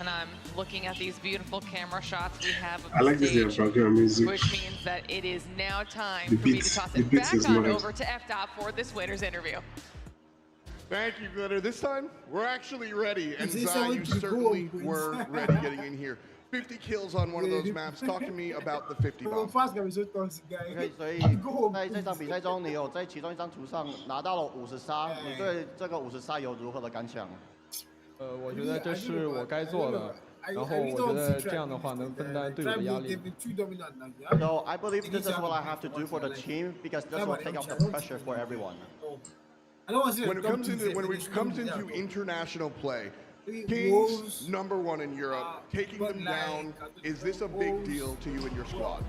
And I'm looking at these beautiful camera shots we have of I like the this their stage, background music. which means that it is now time The for me to beats- toss the it beats back is on mine. over to F-Dot for this winner's interview. Thank you, Glitter. This time, we're actually ready. And Is this Zai, how you we do certainly goals? were ready getting in here. 50 kills on one of those maps. Talk to me about the 50 bomb. Fast guy is so toxic guy. OK，所以 Go home. 在这场比赛中，你有在其中一张图上拿到了50杀，你对这个50杀有如何的感想？我觉得这是我该做的，然后我觉得这样的话能分担队友的压力。 So I believe this is what I have to do for the team because this will take off the pressure for everyone. When it comes into international play, Kings #1 in Europe, taking them down, is this a big deal to you and your squad?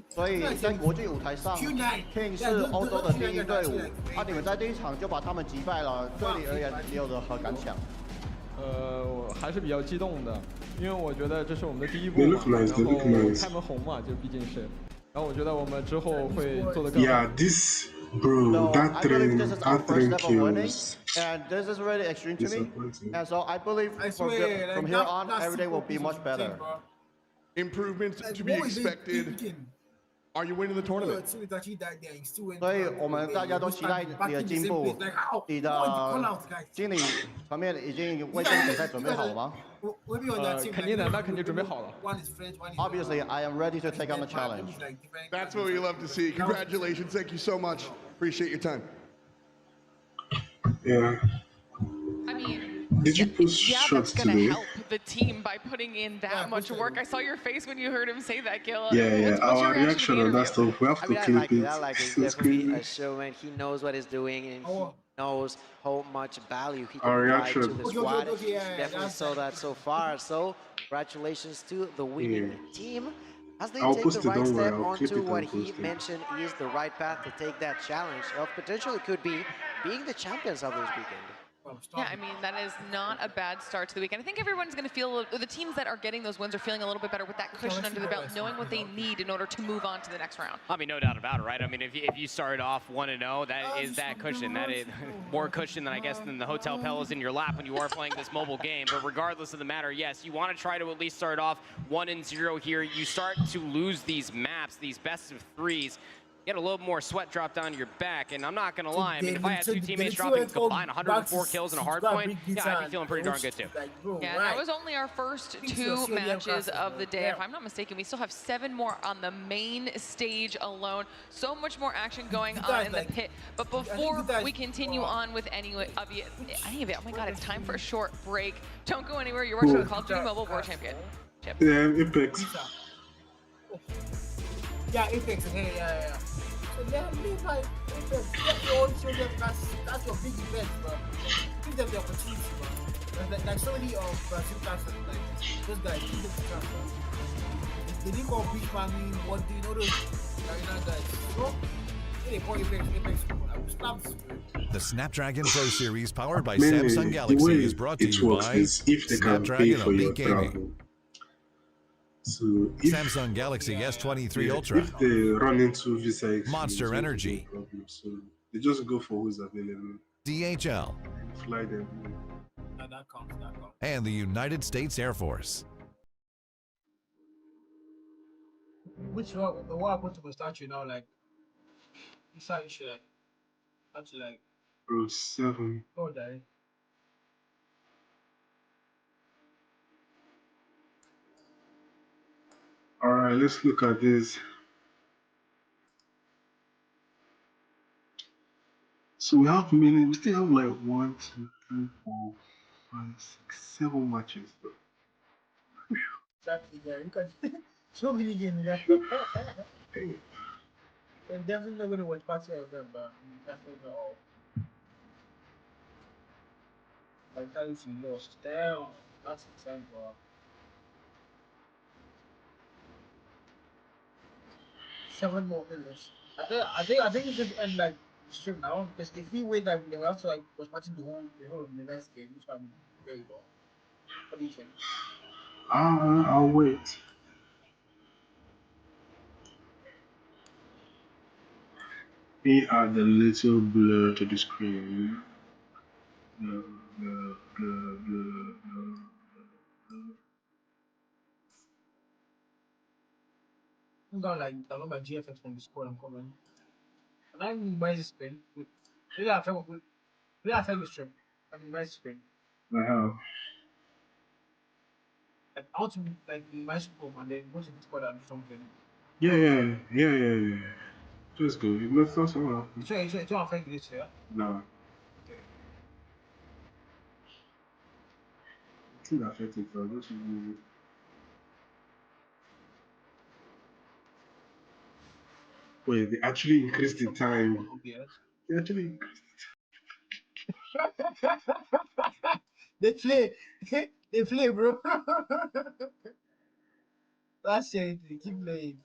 所以在国际舞台上 ，King 是欧洲的第一队伍，你们在第一场就把他们击败了，对你而言你有何感想？我还是比较激动的，因为我觉得这是我们的第一步 They 嘛， look nice. 然 They 后 look nice. 开门红嘛，就毕竟是，然后我觉得我们之后会做得更好。 Yeah, this bro, So that I believe this is our that first train step of winning, kills. and this is really extreme to me. Disappointing. And so I believe I from, swear, from like, here that- on, that everything will sequel be piece much was better. insane, bro. Improvements Like, to be what was they expected. thinking? Are you winning the tournament? 所以他期待点 still went 所以 down 我们大家都期待你的进步，你的经理层面已经为这个比赛准备好了吗？肯定的，那肯定准备好了。Obviously, I am ready to take on the challenge. That's what we love to see. Congratulations. Thank you so much. Appreciate your time. Yeah. I mean, Did you post yeah, shots that's gonna today? help the team by putting in that much work. I saw your face when you heard him say that, Gil. Yeah, What's our your reaction to the on that interview? stuff, we have I to mean, I clip like it. it. I like it. He's It's definitely crazy. a showman. He knows what he's doing, and he knows how much value he can Our provide to reaction. the Okay, squad. okay, yeah, He definitely that's saw it. that so far. So, congratulations to the winning team. As they I'll take post the it, right don't worry, step I'll clip onto it what and he post it. mentioned is the right path to take that challenge of potentially could be being the champions of this weekend. Yeah, I mean, that is not a bad start to the weekend. I think everyone's going to feel, the teams that are getting those wins are feeling a little bit better with that cushion under their belt, knowing what they need in order to move on to the next round. I mean, no doubt about it, right? I mean, if you started off 1-0, that is that cushion. That is more cushion than, I guess, than the hotel pillows in your lap when you are playing this mobile game. But regardless of the matter, yes, you want to try to at least start off 1-0 here. You start to lose these maps, these best of threes. Get a little more sweat dropped down your back, and I'm not gonna lie. I mean, if I had two teammates dropping combined 104 kills in a hard point, yeah, I'd be feeling pretty darn good too. Yeah, that was only our first two matches of the day. If I'm not mistaken, we still have 7 more on the main stage alone. So much more action going on in the pit. But before we continue on with any of it, oh my God, it's time for a short break. Don't go anywhere. You're watching the Call of Duty Mobile World Championship. Yeah, Apex. Yeah, Apex, yeah. So yeah, live like Apex. Let your own children, that's your big event, bro. Give them the opportunity, bro. Like so many of Brazil casters, like those guys, give them the chance, bro. They didn't call Beach Man, what do you know those guys? So, they call Apex, I will slap this, bro. The Snapdragon Pro Series powered by Mainly, Samsung the Galaxy way is brought to it you works by is if they can pay Snapdragon for your Elite Gaming. travel. So if, Samsung Galaxy S23 yeah, Ultra. if they run into visa issues, Monster it's Energy. no problem. So they just go for who's available. DHL. Fly them. Yeah, that counts. And the United States Air Force. Which one? What happened to the statue now? Like, this how you should like, actually like, Bro, 7. oh, die. Alright, let's look at this. So we still have like 1, 2, 3, 4, 5, 6, 7 matches. Bro. Exactly, yeah. You can so many games, yeah. Hey. I'm definitely not gonna watch party of them, but definitely not all. Vitality lost. Damn, that's insane, bro. 7 more minutes. I think it should end like stream now because if we win, like we have to like was watching the whole of the next game, which I'm very well. What do you think? I'll wait. We add a little blur to the screen. Blur, blur, blur, blur, blur. I'm gonna like download my GFX from the squad I'm coming. And I'm my spin. Maybe I feel the stream. I'm my spin. I have. Like I want to like my school and then go to the squad and do something. Yeah. Just go. It makes us all. So it's not affect this here. No. Okay. It's not affecting for just remove it. Wait, they actually increased the time. OBS. They actually increased They play, bro. That's it. They keep playing.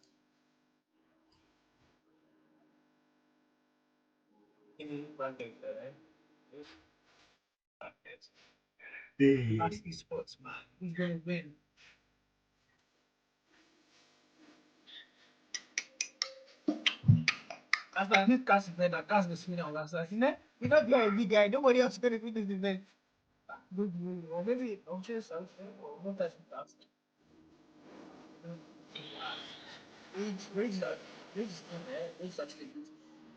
That's esports, man. Who's gonna win? That's why this cast is there. That cast is winning on that side. You know, you're a big guy. Nobody else is gonna win this event. Good, or maybe I'll just or not touch the cast. Rage actually good.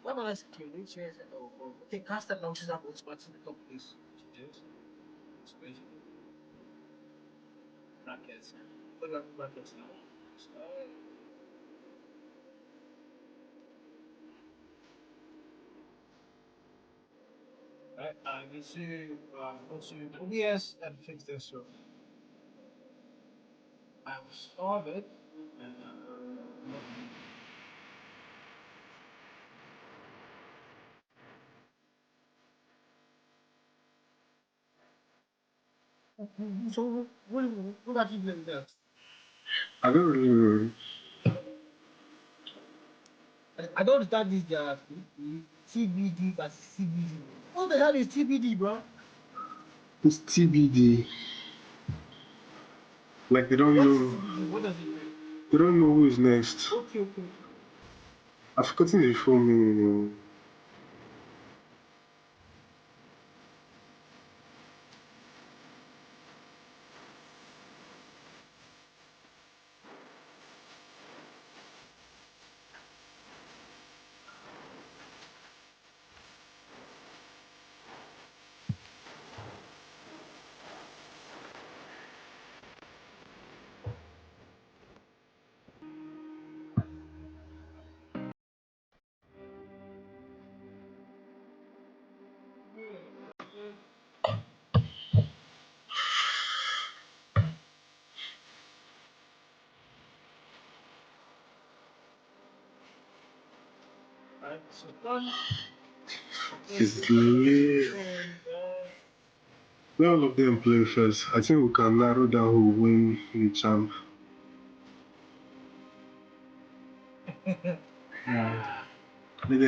What am I asking you? Rage is okay. Cast that launches up all spots in the top place. It's crazy. Brackets. Put up brackets now. Right, I need to go to OBS and fix this. So I will solve it. And, so what are you doing there? I don't really know. I don't understand this TBD versus CBD. What the hell is TBD, bro? It's TBD. Like they don't What's know. CBD? What does it mean? They don't know who is next. Okay. I've forgotten the full meaning. Right, so done. It's late. Let all of them play first. I think we can narrow down who will win the champ. Yeah. Let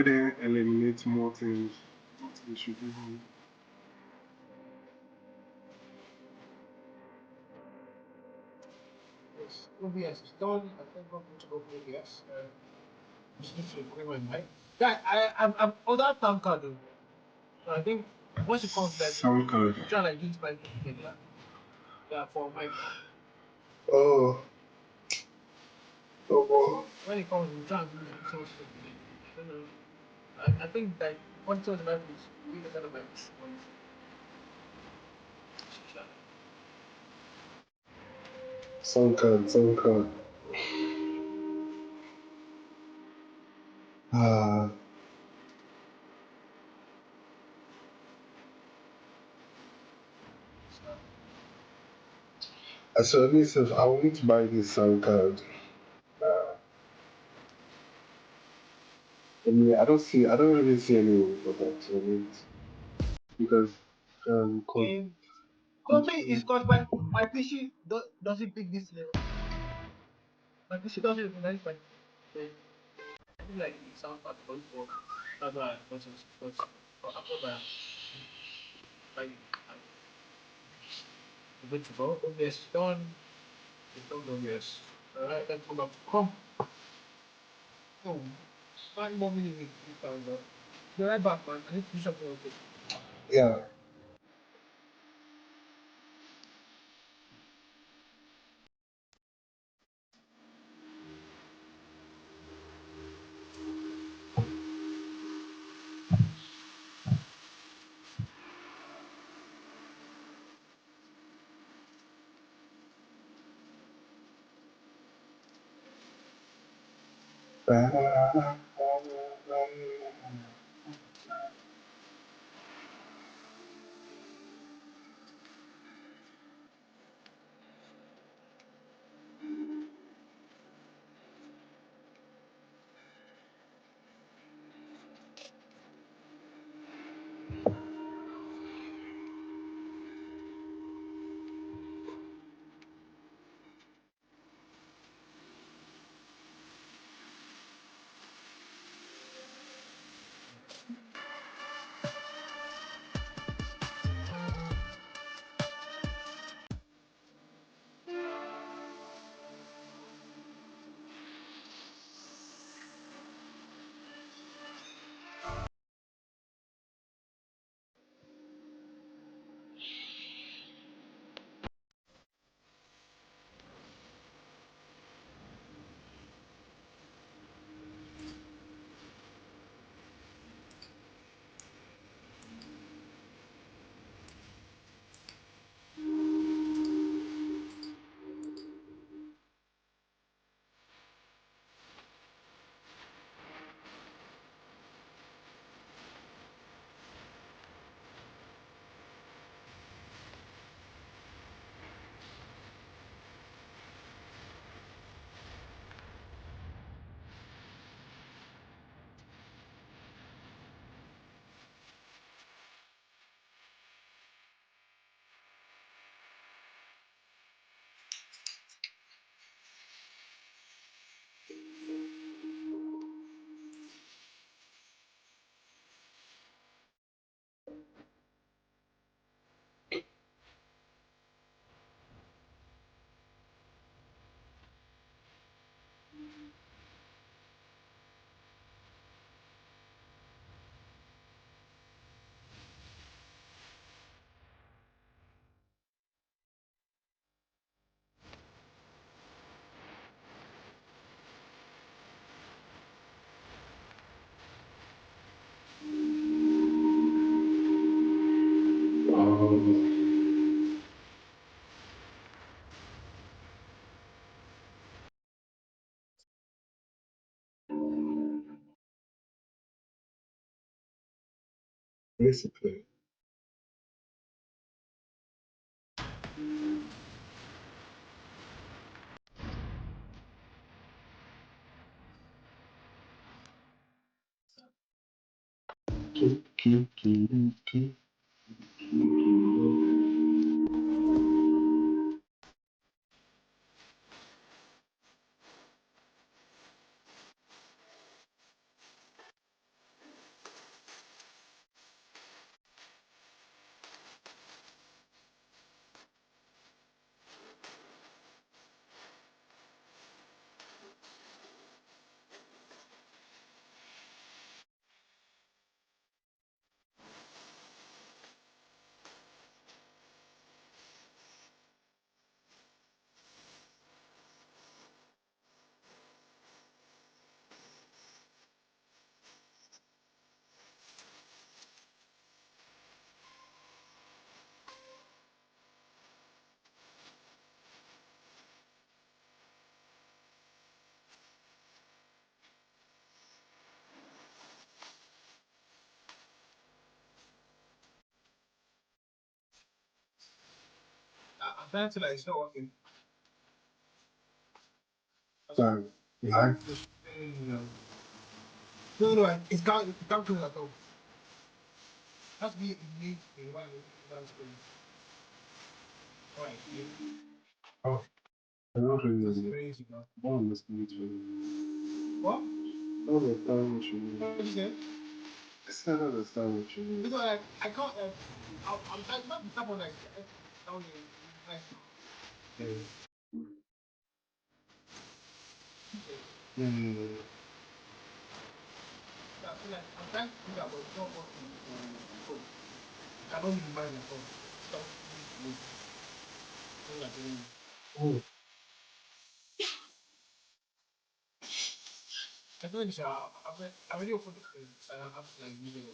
them eliminate more things. We should do. OBS is done. I think I'm going to go for OBS. Just need to clear my mic. Yeah, I'm on that time card though. So I think once it comes back, Sound card. I'm trying to like use my together. Yeah, for my. Oh. Oh. When it comes, I'm trying to use the source for the. I think like one of the map is we the kind of maps. Sound card. Ah. So listen, I will need to buy this sound card. Anyway, I don't really see any way for that. So I mean, because For me, it's because my PC doesn't pick this level. My PC doesn't recognize my. I think like the sound part goes for. That's why I got it. Because after that, like I'm good to go. OBS done. It's done OBS. Alright, let's go back to home. Oh, 5 more minutes. Be right back, man. I need to do something real quick. yeah. Basically. I'm trying to like it's not working. So, lag. No, it's can't close at all. Has to be in one that's good. Alright, Oh, I don't that's really crazy, bro. want this need to. What? I don't understand what you mean. What you said? I said I don't understand what you mean. Because like I can't I'm trying not to tap on like down here like Yeah. Yeah. I'm trying to do that but it's not working. So I cannot use mine at all. Stop move. So like Oh, I think I already opened the screen. I have to like use it.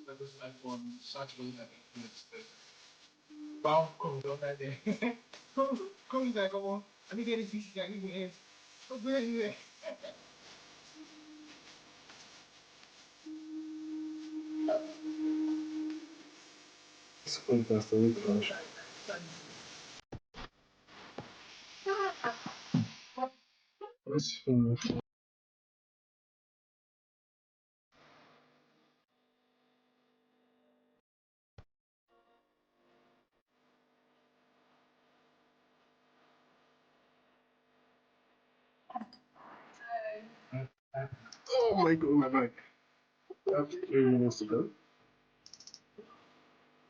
Like this iPhone search for like instead. Wow, cool, don't that there. Cool is like, come on. I need to get this PC, I need to get it. What's going on there? it's fantastic. Gosh. Let's finish. Oh my god, my back. I have 3 minutes to go.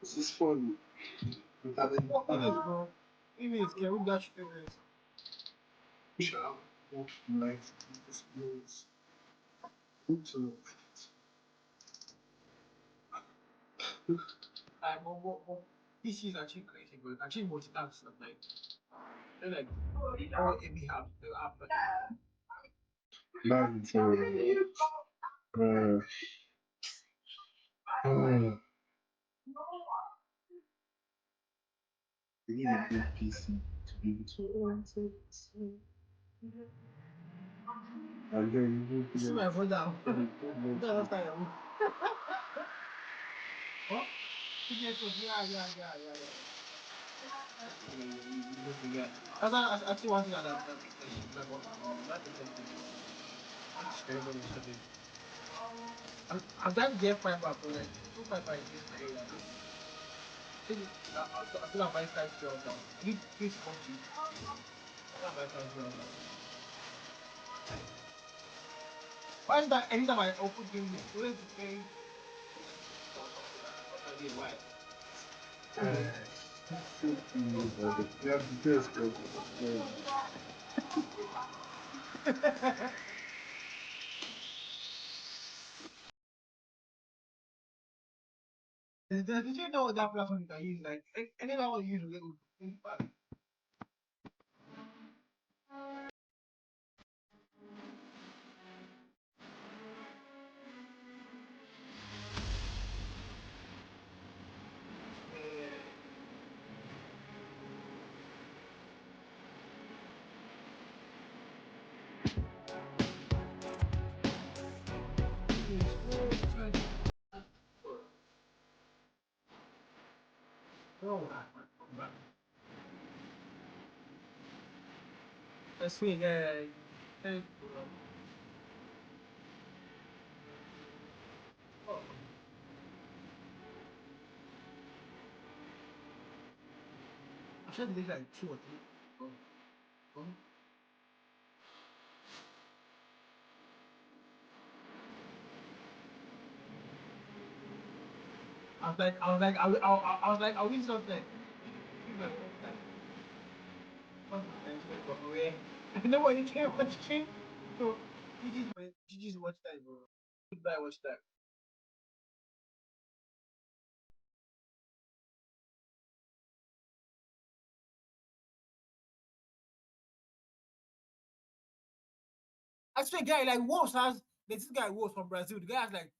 This is fun. I'm having fun. Bro, anyways, can we dash anyways? Push out. Watch the lights. This is into. What PC is actually crazy, but actually multitask stuff like they're like all anyhow the app like That's oh, we need a good PC to be able to answer this. And then you will see be my phone down. able That's to. time. What? Yeah. That's actually one thing that like that is something. That's terrible yesterday. I'm trying to get 5 but like 255 is my area now. I feel like my sky still down. I need 340. Not my sky still down. Why is that anytime I open game it's always the same what I did, why? You have the best, bro. Did you know that platform you can use? Like anyone will use it. No, that's sweet, yeah. Oh. I'm sure they like 2 or 3. Oh. I win something. I know what you can't watch stream. So, GG's watch time, bro. Goodbye, watch time. I swear, guy, like Wolves has there's this guy Wolves from Brazil. The guy has like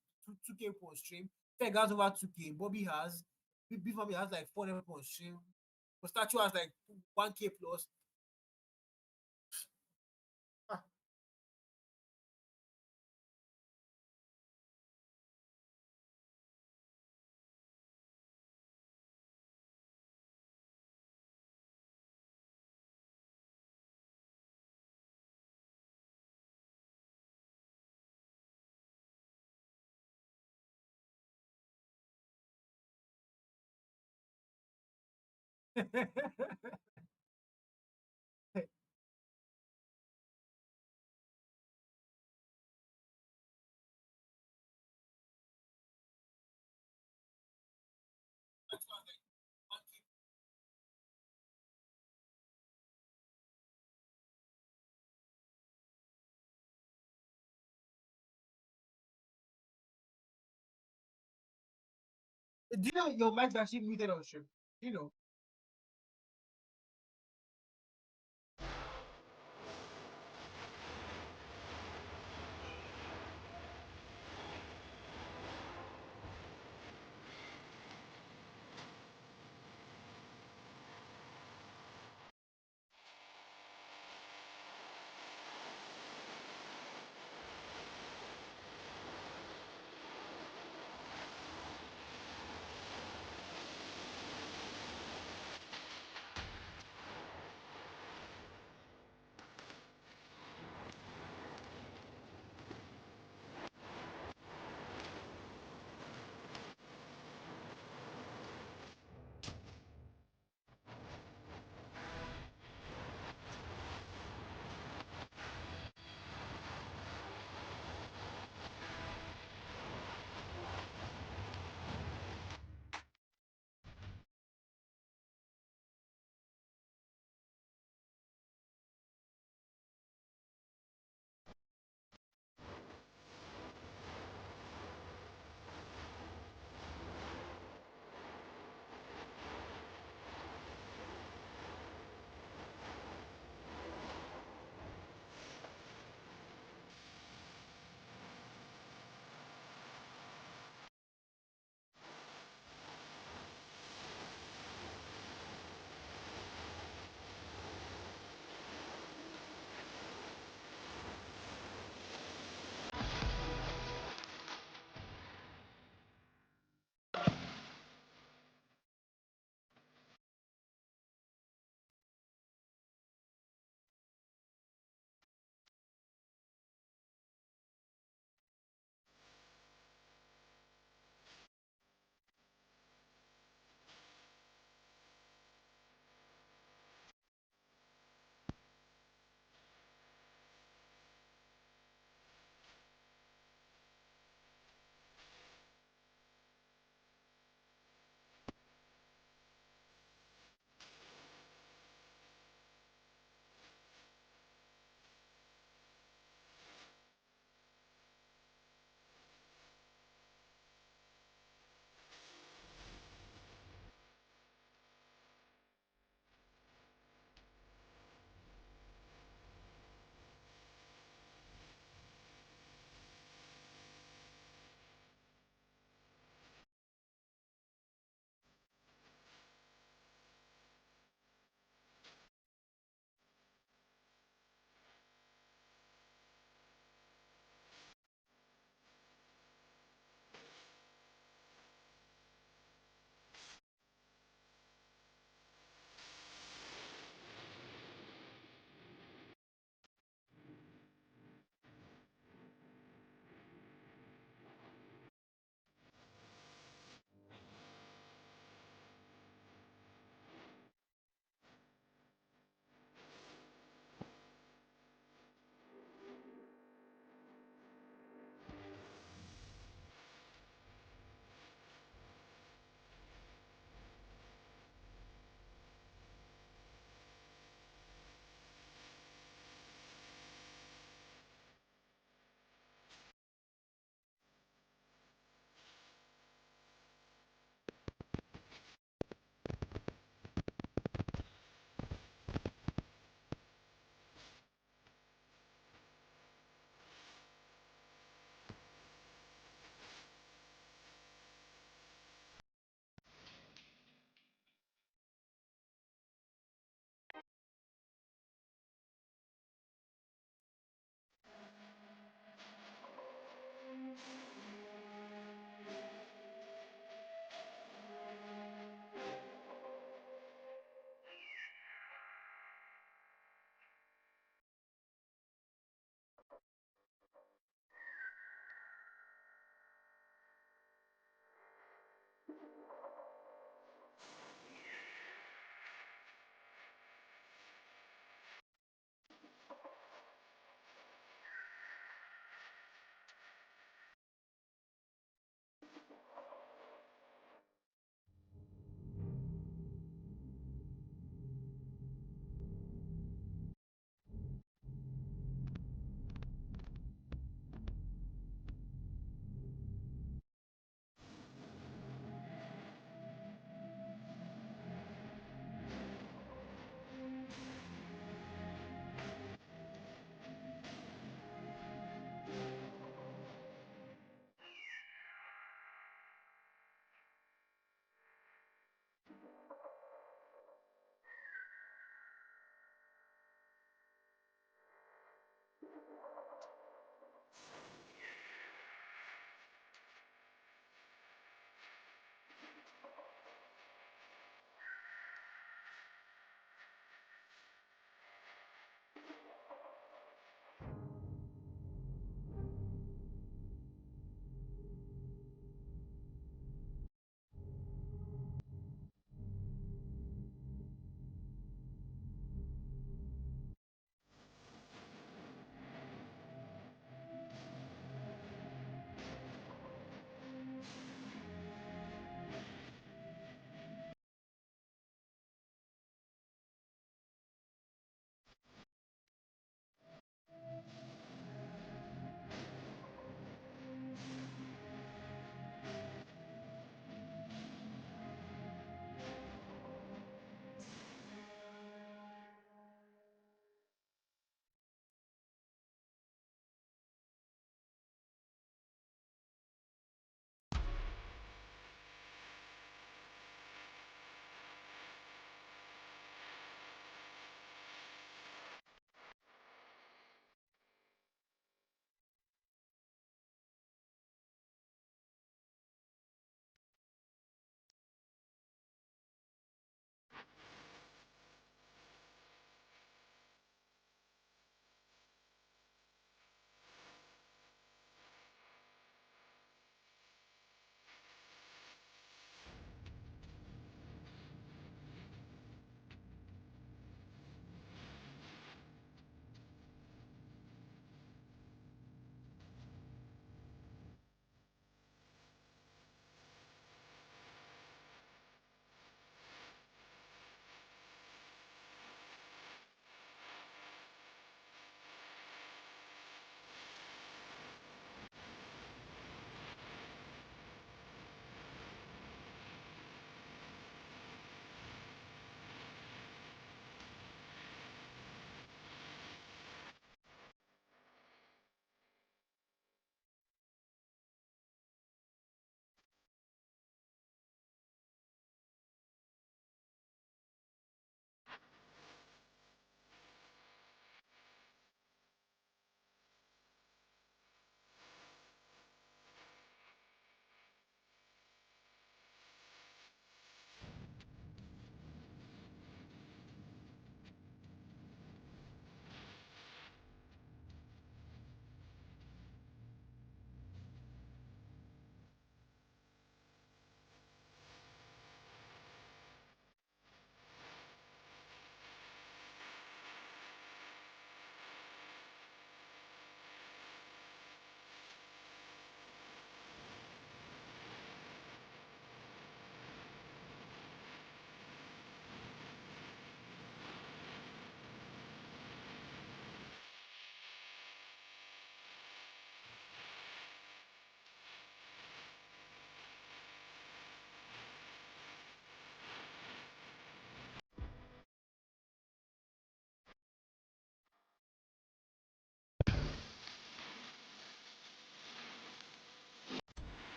2K per stream. Tech has over 2K. Bobby has Big has like 400 per stream. But Statue has like 1K plus. Ah. Do you know your mic's actually muted on stream? You know.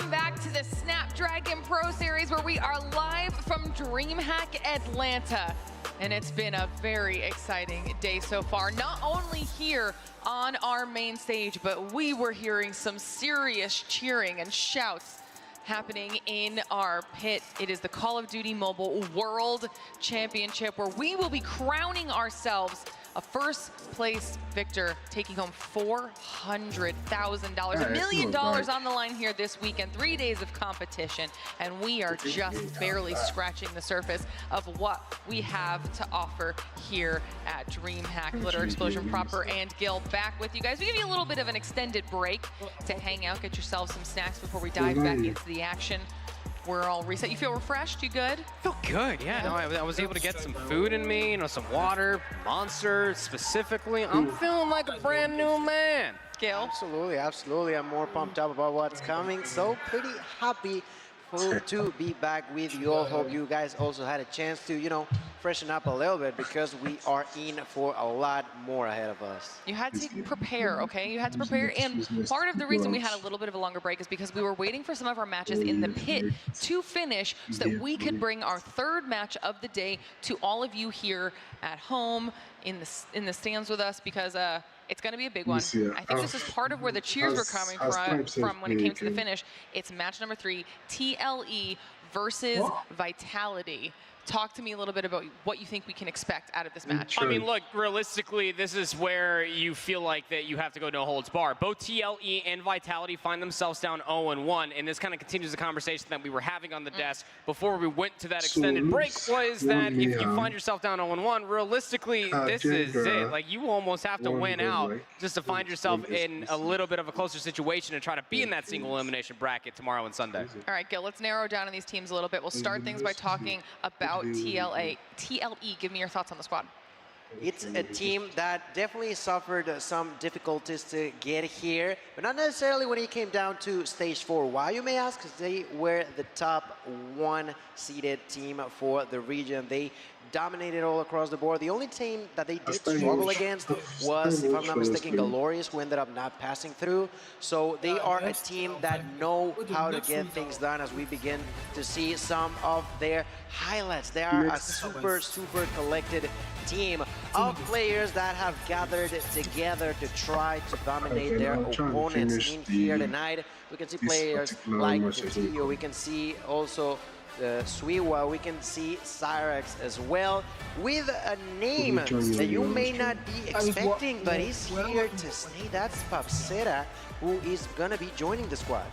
Welcome back to the Snapdragon Pro Series, where we are live from DreamHack Atlanta. And it's been a very exciting day so far, not only here on our main stage, but we were hearing some serious cheering and shouts happening in our pit. It is the Call of Duty Mobile World Championship, where we will be crowning ourselves a first place victor, taking home $400,000, $1 million on the line here this weekend. 3 days of competition, and we are just barely scratching the surface of what we have to offer here at DreamHack. Glitter Explosion Proper and Gil back with you guys. We give you a little bit of an extended break to hang out, get yourselves some snacks before we dive back into the action. We're all reset. You feel refreshed? You good? I feel good, yeah. No, I was able to get some food in me, you know, some water, Monster specifically. I'm feeling like a brand new man. Gil? Absolutely, absolutely. I'm more pumped up about what's coming. So pretty happy to be back with you all. Hope you guys also had a chance to, you know, freshen up a little bit, because we are in for a lot more ahead of us. You had to prepare, okay? You had to prepare, and part of the reason we had a little bit of a longer break is because we were waiting for some of our matches in the pit to finish so that we could bring our third match of the day to all of you here at home in the stands with us, because it's going to be a big one. I think this is part of where the cheers were coming from when it came to the finish. It's match number 3, TLE versus Vitality. Talk to me a little bit about what you think we can expect out of this match. I mean, look, realistically, this is where you feel like that you have to go no holds bar. Both TLE and Vitality find themselves down 0-1, and this kind of continues the conversation that we were having on the desk before we went to that extended break, was that if you find yourself down 0-1, realistically, this is it. Like, you almost have to win out just to find yourself in a little bit of a closer situation and try to be in that single elimination bracket tomorrow and Sunday. All right, Gil, let's narrow down on these teams a little bit. We'll start things by talking about TLE. Give me your thoughts on the squad. It's a team that definitely suffered some difficulties to get here, but not necessarily when it came down to stage 4. Why, you may ask? Because they were the top 1 seeded team for the region. They dominated all across the board. The only team that they did struggle against was, if I'm not mistaken, Glorious, who ended up not passing through. So they are a team that know how to get things done, as we begin to see some of their highlights. They are a super, super collected team of players that have gathered together to try to dominate their opponents in here tonight. We can see players like Castillo, we can see also Swiwa, we can see Cyrex as well, with a name that you may not be expecting, but he's here to stay. That's Papsera, who is going to be joining the squad.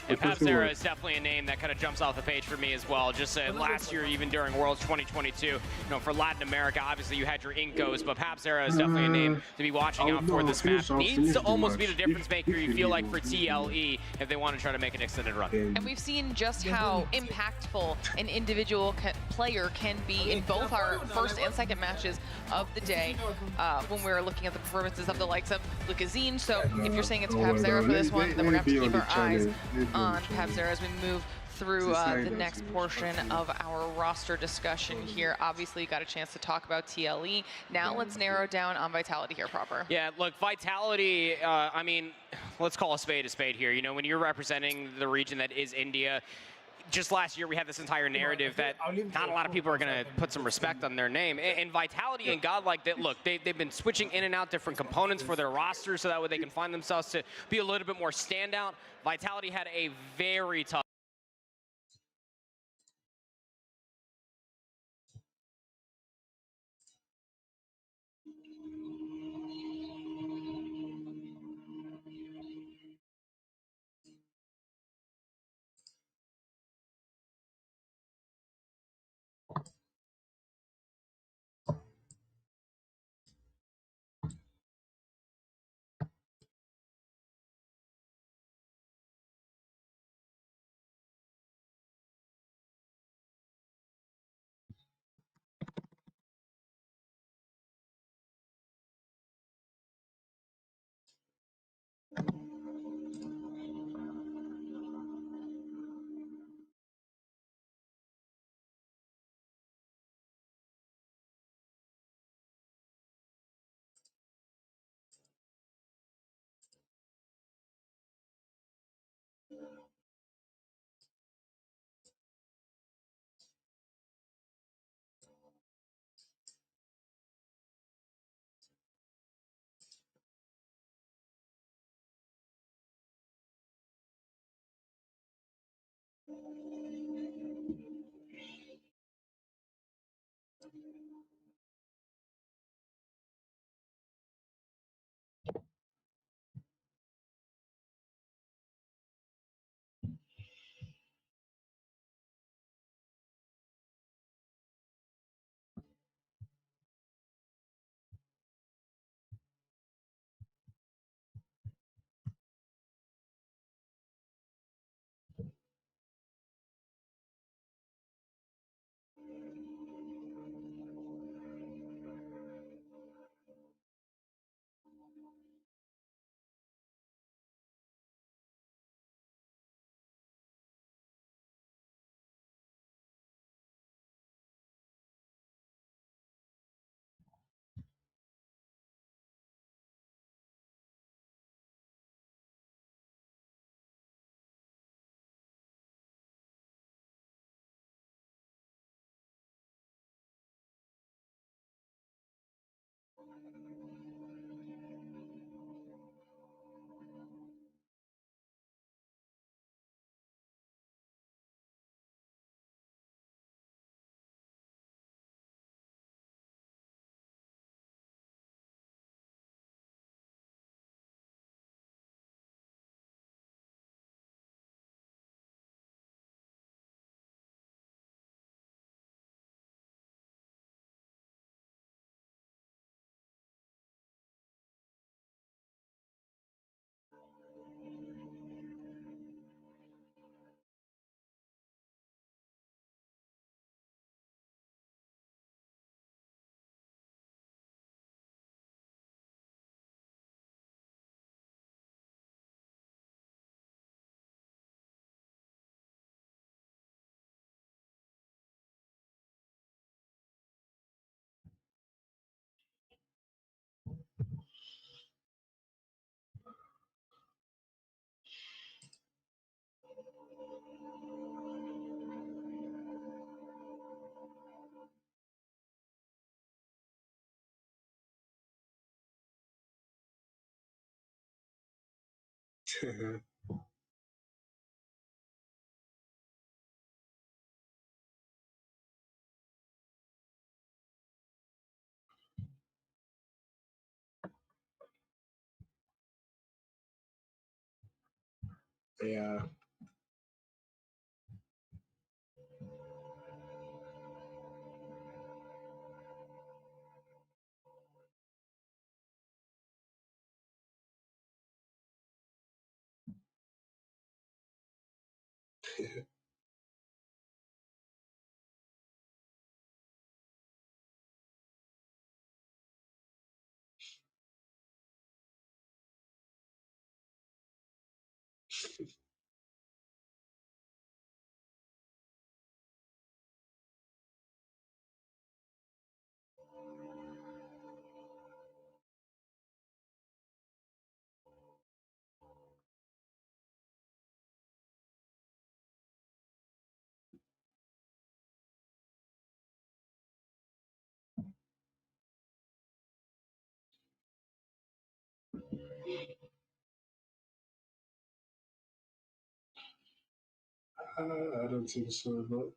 And Papsera is definitely a name that kind of jumps off the page for me as well. Just last year, even during Worlds 2022, you know, for Latin America, obviously you had your Incos, but Papsera is definitely a name to be watching out for this map. Needs to almost be the difference maker, you feel like, for TLE if they want to try to make an extended run. And we've seen just how impactful an individual player can be in both our first and second matches of the day when we're looking at the performances of the likes of Lucazine. So if you're saying it's Papsera for this one, then we're going to have to keep our eyes on Papsera as we move through the next portion of our roster discussion here. Obviously, you got a chance to talk about TLE. Now let's narrow down on Vitality here proper. Yeah, look, Vitality, I mean, let's call a spade here. You know, when you're representing the region that is India, just last year we had this entire narrative that not a lot of people are going to put some respect on their name. And Vitality and Godlike, that look, they've been switching in and out different components for their roster so that way they can find themselves to be a little bit more standout. Vitality had a very tough Yeah. I don't think so, but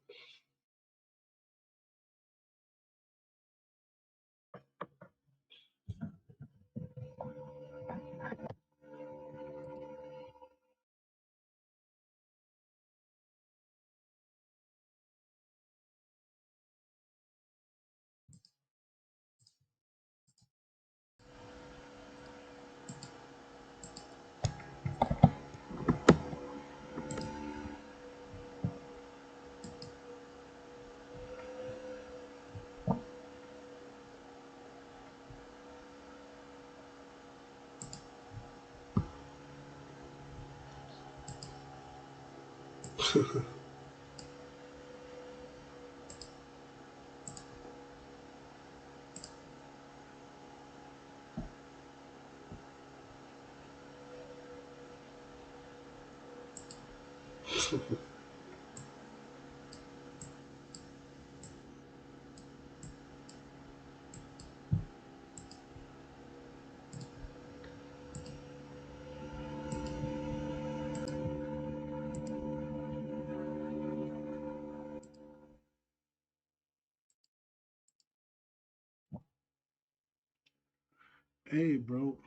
Hey, bro.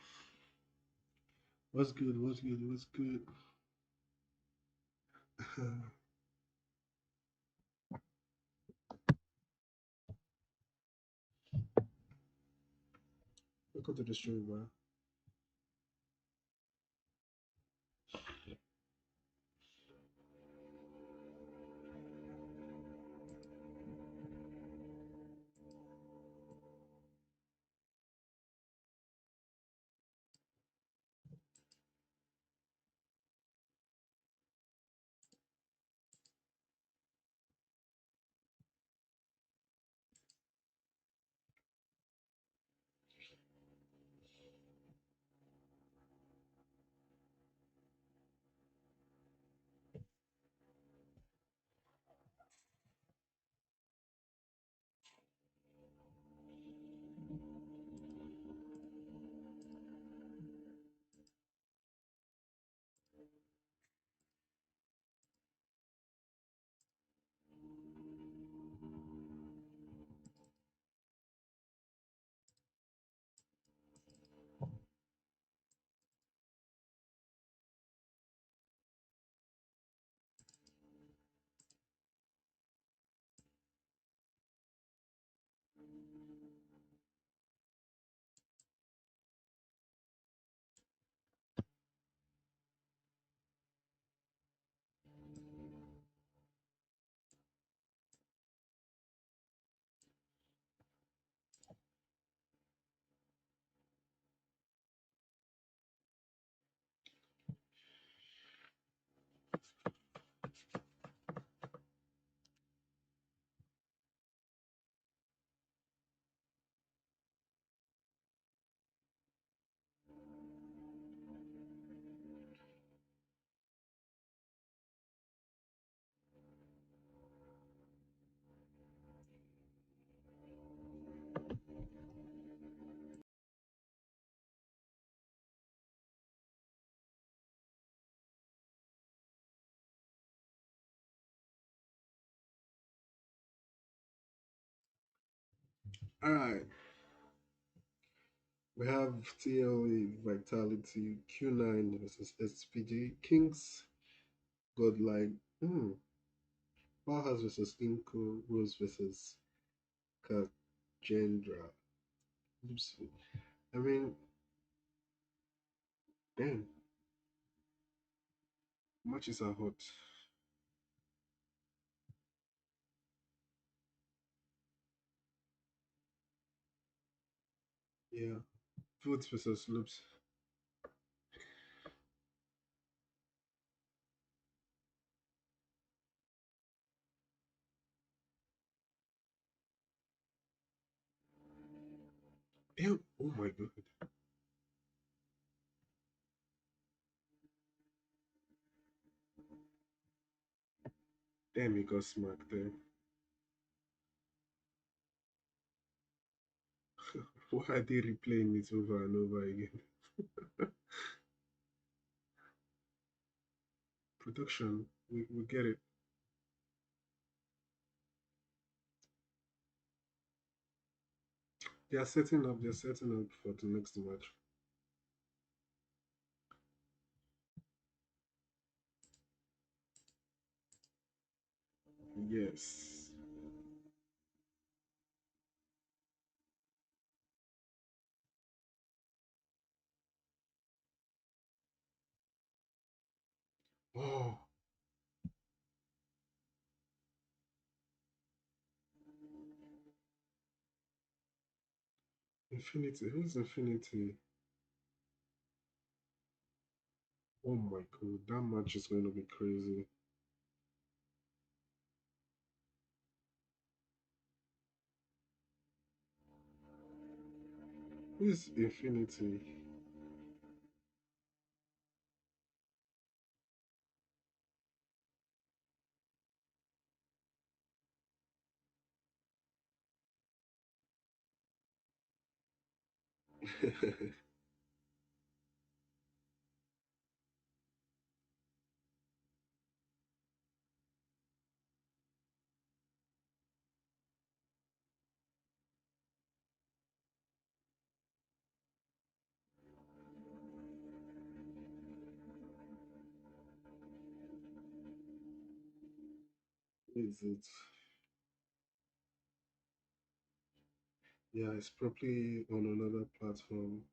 What's good? What's good? What's good? Welcome to the stream, bro. All right. We have TLE Vitality Q9 versus SPG Kings Godlike. Bauhaus versus Inko. Rose versus Kajendra. Oops. I mean, damn. Matches are hot. Yeah. Votes versus loops. Damn. Oh my god. Damn, he got smacked there. Why are they replaying it over and over again? Production, we get it. They're setting up for the next match. Yes. Oh, Infinity. Who's Infinity? Oh my god, that match is going to be crazy. Who's Infinity? Is it? Yeah, it's probably on another platform.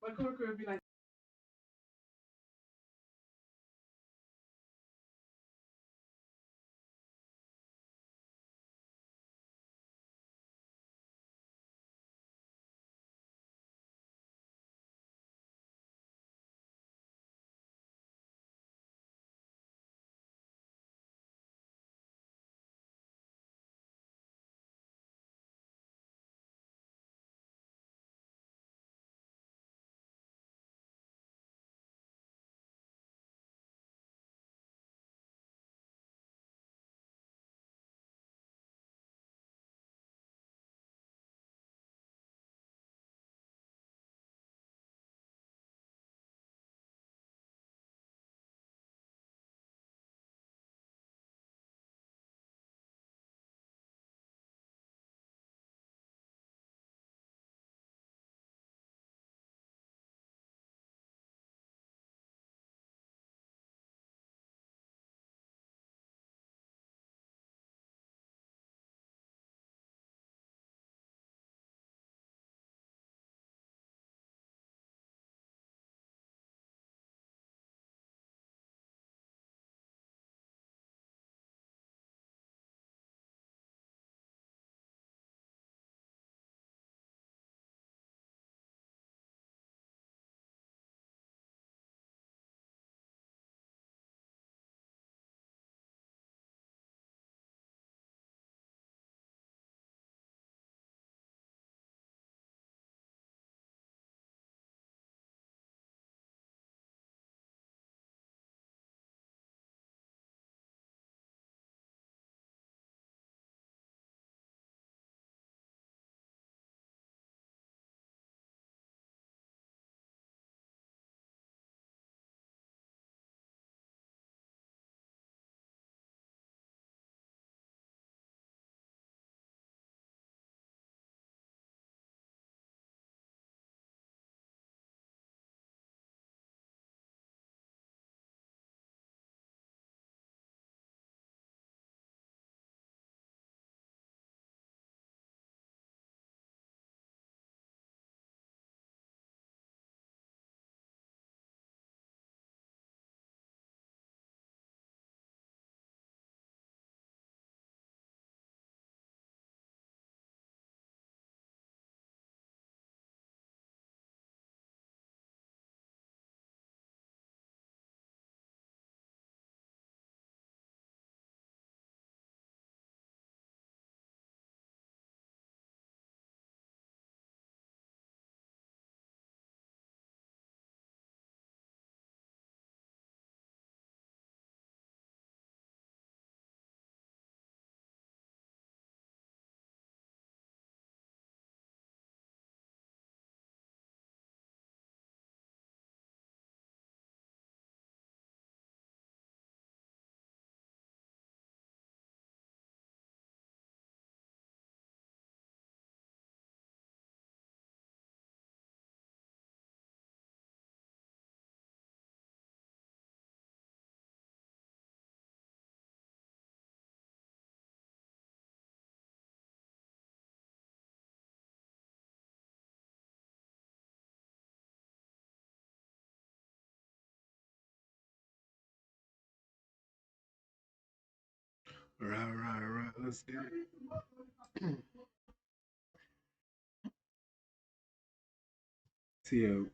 My coworker would be like, Right. Let's get it. Tio,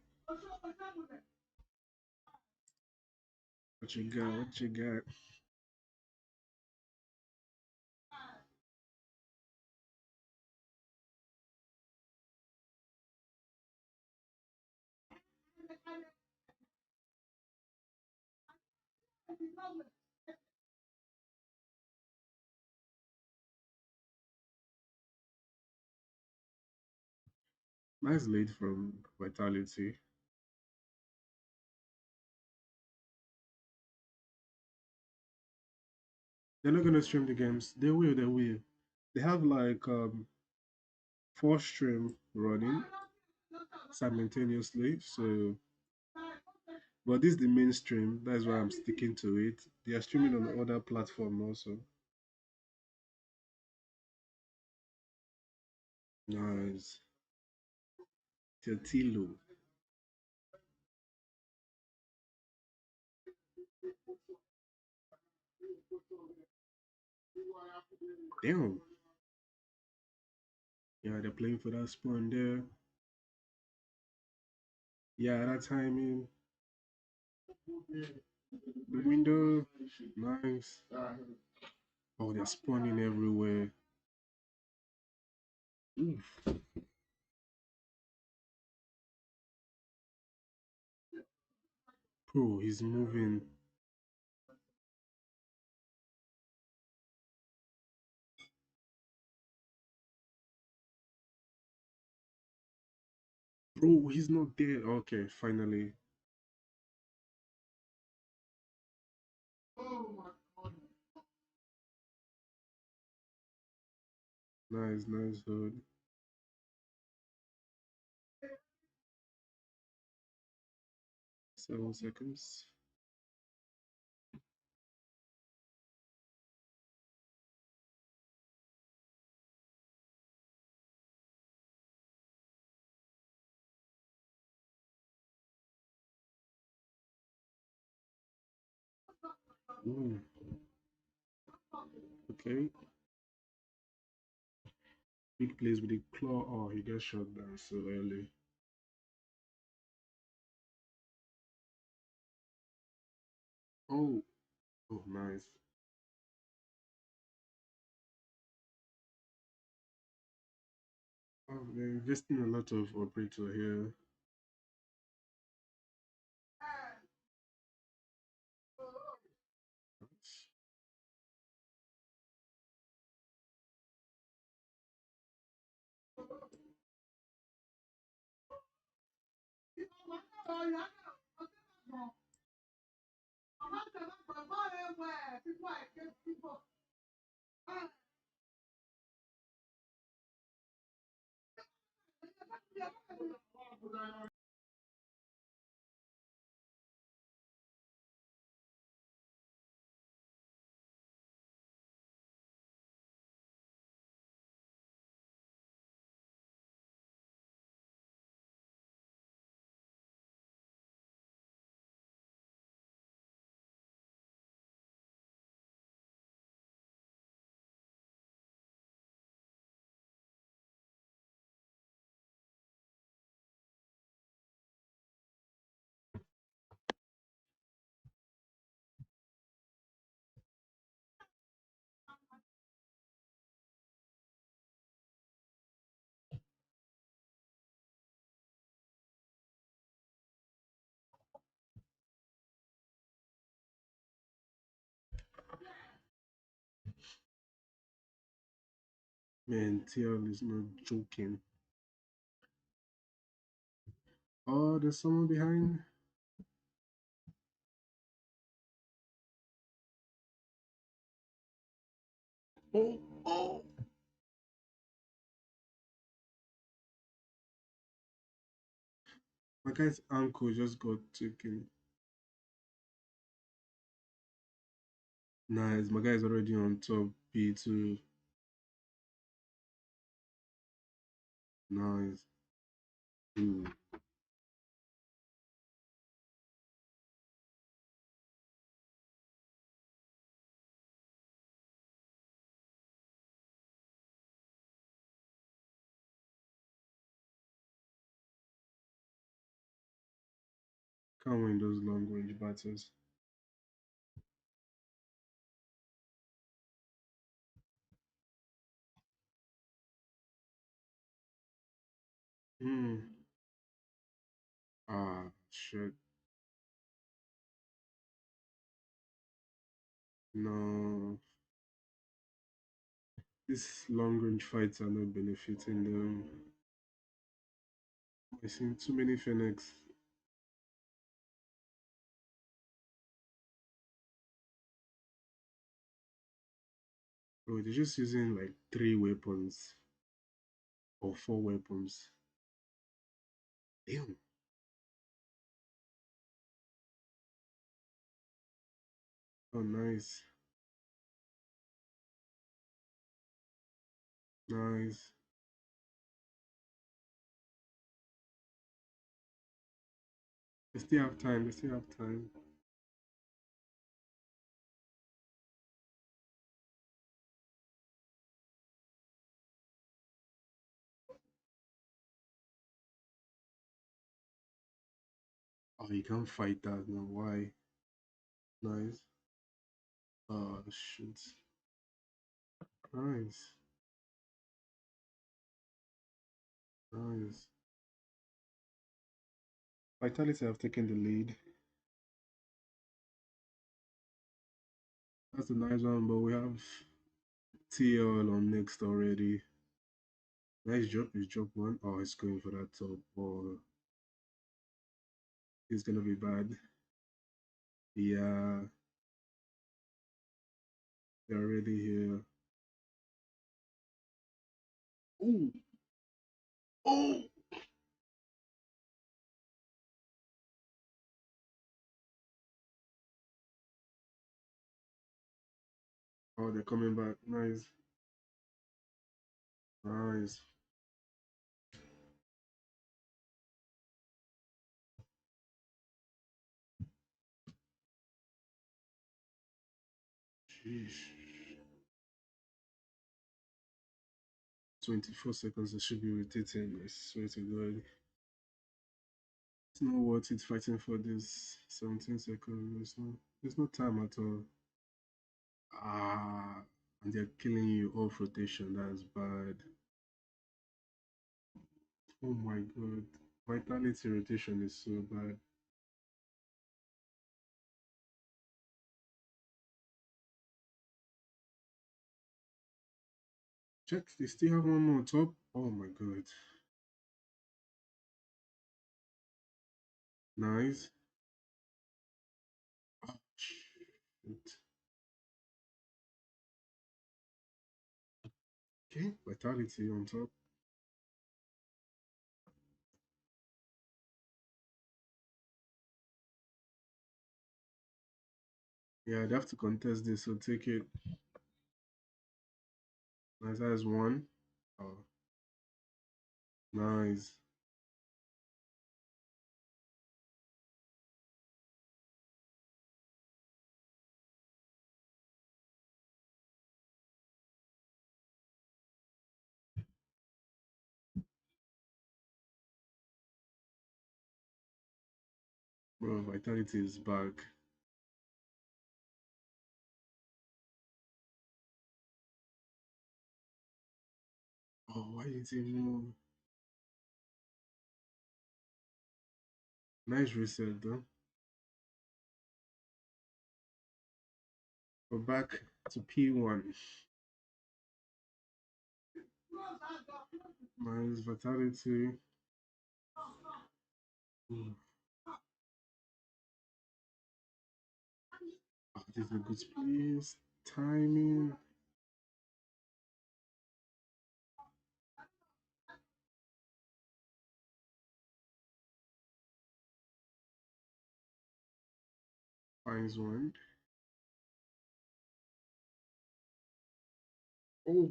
what you got? What you got? Nice lead from Vitality. They're not gonna stream the games. They will. They will. They have like 4 stream running simultaneously. So, but this is the mainstream. That's why I'm sticking to it. They are streaming on other platform also. Nice. Tertilo. Damn. Yeah, they're playing for that spawn there. Yeah, that timing. The window. Nice. Oh, they're spawning everywhere. Oof. Bro, he's moving. Bro, he's not dead. Okay, finally. Nice, dude. 7 seconds. Ooh, okay. Big plays with the claw. Oh, he gets shot down so early. Oh, oh, nice. Oh, they're investing a lot of operator here. Man, TL is not joking. Oh, there's someone behind. Oh. My guy's ankle just got taken. Nice. My guy's already on top. B2. Nice. Ooh. Can't win those long range battles. Ah, shit. No. These long range fights are not benefiting them. I've seen too many Fennec. Bro, they're just using like 3 weapons or 4 weapons. Damn. Oh, nice. Nice. They still have time. They still have time. Oh, you can't fight that now. Why? Nice. Oh, shit. Nice. Nice. Vitality have taken the lead. That's a nice one, but we have TL on next already. Nice drop. Is drop one. Oh, he's going for that top ball. It's gonna be bad. Yeah. They're already here. Oh. Oh. Oh, they're coming back. Nice. Nice. Sheesh. 24 seconds, they should be rotating. I swear to God. It's not worth it fighting for this 17 seconds. There's no time at all. Ah, and they're killing you off rotation. That's bad. Oh my God. Vitality rotation is so bad. Check, they still have one more top. Oh my God. Nice. Oh, shit. Okay, vitality on top. Yeah, they have to contest this, so take it. Nice, that is one. Oh, nice. Bro, vitality is back. Oh, why didn't he move? Nice reset though. We're back to P1. Nice vitality. Ooh. Oh, this is a good place. Timing. Finds one. Oh.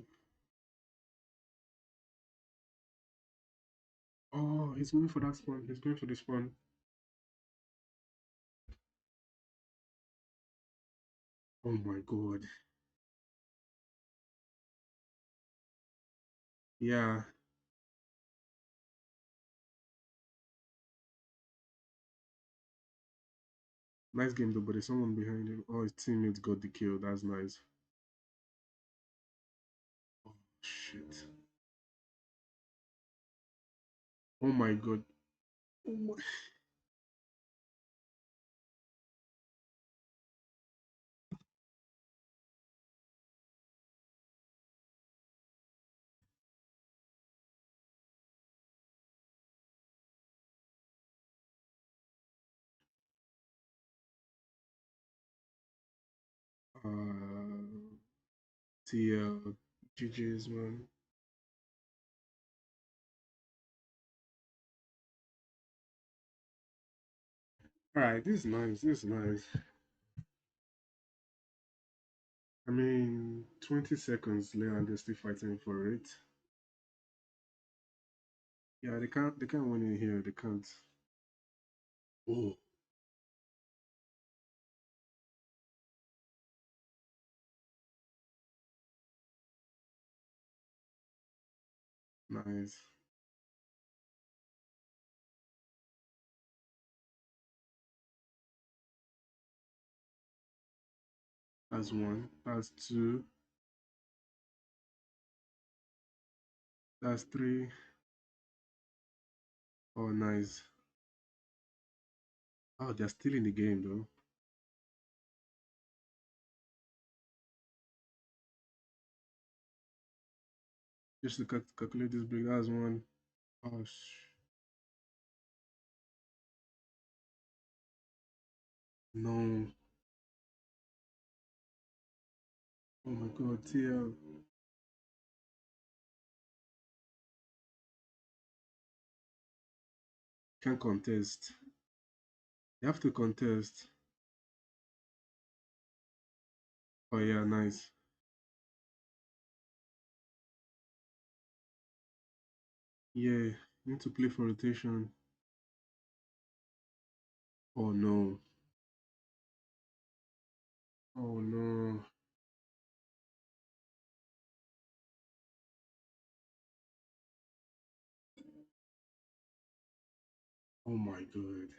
Oh, he's going for that spawn. He's going for the spawn. Oh my God. Yeah. Nice game though, but there's someone behind him. Oh, his teammates got the kill. That's nice. Oh shit. Oh my god. Oh my. TL, GG's, man. Alright, this is nice. This is nice. I mean, 20 seconds later and they're still fighting for it. Yeah, they can't win it here. They can't. Oh, nice. That's one. That's two. That's three. Oh, nice. Oh, they're still in the game though. Just to calculate this break. That's one. Oh, no. Oh my god, TL. Can't contest. You have to contest. Oh yeah, nice. Yeah, you need to play for rotation. Oh no. Oh no. Oh my god.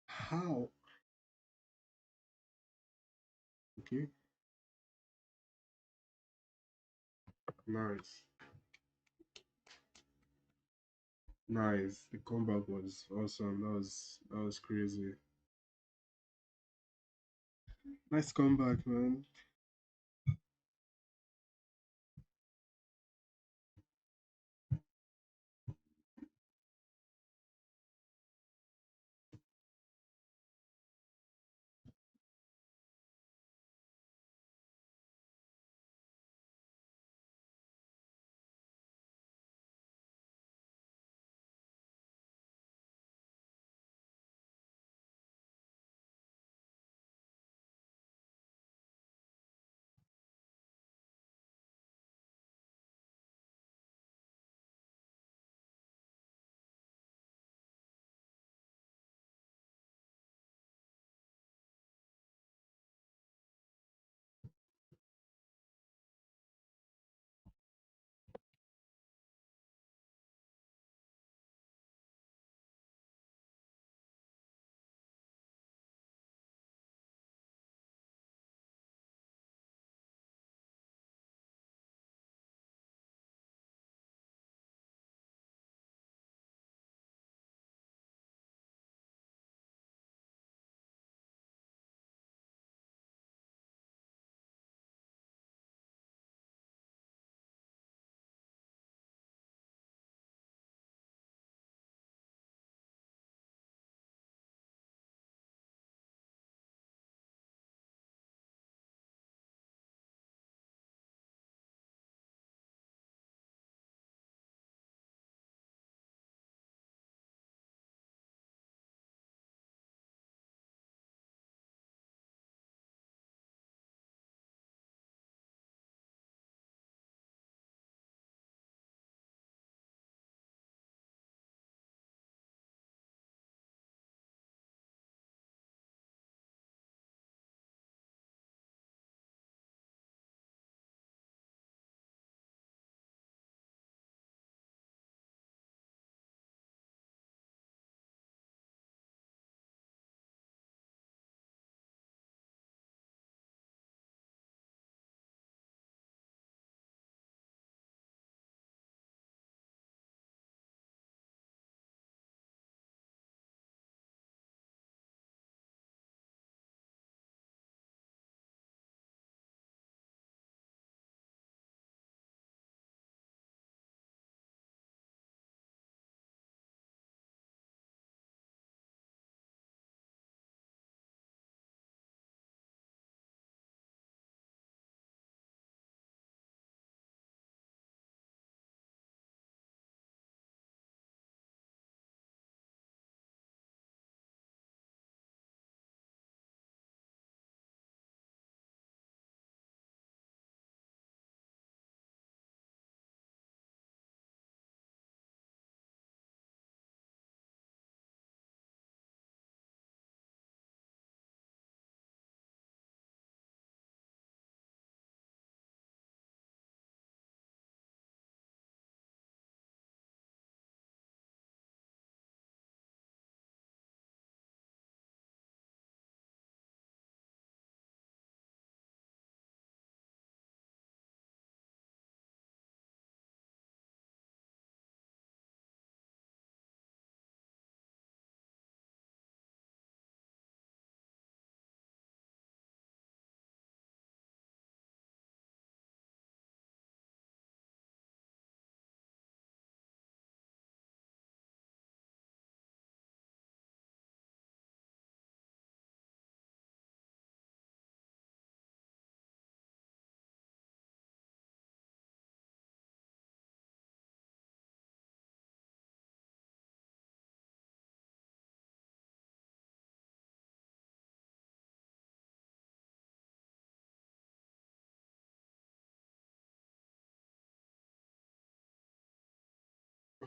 How? Okay. Nice. Nice. The comeback was awesome. That was crazy. Nice comeback, man.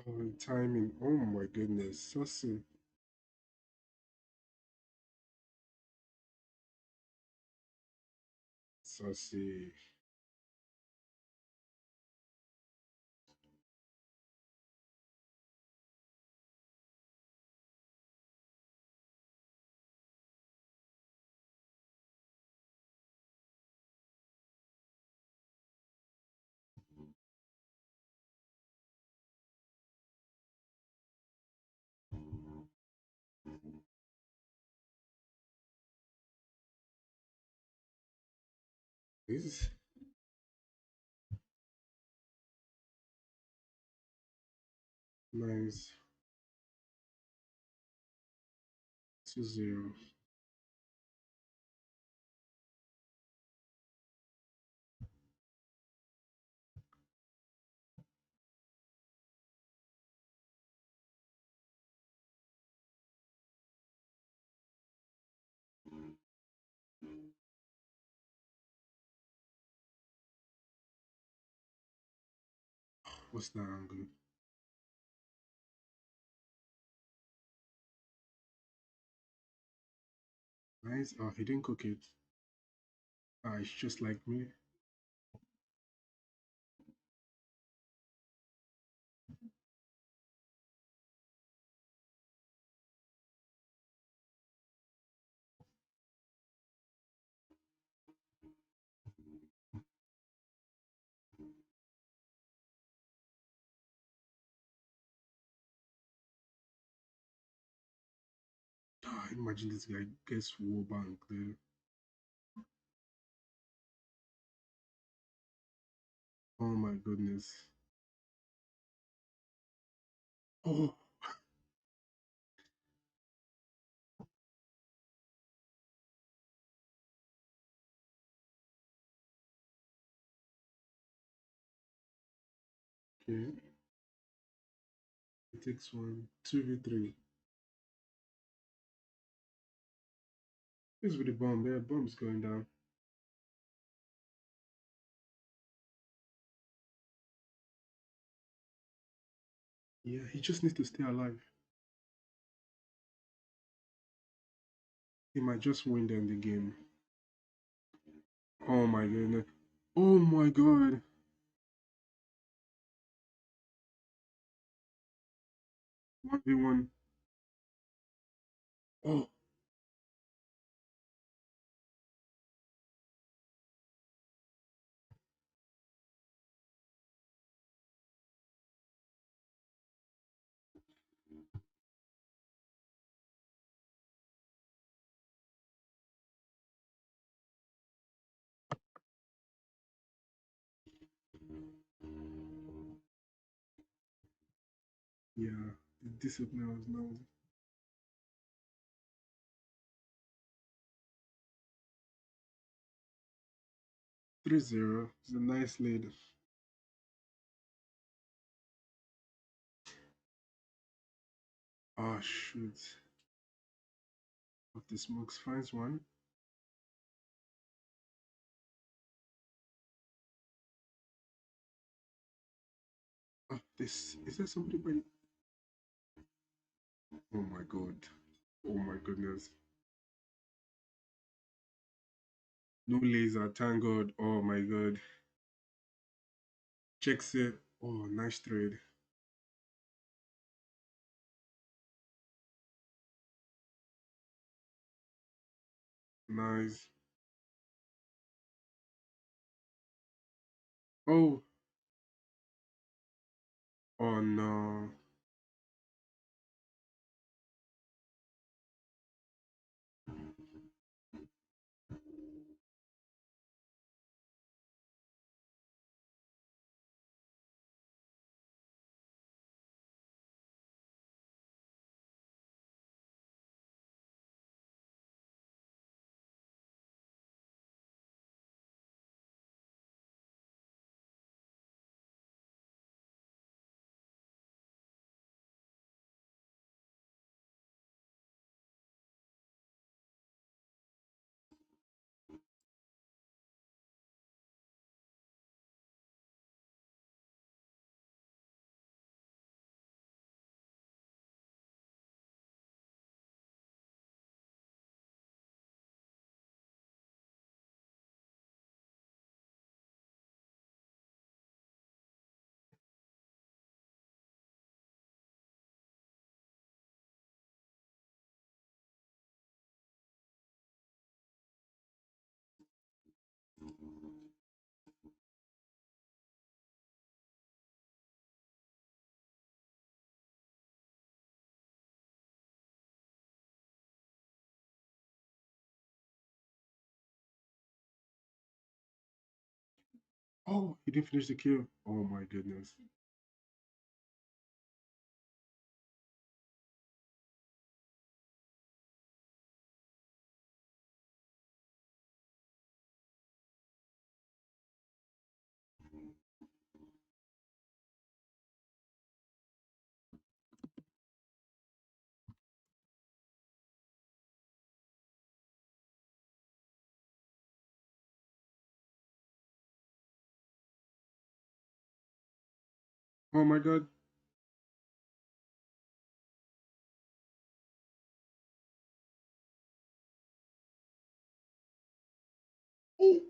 Oh, timing. Oh my goodness. Saucy. Saucy. This is nice. 2-0. What's that angle? Nice. Oh, he didn't cook it. Ah, it's just like me. Ah, imagine this guy gets war bank there. Oh my goodness. Oh, okay. It takes one. 2v3. This with the bomb there. Bomb's going down. Yeah, he just needs to stay alive. He might just win them the game. Oh my goodness. Oh my god. 1v1. Oh, yeah. The discipline was nice. 3-0. It's a nice lead. Oh, shoot. Of the smokes finds one. Oh, this. Is there somebody by. Oh my god. Oh my goodness. No laser, thank god. Oh my god. Checks it. Oh, nice trade. Nice. Oh. Oh no. Oh, he didn't finish the kill. Oh my goodness. Oh my god. Oh.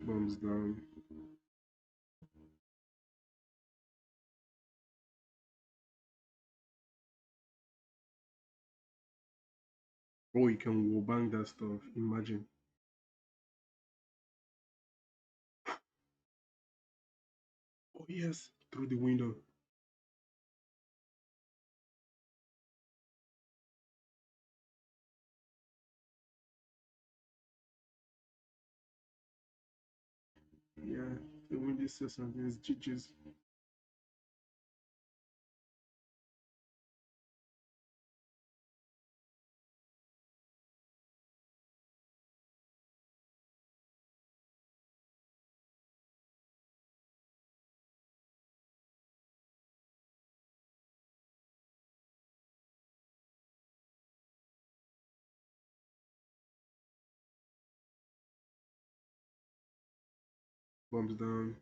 Bombs down. Oh, you can wall bang that stuff. Imagine. Oh yes, through the window. Yeah, they win this season. It's GG's. Bombs down.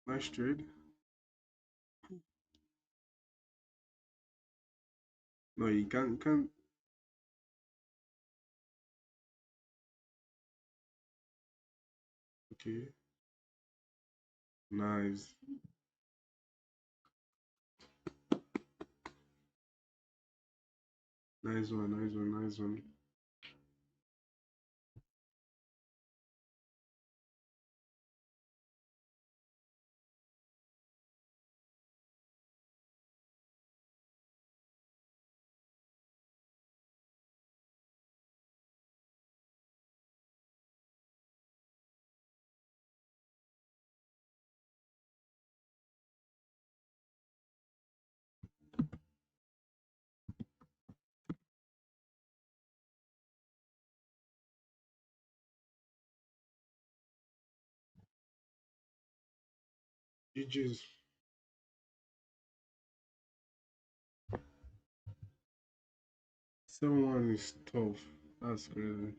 Nice trade. No, you can't. Okay. Nice. Nice one, nice one, nice one. GG's. 7-1 is tough. That's crazy.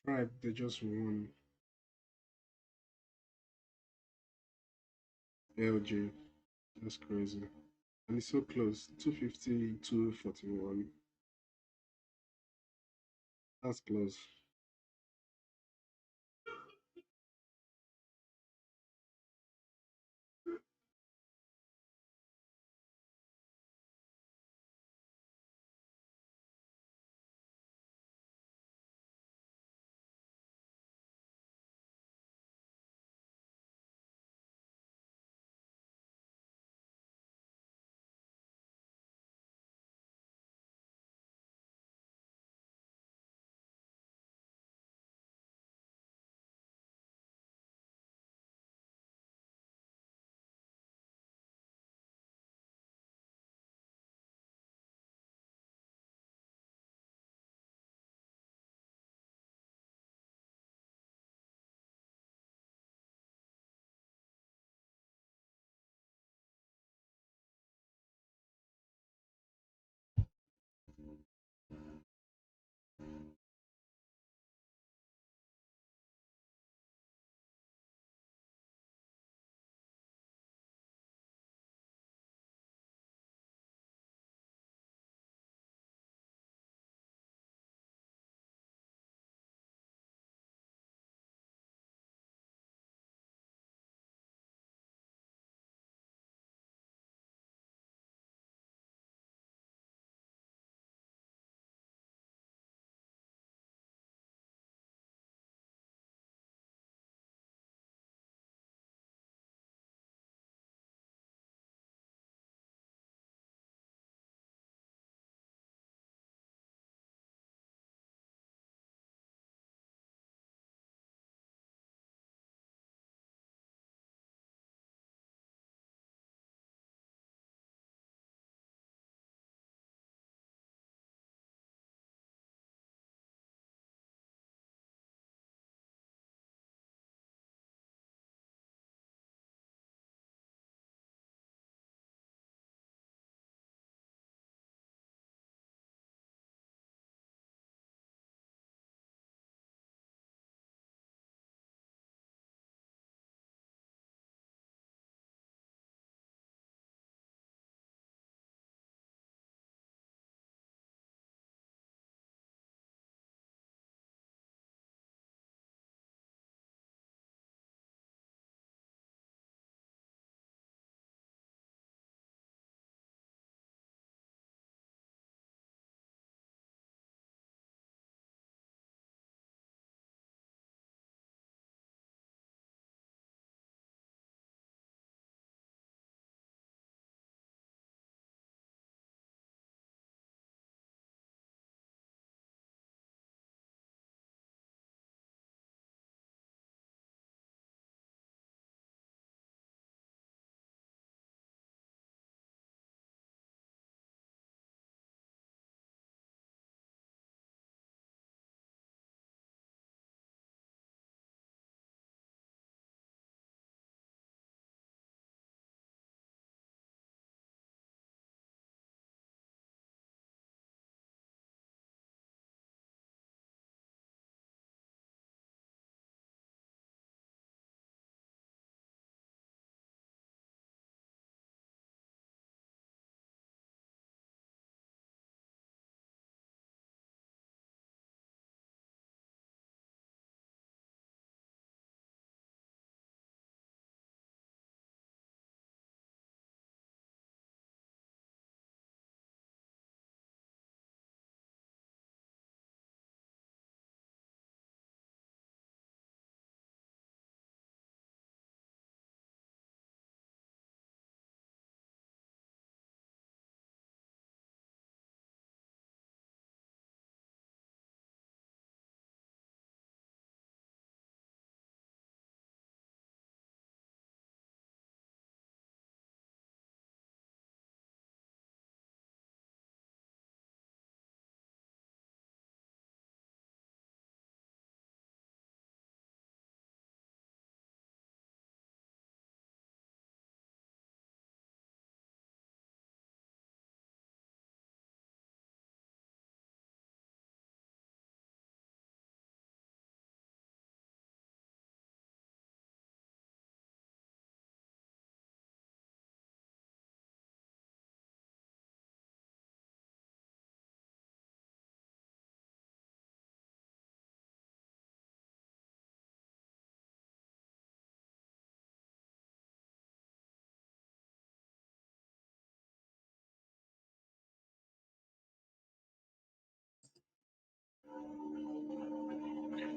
Right, they just won. LG. That's crazy. And it's so close. 250, 241. That's close.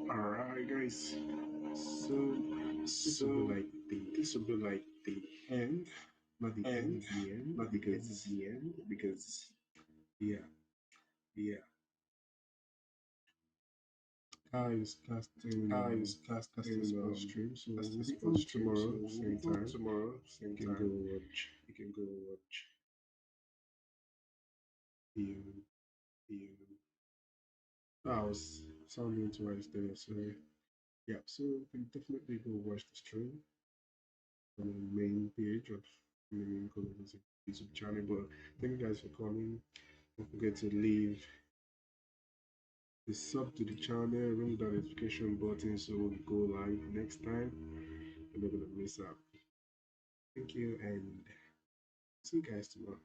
Alright, guys. So this will be like the end, not the end, the end, not because it's the end, because yeah, yeah. Guys, casting on stream, so we'll be on tomorrow, same time. You can go watch. You can go watch the I was sounding twice there, so yeah. So you can definitely go watch the stream on the main page of the main Call of Duty YouTube channel. But thank you guys for coming. Don't forget to leave the sub to the channel, ring the notification button so when we go live next time, you're not gonna miss out. Thank you and see you guys tomorrow.